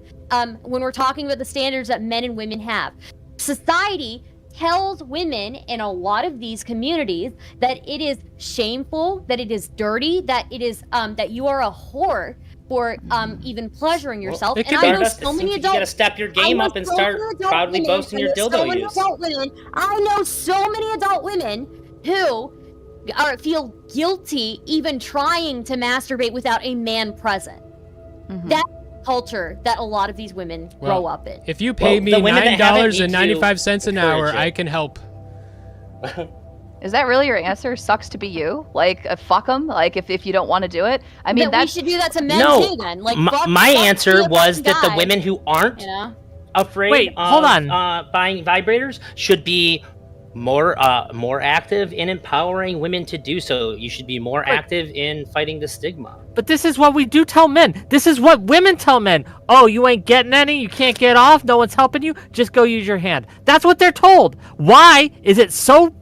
[SPEAKER 2] When we're talking about the standards that men and women have, society tells women in a lot of these communities that it is shameful, that it is dirty, that it is that you are a whore for even pleasuring yourself.
[SPEAKER 1] It
[SPEAKER 2] And
[SPEAKER 1] could
[SPEAKER 2] I
[SPEAKER 1] be-
[SPEAKER 2] know
[SPEAKER 6] Stardust,
[SPEAKER 2] so
[SPEAKER 6] it
[SPEAKER 2] many
[SPEAKER 6] seems you gotta
[SPEAKER 2] adults.
[SPEAKER 6] step your
[SPEAKER 2] I
[SPEAKER 6] game
[SPEAKER 2] know
[SPEAKER 6] up and
[SPEAKER 2] so
[SPEAKER 6] start
[SPEAKER 2] many adult
[SPEAKER 6] proudly
[SPEAKER 2] women,
[SPEAKER 6] boasting your
[SPEAKER 2] I know so
[SPEAKER 6] dildo
[SPEAKER 2] many
[SPEAKER 6] use.
[SPEAKER 2] adult women. I know so many adult women who feel guilty even trying to masturbate without a man present.
[SPEAKER 8] Mhm.
[SPEAKER 2] That culture that a lot of these women grow up in.
[SPEAKER 1] If you pay
[SPEAKER 6] Well,
[SPEAKER 1] me
[SPEAKER 6] the women that haven't need to
[SPEAKER 1] $9.95 an hour,
[SPEAKER 6] encourage it.
[SPEAKER 1] I can help.
[SPEAKER 8] Is that really your answer? Sucks to be you? Like, fuck them? Like, if you don't want to do it? I mean,
[SPEAKER 2] that we
[SPEAKER 8] that's...
[SPEAKER 2] should do that to men
[SPEAKER 6] No,
[SPEAKER 2] too. Then, like,
[SPEAKER 6] my,
[SPEAKER 2] fuck,
[SPEAKER 6] my
[SPEAKER 2] fuck
[SPEAKER 6] answer
[SPEAKER 2] the
[SPEAKER 6] was
[SPEAKER 2] fucking
[SPEAKER 6] that the
[SPEAKER 2] guy,
[SPEAKER 6] women who aren't
[SPEAKER 2] you know?
[SPEAKER 6] afraid
[SPEAKER 7] Wait,
[SPEAKER 6] of
[SPEAKER 7] hold on.
[SPEAKER 6] buying vibrators should be more active in empowering women to do so. You should be more active in fighting the stigma.
[SPEAKER 7] But this is what we do tell men. This is what women tell men. Oh, you ain't getting any. You can't get off. No one's helping you. Just go use your hand. That's what they're told. Why is it so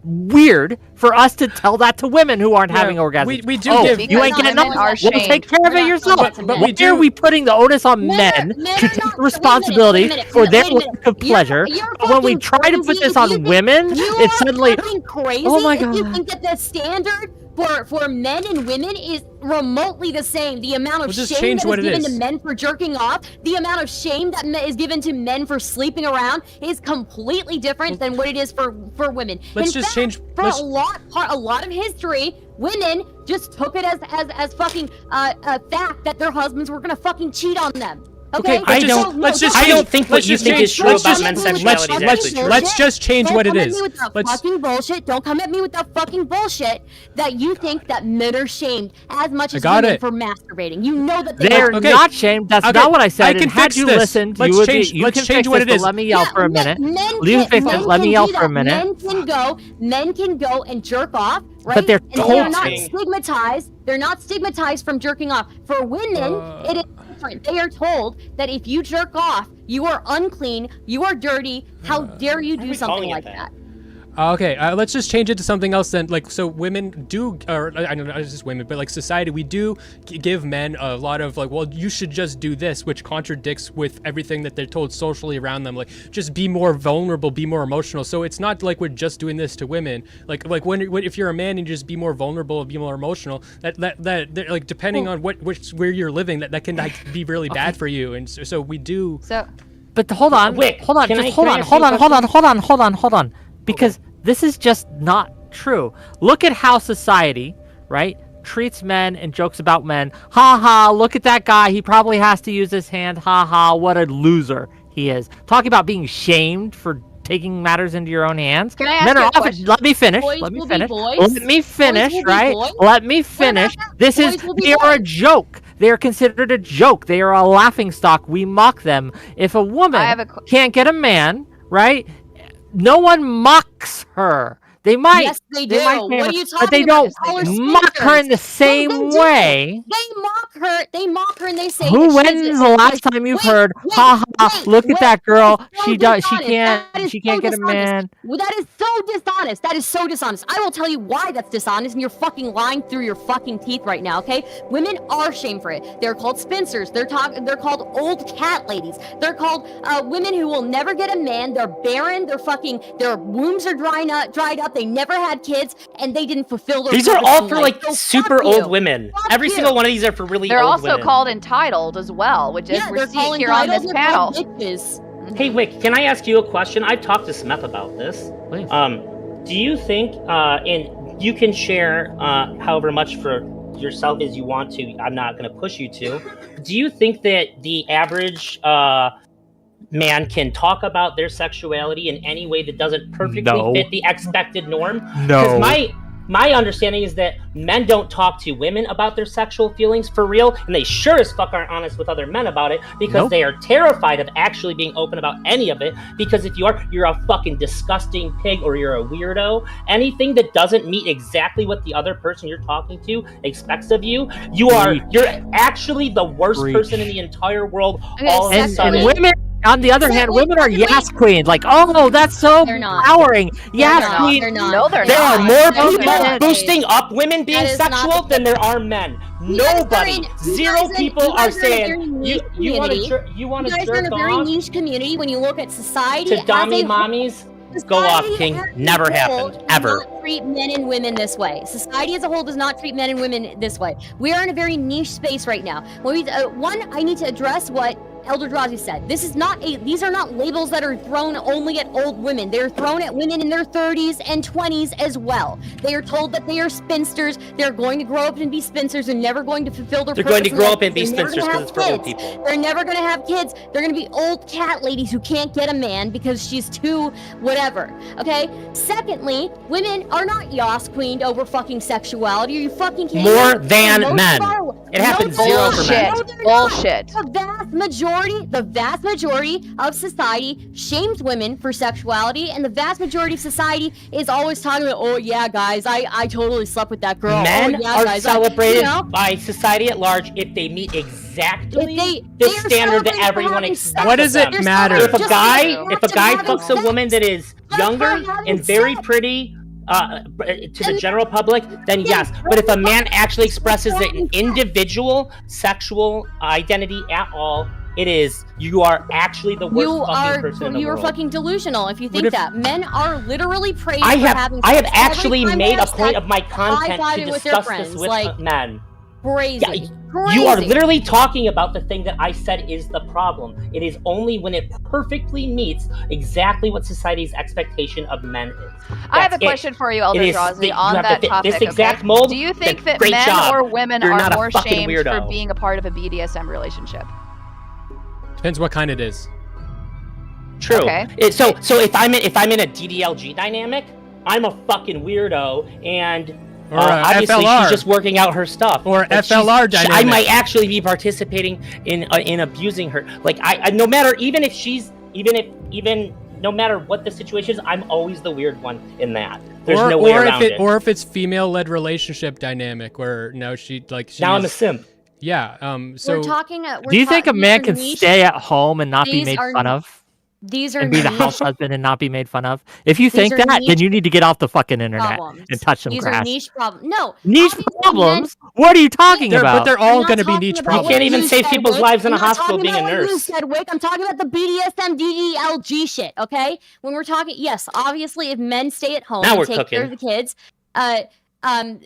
[SPEAKER 7] weird for us to tell that to women who aren't having orgasms?
[SPEAKER 1] We do
[SPEAKER 7] oh,
[SPEAKER 1] give.
[SPEAKER 7] you ain't
[SPEAKER 8] Because
[SPEAKER 7] getting
[SPEAKER 8] women
[SPEAKER 7] nothing.
[SPEAKER 8] are
[SPEAKER 7] Well,
[SPEAKER 8] shamed.
[SPEAKER 7] take care of
[SPEAKER 2] We're
[SPEAKER 7] it
[SPEAKER 2] not
[SPEAKER 7] yourself.
[SPEAKER 2] telling that to
[SPEAKER 1] But
[SPEAKER 2] men.
[SPEAKER 1] we
[SPEAKER 7] Why are
[SPEAKER 1] do-
[SPEAKER 7] we putting the onus on
[SPEAKER 2] Men
[SPEAKER 7] men
[SPEAKER 2] are- men
[SPEAKER 7] to
[SPEAKER 2] are
[SPEAKER 7] take
[SPEAKER 2] not-
[SPEAKER 7] the responsibility
[SPEAKER 2] wait a minute,
[SPEAKER 7] for
[SPEAKER 2] wait a
[SPEAKER 7] their
[SPEAKER 2] minute.
[SPEAKER 7] lack of pleasure?
[SPEAKER 2] You're
[SPEAKER 7] But when we
[SPEAKER 2] fucking
[SPEAKER 7] try to put
[SPEAKER 2] crazy
[SPEAKER 7] this
[SPEAKER 2] if
[SPEAKER 7] on
[SPEAKER 2] you think-
[SPEAKER 7] women,
[SPEAKER 2] you
[SPEAKER 7] it's
[SPEAKER 2] are
[SPEAKER 7] suddenly,
[SPEAKER 2] fucking crazy
[SPEAKER 7] oh my
[SPEAKER 2] if you
[SPEAKER 7] God.
[SPEAKER 2] think that the standard for men and women is remotely the same. The amount of
[SPEAKER 1] We'll just
[SPEAKER 2] shame
[SPEAKER 1] change
[SPEAKER 2] that
[SPEAKER 1] what
[SPEAKER 2] is
[SPEAKER 1] it
[SPEAKER 2] given
[SPEAKER 1] is.
[SPEAKER 2] to men for jerking off, the amount of shame that is given to men for sleeping around is completely different than what it is for women.
[SPEAKER 1] Let's
[SPEAKER 2] In
[SPEAKER 1] just
[SPEAKER 2] fact,
[SPEAKER 1] change-
[SPEAKER 2] for
[SPEAKER 1] let's-
[SPEAKER 2] a lot of history. Women just took it as fucking a fact that their husbands were gonna fucking cheat on them. Okay,
[SPEAKER 1] I don't-
[SPEAKER 2] So, no,
[SPEAKER 1] let's just
[SPEAKER 6] I
[SPEAKER 2] don't-
[SPEAKER 6] don't think what
[SPEAKER 1] let's
[SPEAKER 6] you
[SPEAKER 1] just
[SPEAKER 6] think
[SPEAKER 1] change-
[SPEAKER 6] is true
[SPEAKER 1] let's
[SPEAKER 6] about
[SPEAKER 1] just-
[SPEAKER 6] men's
[SPEAKER 1] let's-
[SPEAKER 6] sexuality is
[SPEAKER 1] let's-
[SPEAKER 6] actually true.
[SPEAKER 1] let's just change
[SPEAKER 2] Don't
[SPEAKER 1] what it
[SPEAKER 2] come at
[SPEAKER 1] is.
[SPEAKER 2] me with that
[SPEAKER 1] Let's-
[SPEAKER 2] fucking bullshit. Don't come at me with that fucking bullshit that you think that men are shamed as much as
[SPEAKER 1] got
[SPEAKER 2] women
[SPEAKER 1] it.
[SPEAKER 2] for masturbating. You know that they
[SPEAKER 7] they're
[SPEAKER 2] are.
[SPEAKER 1] Okay.
[SPEAKER 7] not shamed. That's
[SPEAKER 1] Okay,
[SPEAKER 7] not what I said.
[SPEAKER 1] I
[SPEAKER 7] And
[SPEAKER 1] can
[SPEAKER 7] had
[SPEAKER 1] fix
[SPEAKER 7] you
[SPEAKER 1] this.
[SPEAKER 7] listened,
[SPEAKER 1] Let's
[SPEAKER 7] you would
[SPEAKER 1] change-
[SPEAKER 7] be, you
[SPEAKER 1] let's
[SPEAKER 7] can
[SPEAKER 1] change
[SPEAKER 7] fix
[SPEAKER 1] what
[SPEAKER 7] this,
[SPEAKER 1] it
[SPEAKER 7] but
[SPEAKER 1] is.
[SPEAKER 7] let me yell for a minute.
[SPEAKER 2] Men
[SPEAKER 7] You
[SPEAKER 2] can,
[SPEAKER 7] fix it,
[SPEAKER 2] men
[SPEAKER 7] let me
[SPEAKER 2] can
[SPEAKER 7] yell
[SPEAKER 2] do
[SPEAKER 7] for a
[SPEAKER 2] that.
[SPEAKER 7] minute.
[SPEAKER 2] Men can go and jerk off, right?
[SPEAKER 7] they're
[SPEAKER 2] and they are not
[SPEAKER 6] told-
[SPEAKER 2] stigmatized. They're not stigmatized from jerking off. For women, it is different. They are told that if you jerk off, you are unclean, you are dirty. How dare you
[SPEAKER 6] why are
[SPEAKER 2] do
[SPEAKER 6] we
[SPEAKER 2] something
[SPEAKER 6] calling it
[SPEAKER 2] like
[SPEAKER 6] that?
[SPEAKER 2] that?
[SPEAKER 1] Okay, let's just change it to something else then. Like, so women do, or I don't know, it's just women, but like society, we do give men a lot of like, well, you should just do this, which contradicts with everything that they're told socially around them. Like, just be more vulnerable, be more emotional. So it's not like we're just doing this to women. Like when if you're a man and you just be more vulnerable, be more emotional, that like depending on where you're living, that can like be really bad for you. And so we do.
[SPEAKER 8] So,
[SPEAKER 7] But hold on,
[SPEAKER 6] Wick,
[SPEAKER 7] hold on,
[SPEAKER 6] can
[SPEAKER 7] just
[SPEAKER 6] I-
[SPEAKER 7] hold
[SPEAKER 6] can I
[SPEAKER 7] on,
[SPEAKER 6] ask
[SPEAKER 7] hold
[SPEAKER 6] you a
[SPEAKER 7] on, hold on, because this is just not true. Look at how society, right, treats men and jokes about men. Ha ha, look at that guy. He probably has to use his hand. Ha ha, what a loser he is. Talking about being shamed for taking matters into your own hands.
[SPEAKER 8] Can I ask
[SPEAKER 7] Men
[SPEAKER 8] you
[SPEAKER 7] are
[SPEAKER 8] a
[SPEAKER 7] often,
[SPEAKER 8] question?
[SPEAKER 7] let me finish.
[SPEAKER 2] Boys
[SPEAKER 7] Let me
[SPEAKER 2] will be
[SPEAKER 7] finish.
[SPEAKER 2] boys.
[SPEAKER 7] Let me finish,
[SPEAKER 2] will be
[SPEAKER 7] right?
[SPEAKER 2] boys.
[SPEAKER 7] Let me finish. This is,
[SPEAKER 2] Boys will be
[SPEAKER 7] they are a
[SPEAKER 2] boys.
[SPEAKER 7] joke. They are considered a joke. They are a laughing stock. We mock them. If a
[SPEAKER 8] I
[SPEAKER 7] woman
[SPEAKER 8] have a
[SPEAKER 7] can't get a man, right? No one mocks her. They might.
[SPEAKER 2] Yes, they do.
[SPEAKER 7] might
[SPEAKER 2] What
[SPEAKER 7] shame
[SPEAKER 2] are
[SPEAKER 7] her,
[SPEAKER 2] you
[SPEAKER 7] but they
[SPEAKER 2] talking
[SPEAKER 7] don't
[SPEAKER 2] about? Call her
[SPEAKER 7] mock her in the
[SPEAKER 2] sphincters.
[SPEAKER 7] same
[SPEAKER 2] No, they do.
[SPEAKER 7] way.
[SPEAKER 2] They mock her. They mock her and they say.
[SPEAKER 7] Who?
[SPEAKER 2] that she's
[SPEAKER 7] When's
[SPEAKER 2] a-
[SPEAKER 7] the last time you've
[SPEAKER 2] Wait,
[SPEAKER 7] heard?
[SPEAKER 2] wait,
[SPEAKER 7] Ha ha!
[SPEAKER 2] wait,
[SPEAKER 7] Look
[SPEAKER 2] wait,
[SPEAKER 7] at that girl.
[SPEAKER 2] that is so
[SPEAKER 7] She does. She
[SPEAKER 2] dishonest.
[SPEAKER 7] can't.
[SPEAKER 2] That is
[SPEAKER 7] She
[SPEAKER 2] so
[SPEAKER 7] can't get a
[SPEAKER 2] dishonest.
[SPEAKER 7] man.
[SPEAKER 2] Well, that is so dishonest. That is so dishonest. I will tell you why that's dishonest, and you're fucking lying through your fucking teeth right now. Okay? Women are shamed for it. They're called spinsters. They're called old cat ladies. They're called women who will never get a man. They're barren. Their wombs are dried up. They never had kids, and they didn't fulfill their.
[SPEAKER 6] These are
[SPEAKER 2] purpose
[SPEAKER 6] all
[SPEAKER 2] in
[SPEAKER 6] for
[SPEAKER 2] life.
[SPEAKER 6] like
[SPEAKER 2] So
[SPEAKER 6] super
[SPEAKER 2] fuck
[SPEAKER 6] old
[SPEAKER 2] you.
[SPEAKER 6] women.
[SPEAKER 2] Fuck
[SPEAKER 6] Every
[SPEAKER 2] you.
[SPEAKER 6] single one of these are for really
[SPEAKER 8] they're
[SPEAKER 6] old
[SPEAKER 8] also
[SPEAKER 6] women.
[SPEAKER 8] called entitled as well, which is
[SPEAKER 2] Yeah,
[SPEAKER 8] we're
[SPEAKER 2] they're
[SPEAKER 8] seeing
[SPEAKER 2] called
[SPEAKER 8] here on this
[SPEAKER 2] entitled,
[SPEAKER 8] panel.
[SPEAKER 2] they're called bitches.
[SPEAKER 6] Hey, Wick, can I ask you a question? I've talked to Smeth about this.
[SPEAKER 7] Please.
[SPEAKER 6] Do you think, and you can share however much for yourself as you want to, I'm not going to push you to, do you think that the average man can talk about their sexuality in any way that doesn't perfectly
[SPEAKER 7] No.
[SPEAKER 6] fit the expected norm?
[SPEAKER 7] No.
[SPEAKER 6] Because my understanding is that men don't talk to women about their sexual feelings for real, and they sure as fuck aren't honest with other men about it because
[SPEAKER 7] Nope.
[SPEAKER 6] they are terrified of actually being open about any of it. Because if you're a fucking disgusting pig or you're a weirdo, anything that doesn't meet exactly what the other person you're talking to expects of you, you're actually the worst
[SPEAKER 7] Preach.
[SPEAKER 6] person in the entire world
[SPEAKER 2] Okay,
[SPEAKER 6] all of a
[SPEAKER 7] and
[SPEAKER 6] sudden.
[SPEAKER 7] women On the other hand, women are yes queen. Like, oh, that's so
[SPEAKER 2] They're not.
[SPEAKER 7] empowering. Yes
[SPEAKER 2] not.
[SPEAKER 7] queen.
[SPEAKER 2] They're not.
[SPEAKER 8] No, they're
[SPEAKER 6] There are
[SPEAKER 8] not.
[SPEAKER 6] more
[SPEAKER 2] No,
[SPEAKER 6] people
[SPEAKER 2] they're not.
[SPEAKER 6] boosting up women being
[SPEAKER 2] That is not
[SPEAKER 6] sexual
[SPEAKER 2] the
[SPEAKER 6] than there are men.
[SPEAKER 2] You guys are
[SPEAKER 6] Nobody,
[SPEAKER 2] in- you
[SPEAKER 6] zero
[SPEAKER 2] guys are-
[SPEAKER 6] people
[SPEAKER 2] you
[SPEAKER 6] are
[SPEAKER 2] guys are in a
[SPEAKER 6] saying
[SPEAKER 2] very niche
[SPEAKER 6] you want to
[SPEAKER 2] community.
[SPEAKER 6] you want
[SPEAKER 2] You
[SPEAKER 6] to
[SPEAKER 2] guys are in
[SPEAKER 6] jerk
[SPEAKER 2] a very
[SPEAKER 6] off
[SPEAKER 2] niche community when you look at society.
[SPEAKER 6] to
[SPEAKER 2] as
[SPEAKER 6] dummy
[SPEAKER 2] a-
[SPEAKER 6] mommies. Go off,
[SPEAKER 2] Society
[SPEAKER 6] King.
[SPEAKER 2] as a
[SPEAKER 6] Never
[SPEAKER 2] whole
[SPEAKER 6] happened.
[SPEAKER 2] does
[SPEAKER 6] Ever.
[SPEAKER 2] not treat men and women this way. Society as a whole does not treat men and women this way. We are in a very niche space right now. When we, I need to address what ElderDrazi said. These are not labels that are thrown only at old women. They're thrown at women in their 30s and 20s as well. They are told that they are spinsters. They're going to grow up and be spinsters. They're never going to fulfill their
[SPEAKER 6] They're going to
[SPEAKER 2] purpose in
[SPEAKER 6] grow
[SPEAKER 2] life.
[SPEAKER 6] up and be
[SPEAKER 2] They're never
[SPEAKER 6] spinsters
[SPEAKER 2] gonna
[SPEAKER 6] because it's for
[SPEAKER 2] have
[SPEAKER 6] old
[SPEAKER 2] kids.
[SPEAKER 6] people.
[SPEAKER 2] They're never going to have kids. They're going to be old cat ladies who can't get a man because she's too whatever. Okay? Secondly, women are not yas queened over fucking sexuality. Are you fucking kidding me?
[SPEAKER 6] More than
[SPEAKER 2] Most
[SPEAKER 6] men.
[SPEAKER 2] of our-
[SPEAKER 6] It happens
[SPEAKER 2] no,
[SPEAKER 6] zero for men.
[SPEAKER 2] no,
[SPEAKER 8] Bullshit.
[SPEAKER 2] they're not.
[SPEAKER 8] Bullshit.
[SPEAKER 2] The vast majority of society shames women for sexuality, and the vast majority of society is always talking about, oh yeah, guys, I totally slept with that girl.
[SPEAKER 6] Men
[SPEAKER 2] oh, yeah,
[SPEAKER 6] are
[SPEAKER 2] guys,
[SPEAKER 6] celebrated
[SPEAKER 2] you know,
[SPEAKER 6] by society at large if they meet exactly
[SPEAKER 2] they
[SPEAKER 6] the
[SPEAKER 2] are
[SPEAKER 6] standard that
[SPEAKER 2] celebrated for
[SPEAKER 6] everyone
[SPEAKER 2] having
[SPEAKER 6] expects.
[SPEAKER 2] sex.
[SPEAKER 1] What does it
[SPEAKER 2] They're
[SPEAKER 1] matter?
[SPEAKER 6] If a
[SPEAKER 2] just
[SPEAKER 6] guy
[SPEAKER 2] celebrated
[SPEAKER 6] if a
[SPEAKER 2] for
[SPEAKER 6] guy
[SPEAKER 2] having
[SPEAKER 6] fucks a
[SPEAKER 2] sex.
[SPEAKER 6] woman that is
[SPEAKER 2] for
[SPEAKER 6] younger
[SPEAKER 2] having
[SPEAKER 6] and very
[SPEAKER 2] sex.
[SPEAKER 6] pretty to the general public, then yes. But if a man actually expresses an individual sexual identity at all, it is you are actually the worst fucking person in the
[SPEAKER 2] you are
[SPEAKER 6] world.
[SPEAKER 2] fucking delusional if you think
[SPEAKER 1] if-
[SPEAKER 2] that men are literally praised
[SPEAKER 6] I
[SPEAKER 2] for
[SPEAKER 6] have
[SPEAKER 2] having
[SPEAKER 6] I have
[SPEAKER 2] sex. Every
[SPEAKER 6] actually
[SPEAKER 2] time they
[SPEAKER 6] made a
[SPEAKER 2] have
[SPEAKER 6] point
[SPEAKER 2] sex,
[SPEAKER 6] of my content to
[SPEAKER 2] high-fiving with their
[SPEAKER 6] discuss
[SPEAKER 2] friends,
[SPEAKER 6] this with
[SPEAKER 2] like,
[SPEAKER 6] men.
[SPEAKER 2] crazy.
[SPEAKER 6] Yeah,
[SPEAKER 2] Crazy.
[SPEAKER 6] You are literally talking about the thing that I said is the problem. It is only when it perfectly meets exactly what society's expectation of men is.
[SPEAKER 8] I have a
[SPEAKER 6] That's it.
[SPEAKER 8] question for you,
[SPEAKER 6] It is
[SPEAKER 8] ElderDrazi,
[SPEAKER 6] you
[SPEAKER 8] on
[SPEAKER 6] have to
[SPEAKER 8] that
[SPEAKER 6] fit
[SPEAKER 8] topic.
[SPEAKER 6] this exact
[SPEAKER 8] okay?
[SPEAKER 6] mold.
[SPEAKER 8] Do you
[SPEAKER 6] then
[SPEAKER 8] think that
[SPEAKER 6] great
[SPEAKER 8] men
[SPEAKER 6] job.
[SPEAKER 8] or women
[SPEAKER 6] You're
[SPEAKER 8] are
[SPEAKER 6] not a
[SPEAKER 8] more
[SPEAKER 6] fucking
[SPEAKER 8] shamed for
[SPEAKER 6] weirdo.
[SPEAKER 8] being a part of a BDSM relationship?
[SPEAKER 1] Depends what kind it is.
[SPEAKER 6] True.
[SPEAKER 8] Okay.
[SPEAKER 6] So if I'm in a DDLG dynamic, I'm a fucking weirdo, and
[SPEAKER 1] Or
[SPEAKER 6] obviously
[SPEAKER 1] FLR.
[SPEAKER 6] she's just working out her stuff.
[SPEAKER 1] Or
[SPEAKER 6] But
[SPEAKER 1] FLR
[SPEAKER 6] I
[SPEAKER 1] dynamic.
[SPEAKER 6] might actually be participating in abusing her. Like I no matter no matter what the situation is, I'm always the weird one in that. There's no way around it.
[SPEAKER 1] Or if it's female-led relationship dynamic where she's
[SPEAKER 6] Now I'm a simp.
[SPEAKER 1] yeah. So
[SPEAKER 2] we're talking.
[SPEAKER 7] Do you think a
[SPEAKER 2] these
[SPEAKER 7] man
[SPEAKER 2] are
[SPEAKER 7] can
[SPEAKER 2] niche-
[SPEAKER 7] stay at home and not be
[SPEAKER 2] These
[SPEAKER 7] made
[SPEAKER 2] are
[SPEAKER 7] fun of?
[SPEAKER 2] These are
[SPEAKER 7] And be the
[SPEAKER 2] niche
[SPEAKER 7] house husband and not be made fun of? If you
[SPEAKER 2] These
[SPEAKER 7] think
[SPEAKER 2] are
[SPEAKER 7] that, then
[SPEAKER 2] niche
[SPEAKER 7] you need to get off the fucking internet
[SPEAKER 2] problems.
[SPEAKER 7] and touch some
[SPEAKER 2] These
[SPEAKER 7] grass.
[SPEAKER 2] are niche problems. No,
[SPEAKER 7] Niche
[SPEAKER 2] obviously
[SPEAKER 7] problems? What are you talking
[SPEAKER 1] but
[SPEAKER 7] about?
[SPEAKER 1] they're
[SPEAKER 2] I'm
[SPEAKER 1] all
[SPEAKER 2] not
[SPEAKER 1] going to be
[SPEAKER 2] talking
[SPEAKER 1] niche
[SPEAKER 2] about
[SPEAKER 6] You
[SPEAKER 2] what
[SPEAKER 1] problems.
[SPEAKER 6] can't even
[SPEAKER 2] you
[SPEAKER 6] save
[SPEAKER 2] said,
[SPEAKER 6] people's
[SPEAKER 2] Wick.
[SPEAKER 6] lives in
[SPEAKER 2] I'm
[SPEAKER 6] a
[SPEAKER 2] not
[SPEAKER 6] hospital
[SPEAKER 2] talking
[SPEAKER 6] being a
[SPEAKER 2] about what you
[SPEAKER 6] nurse.
[SPEAKER 2] said, Wick. I'm talking about the BDSM DDLG shit. Okay, when we're talking, yes, obviously, if men stay at home
[SPEAKER 6] Now
[SPEAKER 2] and
[SPEAKER 6] we're
[SPEAKER 2] take care of
[SPEAKER 6] cooking.
[SPEAKER 2] the kids,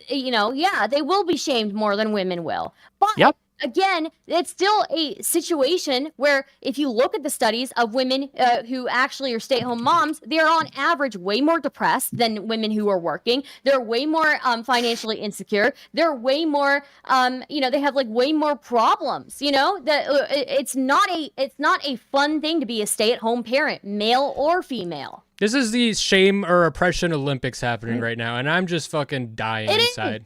[SPEAKER 2] yeah, they will be shamed more than women will. But
[SPEAKER 7] Yep.
[SPEAKER 2] again, it's still a situation where if you look at the studies of women who actually are stay-at-home moms, they're on average way more depressed than women who are working. They're way more financially insecure. They're way more, they have like way more problems. You know, that it's not a fun thing to be a stay-at-home parent, male or female.
[SPEAKER 1] This is the shame or oppression Olympics happening right now, and I'm just fucking dying
[SPEAKER 2] It is.
[SPEAKER 1] inside.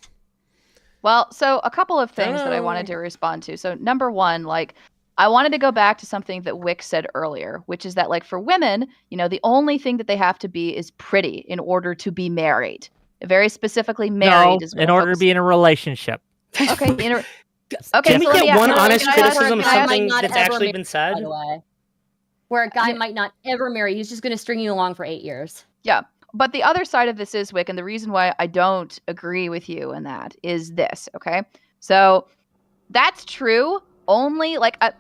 [SPEAKER 8] Well, so a couple of things that I wanted to respond to. So number one, like I wanted to go back to something that Wick said earlier, which is that like for women, the only thing that they have to be is pretty in order to be married. Very specifically married
[SPEAKER 7] No,
[SPEAKER 8] is what
[SPEAKER 7] in
[SPEAKER 8] I'm
[SPEAKER 7] order to be in a relationship.
[SPEAKER 8] focusing- Okay.
[SPEAKER 6] Can we
[SPEAKER 8] so let me
[SPEAKER 6] get one
[SPEAKER 8] ask-
[SPEAKER 6] honest
[SPEAKER 2] can I ask
[SPEAKER 6] criticism of
[SPEAKER 2] where a guy
[SPEAKER 6] something
[SPEAKER 2] might not
[SPEAKER 6] that's
[SPEAKER 2] ever
[SPEAKER 6] actually
[SPEAKER 2] marry,
[SPEAKER 6] been said?
[SPEAKER 2] By the way, where a guy might not ever marry, he's just going to string you along for 8 years.
[SPEAKER 8] Yeah. But the other side of this is, Wick, and the reason why I don't agree with you in that is this, okay? So that's true. Only I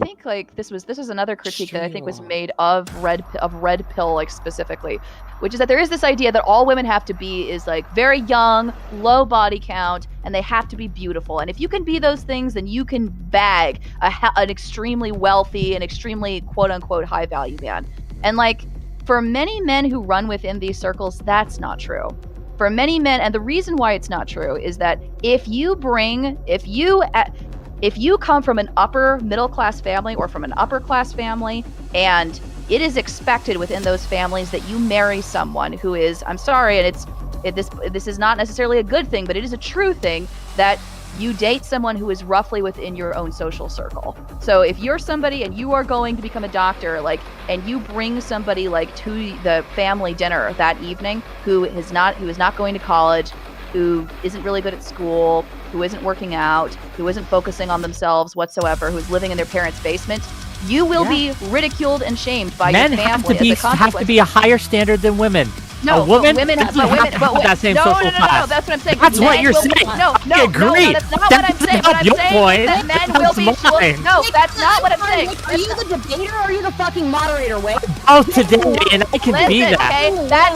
[SPEAKER 8] think like this was another critique that I think was made of red pill like specifically, which is that there is this idea that all women have to be is like very young, low body count, and they have to be beautiful. And if you can be those things, then you can bag an extremely wealthy and extremely quote unquote high value man. And like for many men who run within these circles, that's not true. For many men, and the reason why it's not true is that if you come from an upper middle class family or from an upper class family, and it is expected within those families that you marry someone who is, I'm sorry, and this is not necessarily a good thing, but it is a true thing that you date someone who is roughly within your own social circle. So if you're somebody and you are going to become a doctor, and you bring somebody to the family dinner that evening who is not going to college, who isn't really good at school, who isn't working out, who isn't focusing on themselves whatsoever, who's living in their parents' basement, you will be ridiculed and shamed by
[SPEAKER 7] Men
[SPEAKER 8] your
[SPEAKER 7] have
[SPEAKER 8] family
[SPEAKER 7] to be
[SPEAKER 8] as a consequence.
[SPEAKER 7] a higher standard than women.
[SPEAKER 8] No,
[SPEAKER 7] a woman
[SPEAKER 8] but women,
[SPEAKER 7] doesn't
[SPEAKER 8] but
[SPEAKER 7] have
[SPEAKER 8] women,
[SPEAKER 7] to
[SPEAKER 8] but
[SPEAKER 7] have that same
[SPEAKER 8] no,
[SPEAKER 7] social class.
[SPEAKER 8] that's what I'm saying.
[SPEAKER 7] That's what
[SPEAKER 8] Men
[SPEAKER 7] you're
[SPEAKER 8] will
[SPEAKER 7] saying.
[SPEAKER 8] Be, no,
[SPEAKER 7] I agree.
[SPEAKER 8] that's not
[SPEAKER 7] That
[SPEAKER 8] what I'm
[SPEAKER 7] doesn't
[SPEAKER 8] saying.
[SPEAKER 7] help
[SPEAKER 8] What I'm
[SPEAKER 7] your
[SPEAKER 8] saying
[SPEAKER 7] point.
[SPEAKER 8] is that men
[SPEAKER 7] That
[SPEAKER 8] will be.
[SPEAKER 7] helps mine.
[SPEAKER 8] No, that's not what I'm saying.
[SPEAKER 2] Are you the debater or are you the fucking moderator, Wade?
[SPEAKER 7] Oh, today, and I can be
[SPEAKER 8] Listen,
[SPEAKER 7] that.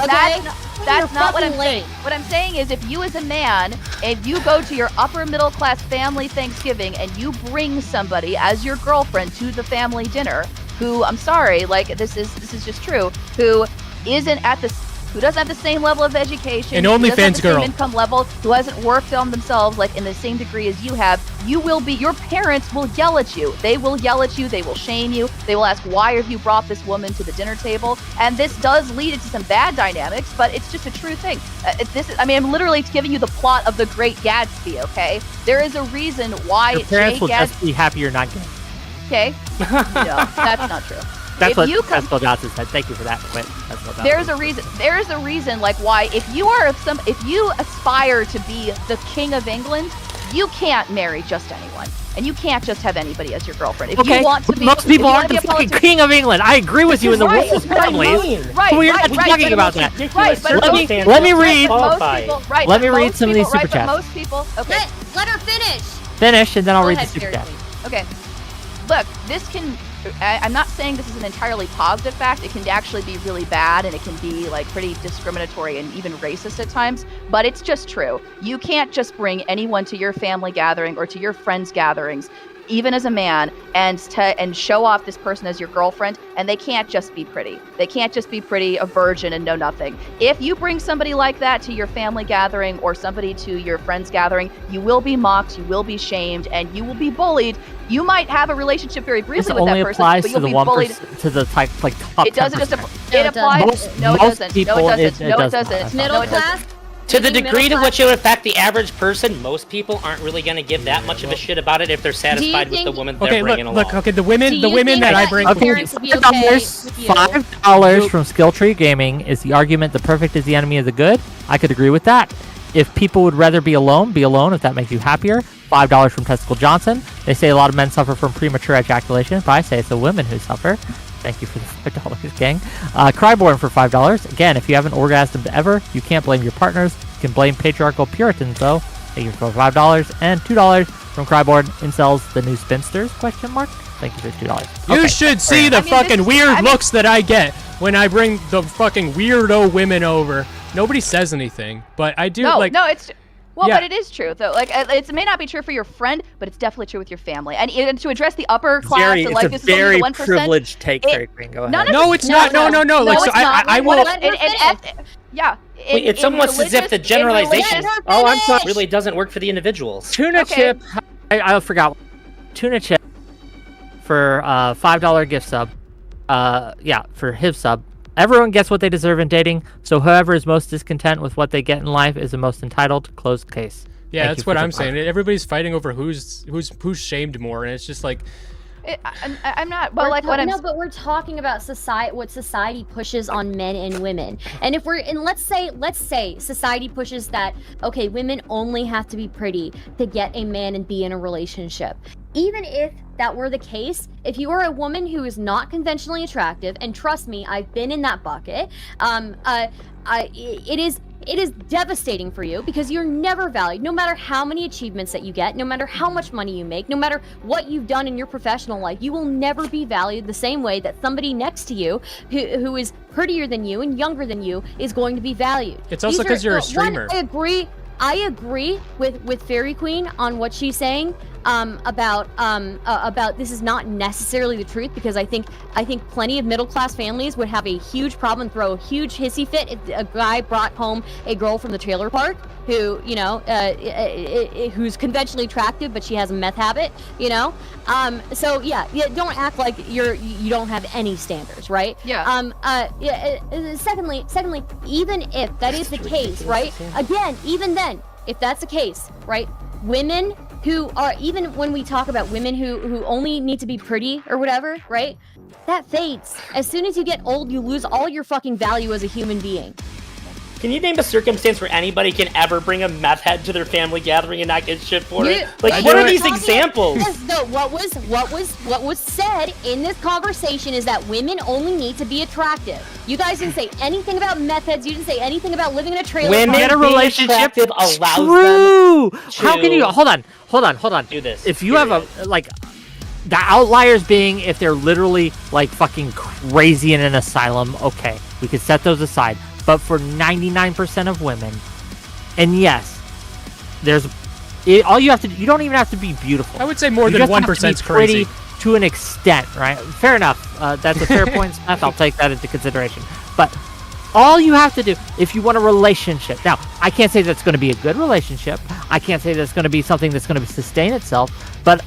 [SPEAKER 8] okay? That's not what I'm
[SPEAKER 2] late.
[SPEAKER 8] saying. What I'm saying is if you as a man, if you go to your upper middle class family Thanksgiving and you bring somebody as your girlfriend to the family dinner, who, I'm sorry, like this is just true, who isn't at the who doesn't have the same level of education,
[SPEAKER 1] An
[SPEAKER 8] who doesn't have
[SPEAKER 1] OnlyFans
[SPEAKER 8] the
[SPEAKER 1] girl.
[SPEAKER 8] same income level, who hasn't worked on themselves like in the same degree as you have, your parents will yell at you. They will yell at you. They will shame you. They will ask, why have you brought this woman to the dinner table? And this does lead into some bad dynamics, but it's just a true thing. I'm literally giving you the plot of The Great Gatsby, okay? There is a reason why
[SPEAKER 7] Your parents
[SPEAKER 8] Jay
[SPEAKER 7] will
[SPEAKER 8] Gatsby...
[SPEAKER 7] just be happy you're not gay.
[SPEAKER 8] Okay? No, that's not true.
[SPEAKER 7] That's
[SPEAKER 8] If
[SPEAKER 7] what
[SPEAKER 8] you come-
[SPEAKER 7] Pascal Johnson said. Thank you for that. Quinn. That's what
[SPEAKER 8] There's a reason. There's a reason, like why if you aspire to be the king of England, you can't marry just anyone, and you can't just have anybody as your girlfriend. If you want to be,
[SPEAKER 7] most people
[SPEAKER 8] if you
[SPEAKER 7] aren't
[SPEAKER 8] wanna
[SPEAKER 7] the
[SPEAKER 8] be a
[SPEAKER 7] fucking
[SPEAKER 8] politician-
[SPEAKER 7] king of England. I agree with you in the
[SPEAKER 8] Right,
[SPEAKER 7] women's
[SPEAKER 8] right,
[SPEAKER 7] families.
[SPEAKER 8] Right,
[SPEAKER 7] We're
[SPEAKER 8] right,
[SPEAKER 7] not
[SPEAKER 8] right,
[SPEAKER 7] talking
[SPEAKER 8] but
[SPEAKER 7] about that.
[SPEAKER 8] Right, but
[SPEAKER 7] Let me read.
[SPEAKER 8] most people, right,
[SPEAKER 7] Let me
[SPEAKER 8] but
[SPEAKER 7] read
[SPEAKER 8] most
[SPEAKER 7] some of these
[SPEAKER 8] people-
[SPEAKER 7] super
[SPEAKER 8] right, but
[SPEAKER 7] chats.
[SPEAKER 8] most people, okay,
[SPEAKER 2] Let her finish.
[SPEAKER 7] Finish, and then I'll
[SPEAKER 2] Go
[SPEAKER 7] read
[SPEAKER 2] ahead,
[SPEAKER 7] the super
[SPEAKER 2] Fairy
[SPEAKER 7] chat.
[SPEAKER 2] Queen.
[SPEAKER 8] okay. Look, this can. I'm not saying this is an entirely positive fact. It can actually be really bad, and it can be like pretty discriminatory and even racist at times. But it's just true. You can't just bring anyone to your family gathering or to your friends' gatherings, even as a man, and show off this person as your girlfriend. And they can't just be pretty. They can't just be pretty, a virgin, and know nothing. If you bring somebody like that to your family gathering or somebody to your friends' gathering, you will be mocked, you will be shamed, and you will be bullied. You might have a relationship very
[SPEAKER 7] This
[SPEAKER 8] briefly with
[SPEAKER 7] only
[SPEAKER 8] that person,
[SPEAKER 7] applies
[SPEAKER 8] but
[SPEAKER 7] to
[SPEAKER 8] you'll
[SPEAKER 7] the
[SPEAKER 8] be
[SPEAKER 7] 1%,
[SPEAKER 8] bullied.
[SPEAKER 7] to the top
[SPEAKER 8] It doesn't just
[SPEAKER 7] 10%.
[SPEAKER 8] it applies.
[SPEAKER 7] Most-
[SPEAKER 8] No, it
[SPEAKER 7] most
[SPEAKER 8] doesn't.
[SPEAKER 7] people,
[SPEAKER 8] No, it
[SPEAKER 7] it
[SPEAKER 8] doesn't. No, it
[SPEAKER 7] does not.
[SPEAKER 8] doesn't.
[SPEAKER 2] Middle
[SPEAKER 8] No, it doesn't.
[SPEAKER 2] class.
[SPEAKER 6] To the
[SPEAKER 2] Middle
[SPEAKER 6] degree to
[SPEAKER 2] class-
[SPEAKER 6] which it would affect the average person, most people aren't really going to give that much of a shit about it if they're satisfied with the
[SPEAKER 2] think-
[SPEAKER 6] woman they're
[SPEAKER 1] Okay,
[SPEAKER 6] bringing
[SPEAKER 1] look.
[SPEAKER 6] along.
[SPEAKER 1] Okay, the
[SPEAKER 2] Do
[SPEAKER 1] women
[SPEAKER 2] you think
[SPEAKER 1] that I
[SPEAKER 2] that
[SPEAKER 1] bring.
[SPEAKER 2] your
[SPEAKER 7] Okay,
[SPEAKER 2] parents would be okay with you?
[SPEAKER 7] $5 from Skilltree Gaming is the argument the perfect is the enemy of the good. I could agree with that. If people would rather be alone if that makes you happier. $5 from Testicle Johnson. They say a lot of men suffer from premature ejaculation, but I say it's the women who suffer. Thank you for the $5, gang. Cryborn for $5. Again, if you haven't orgasmed ever, you can't blame your partners. You can blame patriarchal Puritans, though. Thank you for $5. And $2 from Cryborn. Incels the new spinsters? ? Thank you for $2.
[SPEAKER 1] You
[SPEAKER 7] Okay.
[SPEAKER 1] should see the
[SPEAKER 8] I mean,
[SPEAKER 1] fucking
[SPEAKER 8] this-
[SPEAKER 1] weird
[SPEAKER 8] I mean-
[SPEAKER 1] looks that I get when I bring the fucking weirdo women over. Nobody says anything, but I do
[SPEAKER 8] No,
[SPEAKER 1] like.
[SPEAKER 8] no, it's well,
[SPEAKER 1] Yeah.
[SPEAKER 8] but it is true though. Like it may not be true for your friend, but it's definitely true with your family. And to address the upper class
[SPEAKER 7] Jerry,
[SPEAKER 8] and like
[SPEAKER 7] it's
[SPEAKER 8] this
[SPEAKER 7] a very
[SPEAKER 8] is only the 1%.
[SPEAKER 7] privileged take, Fairy Queen. Go ahead.
[SPEAKER 8] none of
[SPEAKER 1] No, it's not. No. Like, so
[SPEAKER 8] it's
[SPEAKER 1] I
[SPEAKER 8] not.
[SPEAKER 1] will.
[SPEAKER 2] Let her finish.
[SPEAKER 8] Yeah.
[SPEAKER 6] Wait, it's almost as if the generalization
[SPEAKER 2] Oh, I'm sorry.
[SPEAKER 6] really doesn't work for the individuals.
[SPEAKER 7] Tuna
[SPEAKER 8] Okay.
[SPEAKER 7] chip. I forgot. Tuna chip for $5 gift sub. For his sub. Everyone gets what they deserve in dating, so whoever is most discontent with what they get in life is the most entitled. Closed case.
[SPEAKER 1] Yeah,
[SPEAKER 7] Thank you
[SPEAKER 1] that's
[SPEAKER 7] for
[SPEAKER 1] what
[SPEAKER 7] the
[SPEAKER 1] I'm
[SPEAKER 7] part.
[SPEAKER 1] saying. Everybody's fighting over who's shamed more, and it's just like.
[SPEAKER 8] I'm not. Well, like what I'm.
[SPEAKER 2] No, but we're talking about society. What society pushes on men and women, and if let's say society pushes that. Okay, women only have to be pretty to get a man and be in a relationship. Even if that were the case, if you are a woman who is not conventionally attractive, and trust me, I've been in that bucket. It is devastating for you because you're never valued, no matter how many achievements that you get, no matter how much money you make, no matter what you've done in your professional life, you will never be valued the same way that somebody next to you who is prettier than you and younger than you is going to be valued.
[SPEAKER 1] It's also because you're a streamer.
[SPEAKER 2] I agree with Fairy Queen on what she's saying about this is not necessarily the truth, because I think plenty of middle class families would have a huge problem, throw a huge hissy fit if a guy brought home a girl from the trailer park who who's conventionally attractive but she has a meth habit, so yeah, don't act like you don't have any standards, right? Secondly, even if that is the case, right? Again, even then, if that's the case, right? Women who are, even when we talk about women who only need to be pretty or whatever, right? That fades. As soon as you get old, you lose all your fucking value as a human being.
[SPEAKER 6] Can you name a circumstance where anybody can ever bring a meth head to their family gathering and not get shit for it? Like, what are these examples?
[SPEAKER 2] No, what was said in this conversation is that women only need to be attractive. You guys didn't say anything about meth heads. You didn't say anything about living in a trailer.
[SPEAKER 6] Women
[SPEAKER 7] get a relationship
[SPEAKER 6] allows
[SPEAKER 7] true.
[SPEAKER 6] them to
[SPEAKER 7] How can you hold on?
[SPEAKER 6] do this?
[SPEAKER 7] If you have a like. The outliers being if they're literally like fucking crazy in an asylum, okay, we could set those aside. But for 99% of women, and yes, all you have to do, you don't even have to be beautiful.
[SPEAKER 1] I would say more
[SPEAKER 7] You
[SPEAKER 1] than
[SPEAKER 7] just have to
[SPEAKER 1] 1%
[SPEAKER 7] be
[SPEAKER 1] is crazy.
[SPEAKER 7] pretty to an extent, right? Fair enough. That's a fair point, Smeth. I'll take that into consideration. But all you have to do, if you want a relationship, now, I can't say that's going to be a good relationship. I can't say that's going to be something that's going to sustain itself. But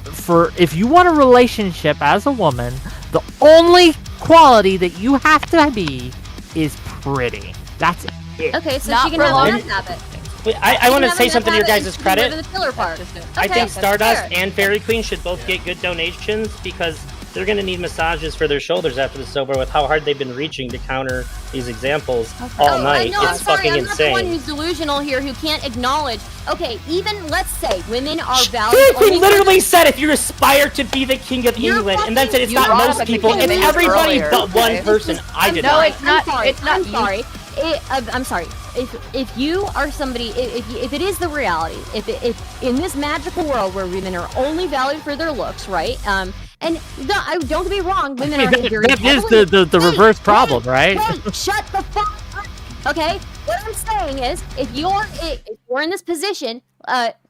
[SPEAKER 7] if you want a relationship as a woman, the only quality that you have to be is pretty. That's it.
[SPEAKER 2] Okay, so
[SPEAKER 8] Not
[SPEAKER 2] she can
[SPEAKER 8] for
[SPEAKER 2] have
[SPEAKER 8] long.
[SPEAKER 2] a meth habit.
[SPEAKER 6] Wait, I want to say something to your guys' credit.
[SPEAKER 2] The pillar part.
[SPEAKER 6] I think
[SPEAKER 2] that's
[SPEAKER 6] Stardust
[SPEAKER 2] fair.
[SPEAKER 6] and Fairy Queen should both get good donations because they're going to need massages for their shoulders after this sober with how hard they've been reaching to counter these examples all night.
[SPEAKER 2] No, I'm
[SPEAKER 6] It's
[SPEAKER 2] sorry,
[SPEAKER 6] fucking
[SPEAKER 2] I'm not the one
[SPEAKER 6] insane.
[SPEAKER 2] who's delusional here who can't acknowledge. Okay, even let's say women are valued.
[SPEAKER 6] Fairy Queen
[SPEAKER 2] only-
[SPEAKER 6] literally said if you aspire to be the king of
[SPEAKER 2] You're
[SPEAKER 6] England, and then said it's
[SPEAKER 8] You
[SPEAKER 6] not
[SPEAKER 8] brought
[SPEAKER 6] most
[SPEAKER 8] up the
[SPEAKER 6] people,
[SPEAKER 8] king of
[SPEAKER 6] it's
[SPEAKER 8] England
[SPEAKER 6] everybody
[SPEAKER 8] earlier,
[SPEAKER 6] but one
[SPEAKER 8] okay?
[SPEAKER 6] person. I did
[SPEAKER 8] No,
[SPEAKER 6] not.
[SPEAKER 8] it's not.
[SPEAKER 2] I'm sorry.
[SPEAKER 8] It's not
[SPEAKER 2] I'm
[SPEAKER 8] you.
[SPEAKER 2] sorry. I'm sorry. If you are somebody, if it is the reality, if in this magical world where women are only valued for their looks, right? And don't get me wrong, women are very
[SPEAKER 7] That is
[SPEAKER 2] heavily-
[SPEAKER 7] the reverse problem, right?
[SPEAKER 2] Wait, shut the fuck up. Okay, what I'm saying is, if you're in this position,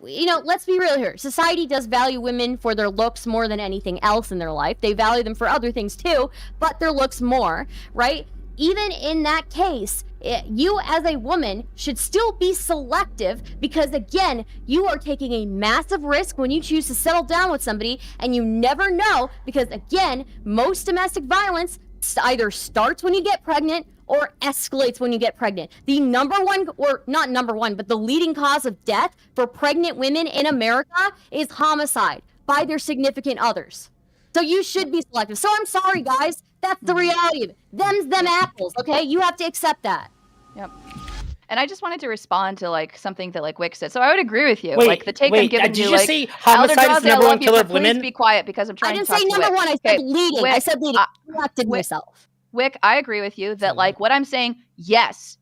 [SPEAKER 2] let's be real here. Society does value women for their looks more than anything else in their life. They value them for other things too, but their looks more, right? Even in that case, you as a woman should still be selective because, again, you are taking a massive risk when you choose to settle down with somebody, and you never know because, again, most domestic violence either starts when you get pregnant or escalates when you get pregnant. The number one, or not number one, but the leading cause of death for pregnant women in America is homicide by their significant others. So you should be selective. So I'm sorry, guys. That's the reality of it. Them's them apples, okay? You have to accept that.
[SPEAKER 8] Yep. And I just wanted to respond to like something that like Wick said. So I would agree with you.
[SPEAKER 6] Wait,
[SPEAKER 8] like the take I'm giving
[SPEAKER 6] did
[SPEAKER 8] you,
[SPEAKER 6] you
[SPEAKER 8] like
[SPEAKER 6] say homicide is
[SPEAKER 8] ElderDrazi,
[SPEAKER 6] the
[SPEAKER 8] I
[SPEAKER 6] number
[SPEAKER 8] love
[SPEAKER 6] one
[SPEAKER 8] you,
[SPEAKER 6] killer
[SPEAKER 8] but
[SPEAKER 6] of women?
[SPEAKER 8] Please be quiet because I'm
[SPEAKER 2] I
[SPEAKER 8] trying
[SPEAKER 2] didn't
[SPEAKER 8] to talk
[SPEAKER 2] say
[SPEAKER 8] to
[SPEAKER 2] number
[SPEAKER 8] Wick.
[SPEAKER 2] one. I
[SPEAKER 8] Okay,
[SPEAKER 2] said leading.
[SPEAKER 8] Wick,
[SPEAKER 2] I said leading. I corrected
[SPEAKER 8] Wick-
[SPEAKER 2] myself.
[SPEAKER 8] Wick, I agree with you that like what I'm saying, yes,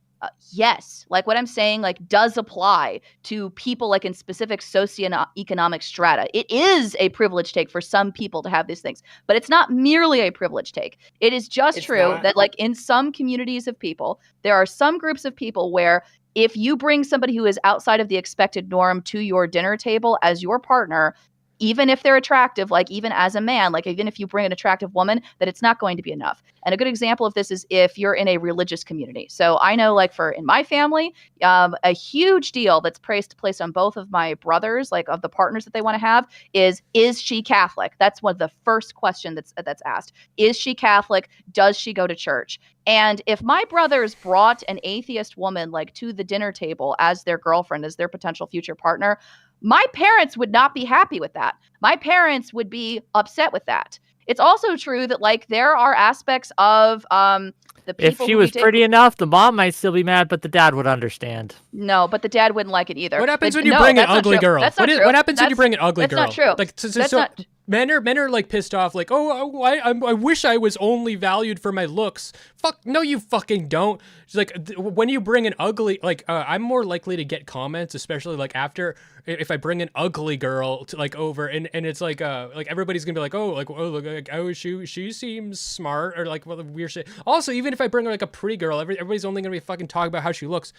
[SPEAKER 8] like what I'm saying, like does apply to people like in specific socioeconomic strata. It is a privilege take for some people to have these things, but it's not merely a privilege take. It is just
[SPEAKER 6] It's
[SPEAKER 8] true
[SPEAKER 6] not.
[SPEAKER 8] that like in some communities of people, there are some groups of people where if you bring somebody who is outside of the expected norm to your dinner table as your partner, even if they're attractive, like even as a man, like even if you bring an attractive woman, that it's not going to be enough. And a good example of this is if you're in a religious community. So I know like in my family, a huge deal that's placed on both of my brothers, like of the partners that they want to have is she Catholic? That's one of the first question that's asked. Is she Catholic? Does she go to church? And if my brothers brought an atheist woman like to the dinner table as their girlfriend, as their potential future partner, my parents would not be happy with that. My parents would be upset with that. It's also true that like there are aspects of the people.
[SPEAKER 7] If she was pretty enough, the mom might still be mad, but the dad would understand.
[SPEAKER 8] No, but the dad wouldn't like it either.
[SPEAKER 1] What happens
[SPEAKER 8] But
[SPEAKER 1] when you
[SPEAKER 8] no,
[SPEAKER 1] bring an
[SPEAKER 8] that's not
[SPEAKER 1] ugly
[SPEAKER 8] true.
[SPEAKER 1] girl?
[SPEAKER 8] That's not true.
[SPEAKER 1] What happens when you bring an ugly girl?
[SPEAKER 8] That's not true.
[SPEAKER 1] Like,
[SPEAKER 8] That's
[SPEAKER 1] so
[SPEAKER 8] not.
[SPEAKER 1] men are like pissed off, like, I wish I was only valued for my looks. Fuck, no, you fucking don't. It's like when you bring an ugly, like, I'm more likely to get comments, especially like after if I bring an ugly girl to like over and it's like everybody's gonna be like, look, she seems smart or like weird shit. Also, even if I bring like a pretty girl, everybody's only gonna be fucking talking about how she looks.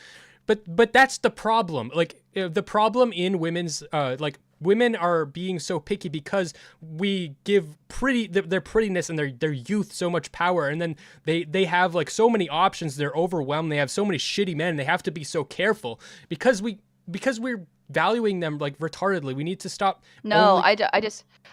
[SPEAKER 1] But that's the problem. Like the problem in women's like women are being so picky because we give their prettiness and their youth so much power, and then they have like so many options. They're overwhelmed. They have so many shitty men. They have to be so careful because we're valuing them like retardedly. We need to stop.
[SPEAKER 8] No,
[SPEAKER 1] only-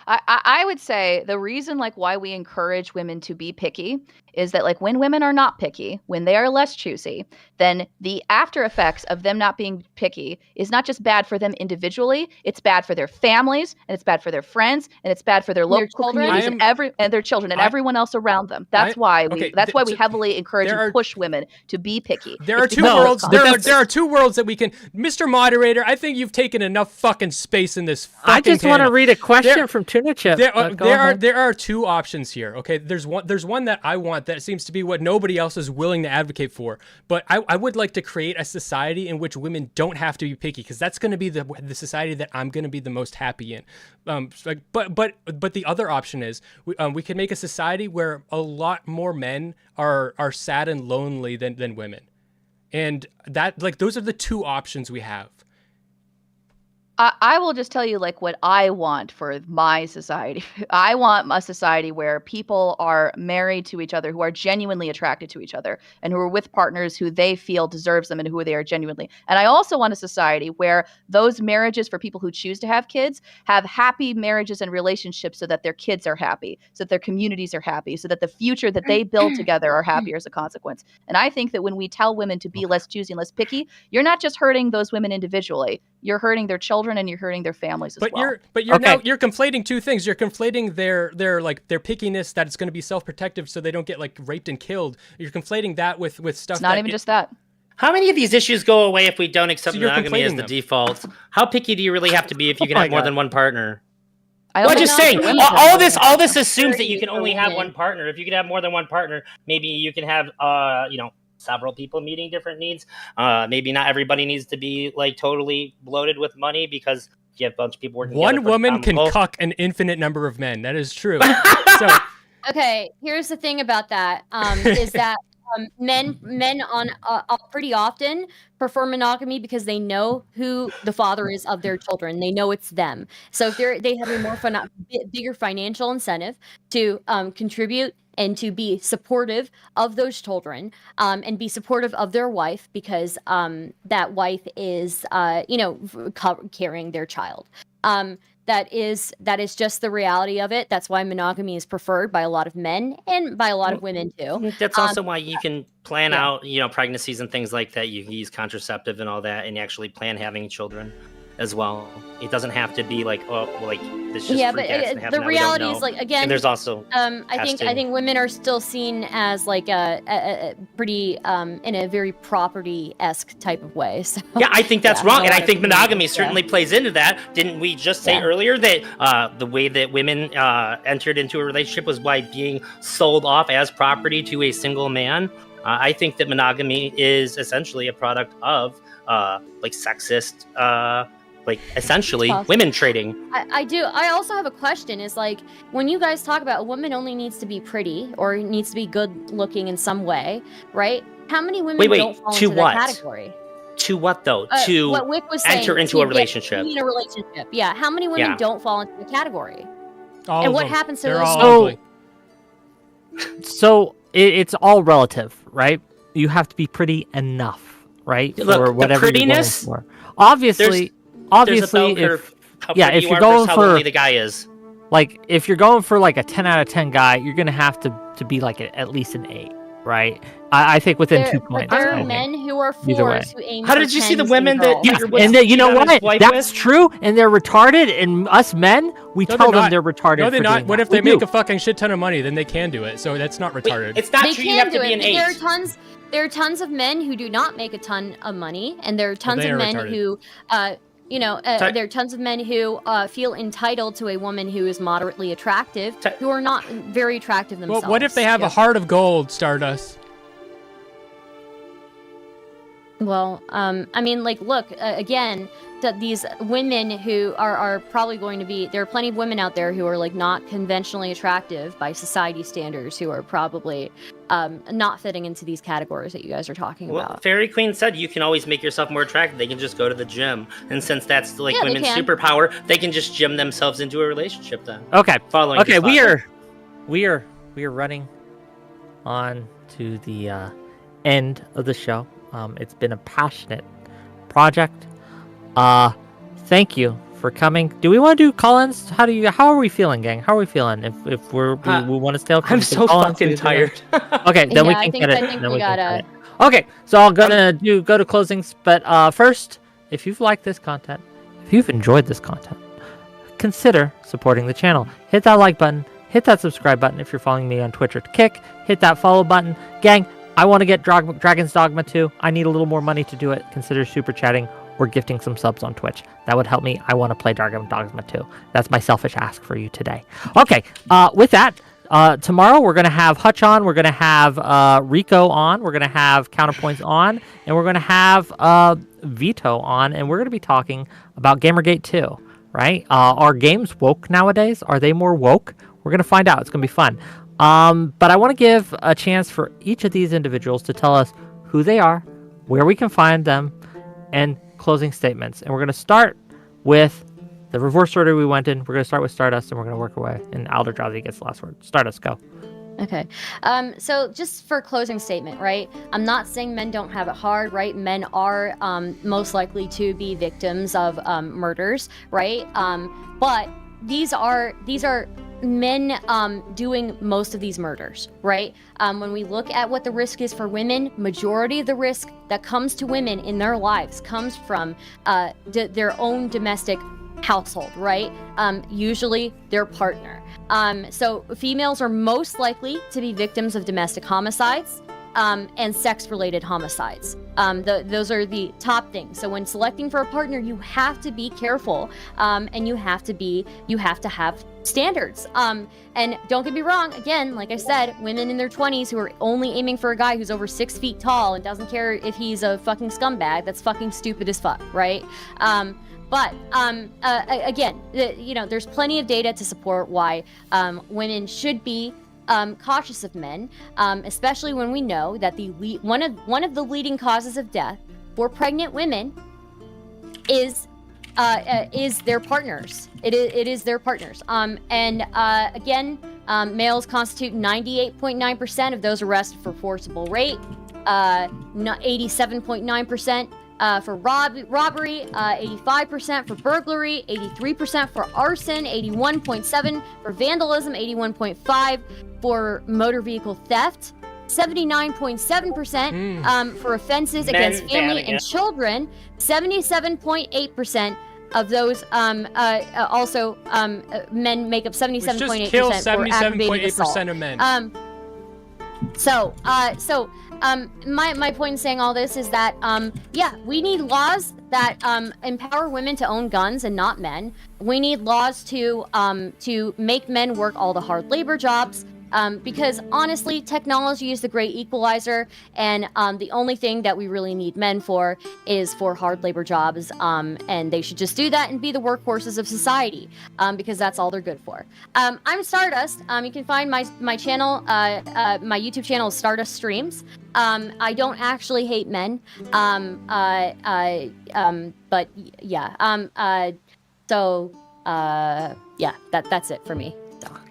[SPEAKER 8] I would say the reason like why we encourage women to be picky is that like when women are not picky, when they are less choosy, then the after effects of them not being picky is not just bad for them individually, it's bad for their families, and it's bad for their friends, and it's bad for their
[SPEAKER 2] Their
[SPEAKER 8] local
[SPEAKER 2] children.
[SPEAKER 8] communities and their children and everyone else around them. That's why we heavily encourage and push women to be picky.
[SPEAKER 1] There are
[SPEAKER 8] It's
[SPEAKER 1] two
[SPEAKER 8] because of
[SPEAKER 1] worlds.
[SPEAKER 8] those
[SPEAKER 1] There are two worlds that we can. Mr. Moderator, I think you've taken enough fucking space in this.
[SPEAKER 7] I just want to read a question from Tuna Chip.
[SPEAKER 1] There are two options here. Okay, there's one that I want that seems to be what nobody else is willing to advocate for. But I would like to create a society in which women don't have to be picky, because that's going to be the society that I'm going to be the most happy in. But the other option is we can make a society where a lot more men are sad and lonely than women, and that like those are the two options we have.
[SPEAKER 8] I will just tell you like what I want for my society. I want a society where people are married to each other, who are genuinely attracted to each other, and who are with partners who they feel deserves them and who they are genuinely. And I also want a society where those marriages for people who choose to have kids have happy marriages and relationships so that their kids are happy, so that their communities are happy, so that the future that they build together are happier as a consequence. And I think that when we tell women to be less choosy and less picky, you're not just hurting those women individually, you're hurting their children and you're hurting their families as well.
[SPEAKER 1] You're conflating two things. You're conflating their pickiness, that it's going to be self-protective so they don't get like raped and killed. You're conflating that with stuff.
[SPEAKER 8] It's not even just that.
[SPEAKER 6] How many of these issues go away if we don't accept
[SPEAKER 1] So you're
[SPEAKER 6] monogamy as
[SPEAKER 1] conflating
[SPEAKER 6] the
[SPEAKER 1] them.
[SPEAKER 6] default? How picky do you really have to be if you can have more than one partner?
[SPEAKER 8] I
[SPEAKER 6] Well,
[SPEAKER 8] don't
[SPEAKER 6] just
[SPEAKER 8] know.
[SPEAKER 6] saying,
[SPEAKER 8] Women
[SPEAKER 6] all
[SPEAKER 8] have
[SPEAKER 6] this assumes that you can
[SPEAKER 2] for
[SPEAKER 6] only have
[SPEAKER 2] women.
[SPEAKER 6] one partner. If you can have more than one partner, maybe you can have, several people meeting different needs. Maybe not everybody needs to be like totally bloated with money, because you have a bunch of people working together
[SPEAKER 1] One
[SPEAKER 6] for
[SPEAKER 1] woman can
[SPEAKER 6] common goals.
[SPEAKER 1] cuck an infinite number of men. That is true. So
[SPEAKER 2] Okay, here's the thing about that, is that men pretty often prefer monogamy because they know who the father is of their children. They know it's them. So if they have a more bigger financial incentive to contribute and to be supportive of those children, and be supportive of their wife, because that wife is carrying their child. That is just the reality of it. That's why monogamy is preferred by a lot of men and by a lot of women too.
[SPEAKER 6] That's also why you can plan out, pregnancies and things like that. You can use contraceptive and all that, and actually plan having children as well. It doesn't have to be like, this just
[SPEAKER 2] Yeah,
[SPEAKER 6] freak
[SPEAKER 2] but
[SPEAKER 6] accident happened,
[SPEAKER 2] the
[SPEAKER 6] now we don't
[SPEAKER 2] reality
[SPEAKER 6] know.
[SPEAKER 2] is like, again,
[SPEAKER 6] And there's also
[SPEAKER 2] I think women are still seen as like a pretty in a very property-esque type of way. So
[SPEAKER 6] Yeah, I think that's
[SPEAKER 2] yeah,
[SPEAKER 6] wrong,
[SPEAKER 2] a
[SPEAKER 6] and
[SPEAKER 2] lot
[SPEAKER 6] I
[SPEAKER 2] of
[SPEAKER 6] think
[SPEAKER 2] women,
[SPEAKER 6] monogamy
[SPEAKER 2] yeah.
[SPEAKER 6] certainly plays into that. Didn't we just say
[SPEAKER 2] Yeah.
[SPEAKER 6] earlier that the way that women entered into a relationship was by being sold off as property to a single man? I think that monogamy is essentially a product of sexist, essentially
[SPEAKER 2] Possible.
[SPEAKER 6] women trading.
[SPEAKER 2] I do. I also have a question. Is like, when you guys talk about a woman only needs to be pretty or needs to be good looking in some way, right? How many women
[SPEAKER 6] Wait,
[SPEAKER 2] don't fall
[SPEAKER 6] to
[SPEAKER 2] into
[SPEAKER 6] what?
[SPEAKER 2] that category?
[SPEAKER 6] To what though?
[SPEAKER 2] What Wick was saying,
[SPEAKER 6] enter into
[SPEAKER 2] to
[SPEAKER 6] a relationship.
[SPEAKER 2] be in a relationship. Yeah. How many women
[SPEAKER 6] Yeah.
[SPEAKER 2] don't fall into the category?
[SPEAKER 1] all
[SPEAKER 2] And
[SPEAKER 1] of
[SPEAKER 2] what
[SPEAKER 1] them.
[SPEAKER 2] happens to
[SPEAKER 1] They're
[SPEAKER 2] those
[SPEAKER 1] all
[SPEAKER 2] women?
[SPEAKER 1] ugly.
[SPEAKER 7] So it's all relative, right? You have to be pretty enough, right?
[SPEAKER 6] Look,
[SPEAKER 7] for
[SPEAKER 6] the
[SPEAKER 7] whatever you're going
[SPEAKER 6] prettiness-
[SPEAKER 7] for. Obviously,
[SPEAKER 6] There's a bell curve. How
[SPEAKER 7] yeah,
[SPEAKER 6] pretty
[SPEAKER 7] if
[SPEAKER 6] you
[SPEAKER 7] you're
[SPEAKER 6] are
[SPEAKER 7] going
[SPEAKER 6] versus how
[SPEAKER 7] for-
[SPEAKER 6] lonely the guy is.
[SPEAKER 7] like if you're going for like a 10 out of 10 guy, you're gonna have to be like at least an 8, right? I think within 2
[SPEAKER 2] But
[SPEAKER 7] points.
[SPEAKER 2] there
[SPEAKER 7] I
[SPEAKER 2] are
[SPEAKER 7] think.
[SPEAKER 2] men who are
[SPEAKER 7] Either way.
[SPEAKER 2] 4s who aim
[SPEAKER 6] How
[SPEAKER 2] for
[SPEAKER 6] did you see the
[SPEAKER 2] 10s
[SPEAKER 6] women
[SPEAKER 2] and
[SPEAKER 6] that-
[SPEAKER 2] girls.
[SPEAKER 6] Yeah,
[SPEAKER 7] Yes,
[SPEAKER 6] You're with
[SPEAKER 7] and you know
[SPEAKER 6] cheating on his
[SPEAKER 7] what?
[SPEAKER 6] wife
[SPEAKER 7] That's
[SPEAKER 6] with?
[SPEAKER 7] true, and they're retarded, and us men, we
[SPEAKER 1] No,
[SPEAKER 7] tell
[SPEAKER 1] they're
[SPEAKER 7] them
[SPEAKER 1] not.
[SPEAKER 7] they're retarded.
[SPEAKER 1] No, they're
[SPEAKER 7] for
[SPEAKER 1] not.
[SPEAKER 7] doing
[SPEAKER 1] What
[SPEAKER 7] that.
[SPEAKER 1] if they
[SPEAKER 7] We
[SPEAKER 1] make
[SPEAKER 7] do.
[SPEAKER 1] a fucking shit ton of money? Then they can do it. So that's not retarded.
[SPEAKER 6] It's not
[SPEAKER 2] They
[SPEAKER 6] true.
[SPEAKER 2] can
[SPEAKER 6] You have
[SPEAKER 2] do
[SPEAKER 6] to be
[SPEAKER 2] it,
[SPEAKER 6] an
[SPEAKER 2] but
[SPEAKER 6] 8.
[SPEAKER 2] there are tons of men who do not make a ton of money, and there are tons
[SPEAKER 1] they
[SPEAKER 2] of
[SPEAKER 1] are
[SPEAKER 2] men
[SPEAKER 1] retarded.
[SPEAKER 2] who, there are tons of men who feel entitled to a woman who is moderately attractive, who are not very attractive
[SPEAKER 1] Well,
[SPEAKER 2] themselves.
[SPEAKER 1] what if they have
[SPEAKER 2] Yeah.
[SPEAKER 1] a heart of gold, Stardust?
[SPEAKER 2] Well, look, again, that these women who are probably going to be, there are plenty of women out there who are like not conventionally attractive by society standards, who are probably not fitting into these categories that you guys are talking
[SPEAKER 6] Well,
[SPEAKER 2] about.
[SPEAKER 6] Fairy Queen said you can always make yourself more attractive. They can just go to the gym, and since that's like
[SPEAKER 2] Yeah, they
[SPEAKER 6] women's
[SPEAKER 2] can.
[SPEAKER 6] superpower, they can just gym themselves into a relationship. Then
[SPEAKER 7] Okay.
[SPEAKER 6] following.
[SPEAKER 7] Okay,
[SPEAKER 6] this logic.
[SPEAKER 7] we are running on to the end of the show. It's been a passionate project. thank you for coming. Do we want to do call-ins? How are we feeling, gang? How are we feeling? If we want to stay up,
[SPEAKER 6] I'm so fucking tired.
[SPEAKER 7] Okay, then we
[SPEAKER 2] Yeah,
[SPEAKER 7] can cut it.
[SPEAKER 2] I think
[SPEAKER 7] Then
[SPEAKER 2] we
[SPEAKER 7] can cut
[SPEAKER 2] gotta.
[SPEAKER 7] it. Okay, so I'm gonna go to closings, but first, if you've liked this content, if you've enjoyed this content, consider supporting the channel. Hit that like button, hit that subscribe button if you're following me on Twitch or Kick, hit that follow button. Gang, I want to get Dragon's Dogma 2. I need a little more money to do it. Consider super chatting or gifting some subs on Twitch. That would help me. I want to play Dragon's Dogma 2. That's my selfish ask for you today. Okay, with that, tomorrow we're going to have Hutch on, we're going to have Rico on, we're going to have Counterpoints on, and we're going to have Vito on, and we're going to be talking about Gamergate 2, right? Are games woke nowadays? Are they more woke? We're going to find out. It's going to be fun. But I want to give a chance for each of these individuals to tell us who they are, where we can find them, and closing statements. And we're going to start with the reverse order we went in. We're going to start with Stardust, and we're going to work our way. And ElderDrazi gets the last word. Stardust, go.
[SPEAKER 2] Okay. So just for closing statement, right? I'm not saying men don't have it hard, right? Men are most likely to be victims of murders, right? But these are men doing most of these murders, right? When we look at what the risk is for women, majority of the risk that comes to women in their lives comes from their own domestic household, right? Usually their partner. So females are most likely to be victims of domestic homicides and sex-related homicides. Those are the top things. So when selecting for a partner, you have to be careful, and you have to have standards. And don't get me wrong, again, like I said, women in their 20s who are only aiming for a guy who's over 6 feet tall and doesn't care if he's a fucking scumbag, that's fucking stupid as fuck, right? But again, there's plenty of data to support why women should be cautious of men, especially when we know that one of the leading causes of death for pregnant women is their partners. It is their partners. Again, males constitute 98.9% of those arrested for forcible rape, 87.9% for robbery, 85% for burglary, 83% for arson, 81.7% for vandalism, 81.5% for motor vehicle theft, 79.7% for offenses against family and children, 77.8% of those also men make up 77.8%
[SPEAKER 1] kill
[SPEAKER 2] for aggravated assault.
[SPEAKER 1] 77.8% of men.
[SPEAKER 2] My point in saying all this is that we need laws that empower women to own guns and not men. We need laws to make men work all the hard labor jobs. Because honestly, technology is the great equalizer, and the only thing that we really need men for is for hard labor jobs, and they should just do that and be the workhorses of society, because that's all they're good for. I'm Stardust. You can find my channel, my YouTube channel is Stardust Streams. I don't actually hate men, but yeah. That's it for me.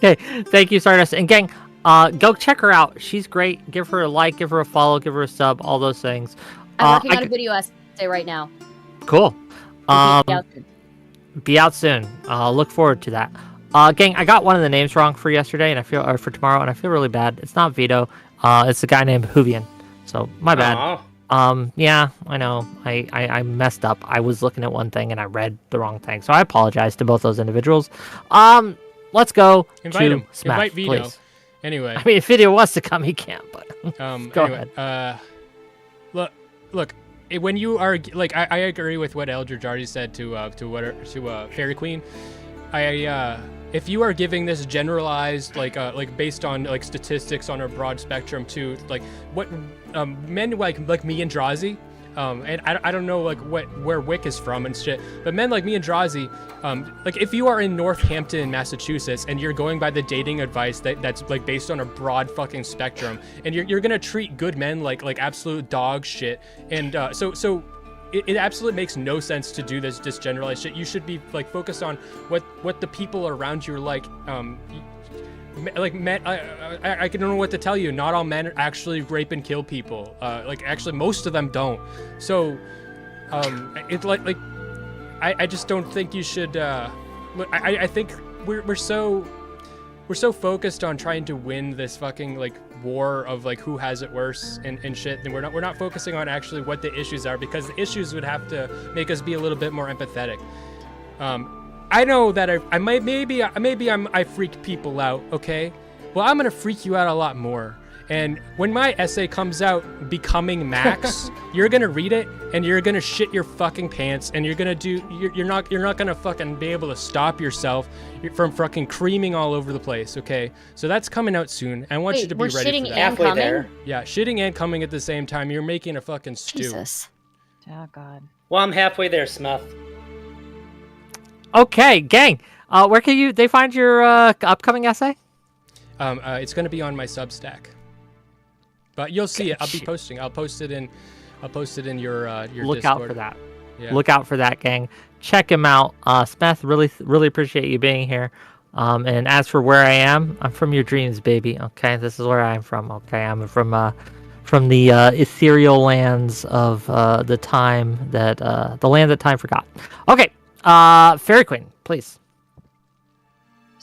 [SPEAKER 7] Okay, thank you, Stardust. And gang, go check her out. She's great. Give her a like, give her a follow, give her a sub, all those things.
[SPEAKER 2] I'm working on a video essay right now.
[SPEAKER 7] Cool. Be out soon. Look forward to that. Gang, I got one of the names wrong for yesterday, and for tomorrow, and I feel really bad. It's not Vito. It's a guy named Huvian. So my bad. Yeah, I know. I messed up. I was looking at one thing and I read the wrong thing. So I apologize to both those individuals. Let's go
[SPEAKER 1] Invite
[SPEAKER 7] to
[SPEAKER 1] him.
[SPEAKER 7] Smeth,
[SPEAKER 1] Invite Vito.
[SPEAKER 7] please.
[SPEAKER 1] Anyway.
[SPEAKER 7] I mean, if Vito wants to come, he can, but go
[SPEAKER 1] ahead. Look. When you are like, I agree with what ElderDrazi said to Fairy Queen. If you are giving this generalized, like based on like statistics on a broad spectrum to like what men like me and Drazi. And I don't know like where Wick is from and shit, but men like me and Drazi, like if you are in Northampton, Massachusetts, and you're going by the dating advice that's like based on a broad fucking spectrum, and you're gonna treat good men like absolute dog shit, and so it absolutely makes no sense to do this generalized shit. You should be like focused on what the people around you are like. Like men, I don't know what to tell you. Not all men actually rape and kill people. Like actually, most of them don't. So, it's like I just don't think you should. I think we're so focused on trying to win this fucking like war of like who has it worse and shit, and we're not focusing on actually what the issues are, because the issues would have to make us be a little bit more empathetic. I know that I freak people out. Okay, well I'm gonna freak you out a lot more. And when my essay comes out, Becoming Max, you're gonna read it and you're gonna shit your fucking pants, and you're not gonna fucking be able to stop yourself from fucking creaming all over the place. Okay, so that's coming out soon. I want you to be ready for that.
[SPEAKER 2] We're shitting and
[SPEAKER 6] Halfway
[SPEAKER 2] coming?
[SPEAKER 6] there.
[SPEAKER 1] Yeah, shitting and coming at the same time. You're making a fucking stew.
[SPEAKER 2] Jesus.
[SPEAKER 8] Oh God.
[SPEAKER 6] Well, I'm halfway there, Smeth.
[SPEAKER 7] Okay, gang. Where can they find your upcoming essay?
[SPEAKER 1] It's gonna be on my Substack. But you'll see it. I'll be posting. I'll post it in your
[SPEAKER 7] Look
[SPEAKER 1] Discord.
[SPEAKER 7] out for that.
[SPEAKER 1] Yeah.
[SPEAKER 7] Look out for that, gang. Check him out. Smeth, really appreciate you being here. And as for where I am, I'm from your dreams, baby. Okay, this is where I'm from. Okay, I'm from the ethereal lands of the time that the land that time forgot. Okay, Fairy Queen, please.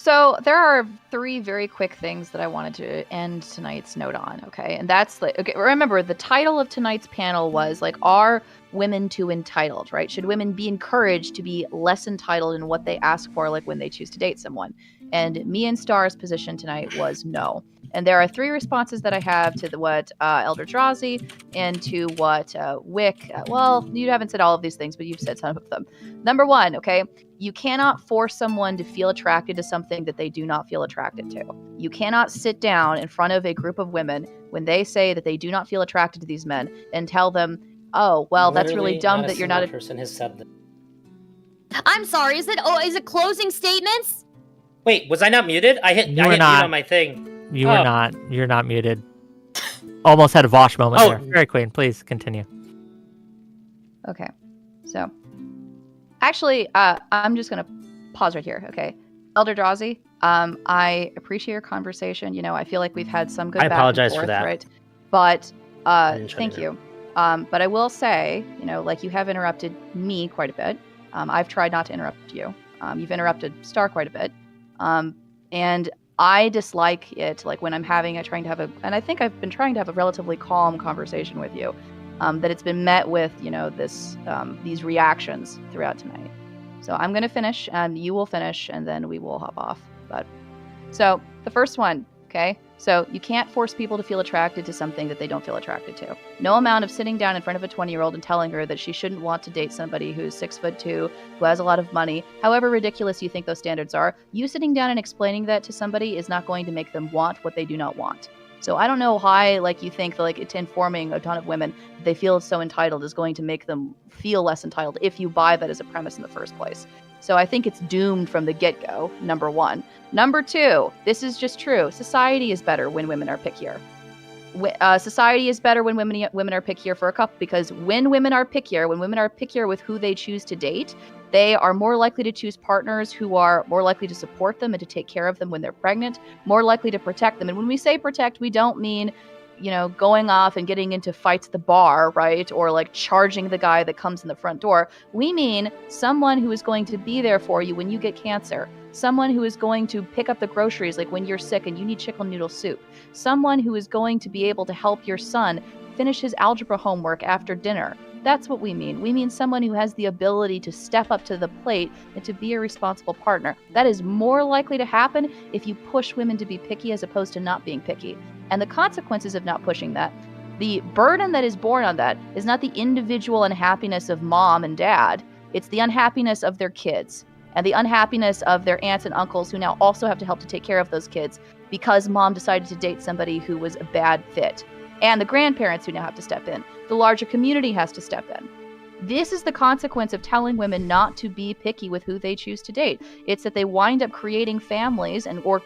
[SPEAKER 8] So there are 3 very quick things that I wanted to end tonight's note on, okay? And that's like, okay, remember the title of tonight's panel was like, are women too entitled, right? Should women be encouraged to be less entitled in what they ask for, like when they choose to date someone? And me and Star's position tonight was no. And there are 3 responses that I have to what ElderDrazi and to what Wick. Well, you haven't said all of these things, but you've said some of them. Number 1, okay, you cannot force someone to feel attracted to something that they do not feel attracted to. You cannot sit down in front of a group of women when they say that they do not feel attracted to these men and tell them, oh, well, that's really
[SPEAKER 6] Literally
[SPEAKER 8] dumb
[SPEAKER 6] not
[SPEAKER 8] that you're not a
[SPEAKER 6] person has said that.
[SPEAKER 2] I'm sorry. Is it closing statements?
[SPEAKER 6] Wait, was I not muted? I hit mute on my thing.
[SPEAKER 7] You were not. You're not muted. Almost had a Vosh moment there. Fairy Queen, please continue.
[SPEAKER 8] Okay. So, actually, I'm just going to pause right here, okay? ElderDrazi, I appreciate your conversation. You know, I feel like we've had some good
[SPEAKER 6] I
[SPEAKER 8] back
[SPEAKER 6] apologize
[SPEAKER 8] and
[SPEAKER 6] for
[SPEAKER 8] forth,
[SPEAKER 6] that.
[SPEAKER 8] right? But
[SPEAKER 6] didn't try
[SPEAKER 8] thank
[SPEAKER 6] to.
[SPEAKER 8] you. But I will say, you know, like you have interrupted me quite a bit. I've tried not to interrupt you. You've interrupted Star quite a bit. And I dislike it, like when I'm and I think I've been trying to have a relatively calm conversation with you, that it's been met with, you know, these reactions throughout tonight. So I'm going to finish, you will finish, and then we will hop off. So the first one, okay? So you can't force people to feel attracted to something that they don't feel attracted to. No amount of sitting down in front of a 20-year-old and telling her that she shouldn't want to date somebody who's 6'2", who has a lot of money, however ridiculous you think those standards are, you sitting down and explaining that to somebody is not going to make them want what they do not want. So I don't know why, like, you think that, like, it's informing a ton of women that they feel so entitled is going to make them feel less entitled if you buy that as a premise in the first place. So I think it's doomed from the get-go, number 1. Number 2, this is just true. Society is better when women are pickier. Society is better when women are pickier for a couple, because when women are pickier with who they choose to date, they are more likely to choose partners who are more likely to support them and to take care of them when they're pregnant, more likely to protect them. And when we say protect, we don't mean, you know, going off and getting into fights at the bar, right? Or like charging the guy that comes in the front door. We mean someone who is going to be there for you when you get cancer. Someone who is going to pick up the groceries, like when you're sick and you need chicken noodle soup. Someone who is going to be able to help your son finish his algebra homework after dinner. That's what we mean. We mean someone who has the ability to step up to the plate and to be a responsible partner. That is more likely to happen if you push women to be picky as opposed to not being picky. And the consequences of not pushing that, the burden that is borne on that is not the individual unhappiness of mom and dad. It's the unhappiness of their kids and the unhappiness of their aunts and uncles who now also have to help to take care of those kids because mom decided to date somebody who was a bad fit. And the grandparents who now have to step in. The larger community has to step in. This is the consequence of telling women not to be picky with who they choose to date. It's that they wind up creating families or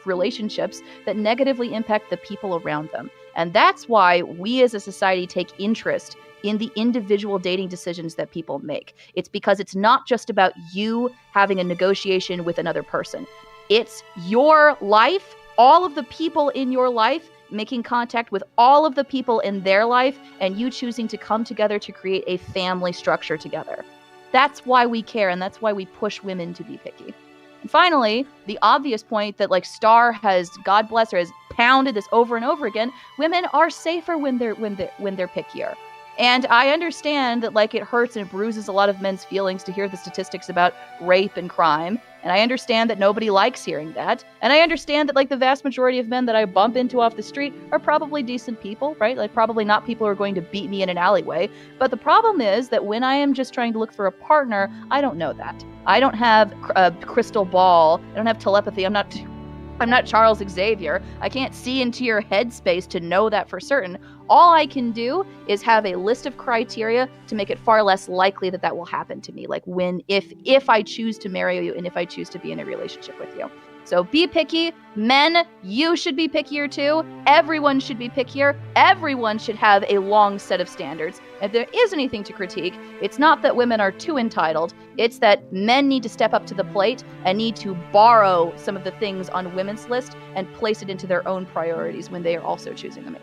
[SPEAKER 8] relationships that negatively impact the people around them. And that's why we as a society take interest in the individual dating decisions that people make. It's because it's not just about you having a negotiation with another person. It's your life, all of the people in your life, making contact with all of the people in their life, and you choosing to come together to create a family structure together. That's why we care, and that's why we push women to be picky. And finally, the obvious point that like Star has, God bless her, has pounded this over and over again. Women are safer when they're pickier. And I understand that like it hurts and it bruises a lot of men's feelings to hear the statistics about rape and crime. And I understand that nobody likes hearing that. And I understand that like the vast majority of men that I bump into off the street are probably decent people, right? Like probably not people who are going to beat me in an alleyway. But the problem is that when I am just trying to look for a partner, I don't know that. I don't have a crystal ball. I don't have telepathy. I'm not Charles Xavier. I can't see into your headspace to know that for certain. All I can do is have a list of criteria to make it far less likely that will happen to me. Like if I choose to marry you and if I choose to be in a relationship with you. So be picky. Men, you should be pickier too. Everyone should be pickier. Everyone should have a long set of standards. If there is anything to critique, it's not that women are too entitled. It's that men need to step up to the plate and need to borrow some of the things on women's list and place it into their own priorities when they are also choosing a mate.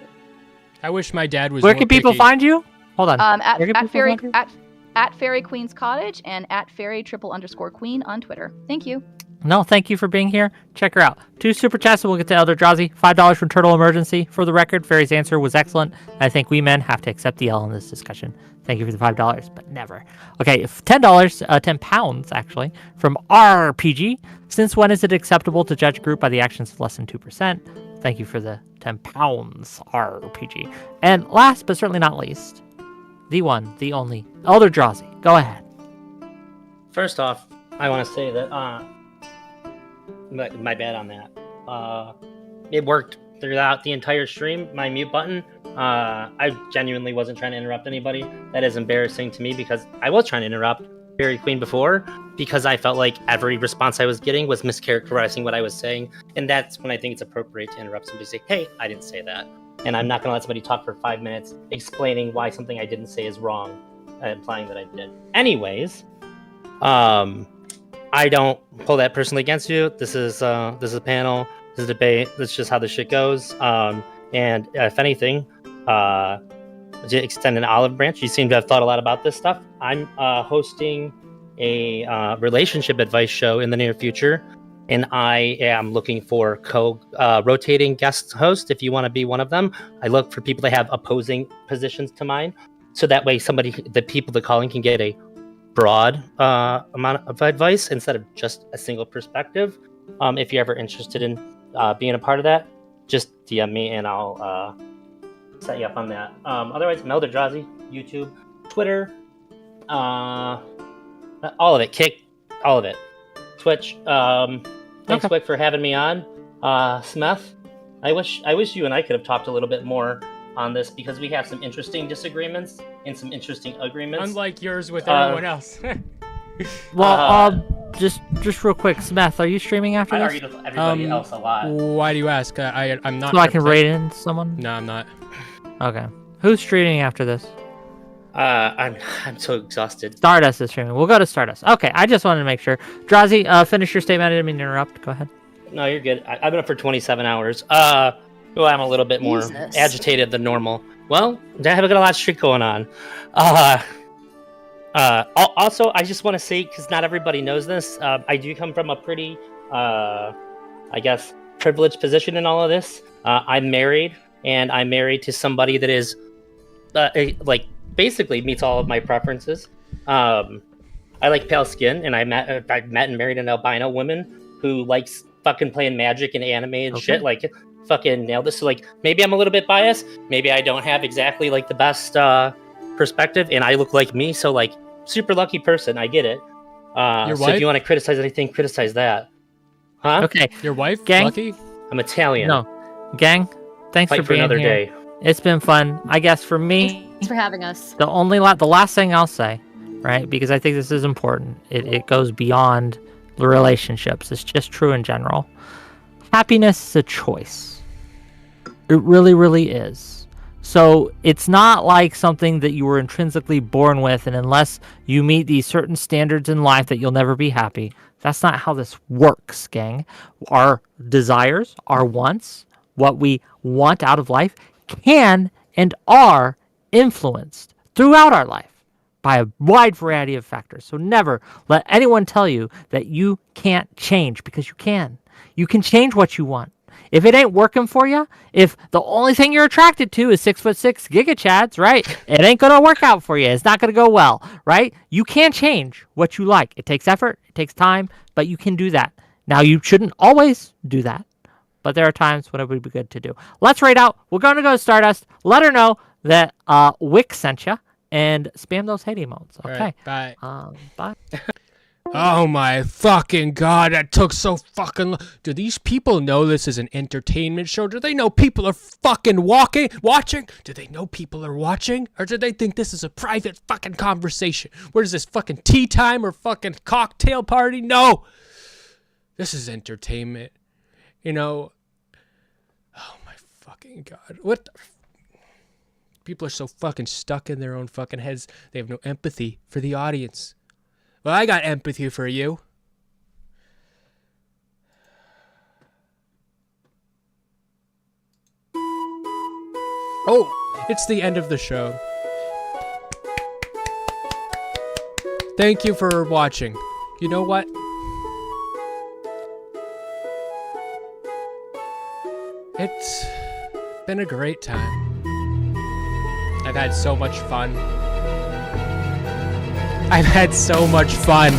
[SPEAKER 1] I wish my dad was.
[SPEAKER 7] Where
[SPEAKER 1] more
[SPEAKER 7] can people
[SPEAKER 1] picky.
[SPEAKER 7] find you? Hold on.
[SPEAKER 8] At Fairy Queen's Cottage and at Fairy_Queen on Twitter. Thank you.
[SPEAKER 7] No, thank you for being here. Check her out. 2 super chats and we'll get to ElderDrazi. $5 from Turtle Emergency. For the record, Fairy's answer was excellent. I think we men have to accept the L in this discussion. Thank you for the $5, but never. Okay, $10, 10 pounds actually, from RPG. Since when is it acceptable to judge a group by the actions of less than 2%? Thank you for the 10 pounds, RPG. And last but certainly not least, the one, the only, ElderDrazi. Go ahead.
[SPEAKER 6] First off, I want to say that my bad on that. It worked throughout the entire stream. My mute button. I genuinely wasn't trying to interrupt anybody. That is embarrassing to me because I was trying to interrupt Fairy Queen before because I felt like every response I was getting was mischaracterizing what I was saying, and that's when I think it's appropriate to interrupt somebody and say, "Hey, I didn't say that," and I'm not going to let somebody talk for 5 minutes explaining why something I didn't say is wrong, implying that I did. Anyways, I don't pull that personally against you. This is a panel. This is a debate. That's just how this shit goes. And if anything, to extend an olive branch, you seem to have thought a lot about this stuff. I'm hosting a relationship advice show in the near future, and I am looking for rotating guest hosts. If you want to be one of them, I look for people that have opposing positions to mine, so that way the people that calling can get a broad amount of advice instead of just a single perspective. If you're ever interested in being a part of that, just DM me and I'll set you up on that. Otherwise, ElderDrazi, YouTube, Twitter, all of it, Kick, all of it, Twitch. Thanks, Wick, for having me on. Smeth, I wish you and I could have talked a little bit more on this because we have some interesting disagreements and some interesting agreements.
[SPEAKER 1] Unlike yours with everyone else.
[SPEAKER 7] Well, just real quick, Smeth, are you streaming after
[SPEAKER 6] I
[SPEAKER 7] this?
[SPEAKER 6] argued with everybody else a lot.
[SPEAKER 1] Why do you ask? I'm not.
[SPEAKER 7] So I can rate in someone?
[SPEAKER 1] No, I'm not.
[SPEAKER 7] Okay. Who's streaming after this?
[SPEAKER 6] I'm so exhausted.
[SPEAKER 7] Stardust is streaming. We'll go to Stardust. Okay, I just wanted to make sure. Drazi, finish your statement. I didn't mean to interrupt. Go ahead.
[SPEAKER 6] No, you're good. I've been up for 27 hours. Well, I'm a little bit more agitated than normal. Well, I have got a lot of shit going on. Also, I just want to say, because not everybody knows this, I do come from a pretty, I guess, privileged position in all of this. I'm married, and I'm married to somebody that is, basically meets all of my preferences. I like pale skin, and I met and married an albino woman who likes fucking playing Magic and anime and shit. Like, fucking nailed this. So, like, maybe I'm a little bit biased. Maybe I don't have exactly, like, the best perspective, and I look like me. So, like, super lucky person. I get it.
[SPEAKER 1] Your
[SPEAKER 6] so
[SPEAKER 1] wife?
[SPEAKER 6] if you want to criticize anything, criticize that. Huh?
[SPEAKER 7] Okay.
[SPEAKER 1] Your wife?
[SPEAKER 7] Gang?
[SPEAKER 1] Lucky?
[SPEAKER 6] I'm Italian.
[SPEAKER 7] No. Gang, thanks
[SPEAKER 6] Fight
[SPEAKER 7] for being
[SPEAKER 6] another
[SPEAKER 7] here.
[SPEAKER 6] day.
[SPEAKER 7] It's been fun. I guess for me,
[SPEAKER 2] Thanks for having us.
[SPEAKER 7] the last thing I'll say, right, because I think this is important, it goes beyond the relationships. It's just true in general. Happiness is a choice. It really, really is. So it's not like something that you were intrinsically born with, and unless you meet these certain standards in life that you'll never be happy. That's not how this works, gang. Our desires, our wants, what we want out of life can and are influenced throughout our life by a wide variety of factors. So never let anyone tell you that you can't change, because you can. You can change what you want. If it ain't working for you, if the only thing you're attracted to is 6'6" Giga Chads, right? It ain't gonna work out for you. It's not gonna go well, right? You can change what you like. It takes effort, it takes time, but you can do that. Now, you shouldn't always do that, but there are times when it would be good to do. Let's rate out. We're gonna go to Stardust. Let her know that Wick sent you, and spam those hate emotes. Okay.
[SPEAKER 1] Right, bye.
[SPEAKER 7] Bye.
[SPEAKER 1] Oh my fucking god, that took so fucking long. Do these people know this is an entertainment show? Do they know people are fucking watching? Do they know people are watching? Or do they think this is a private fucking conversation? What is this, fucking tea time or fucking cocktail party? No! This is entertainment. You know? Oh my fucking god. What the... People are so fucking stuck in their own fucking heads. They have no empathy for the audience. Well, I got empathy for you. Oh, it's the end of the show. Thank you for watching. You know what? It's been a great time. I've had so much fun. I've had so much fun.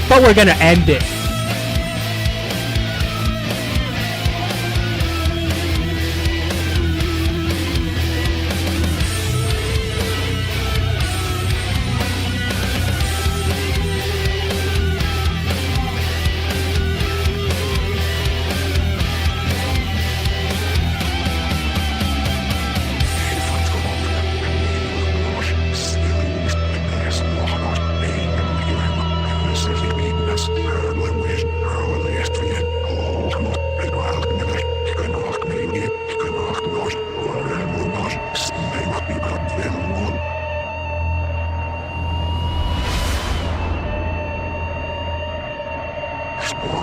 [SPEAKER 1] But we're gonna end it.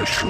[SPEAKER 9] Sure,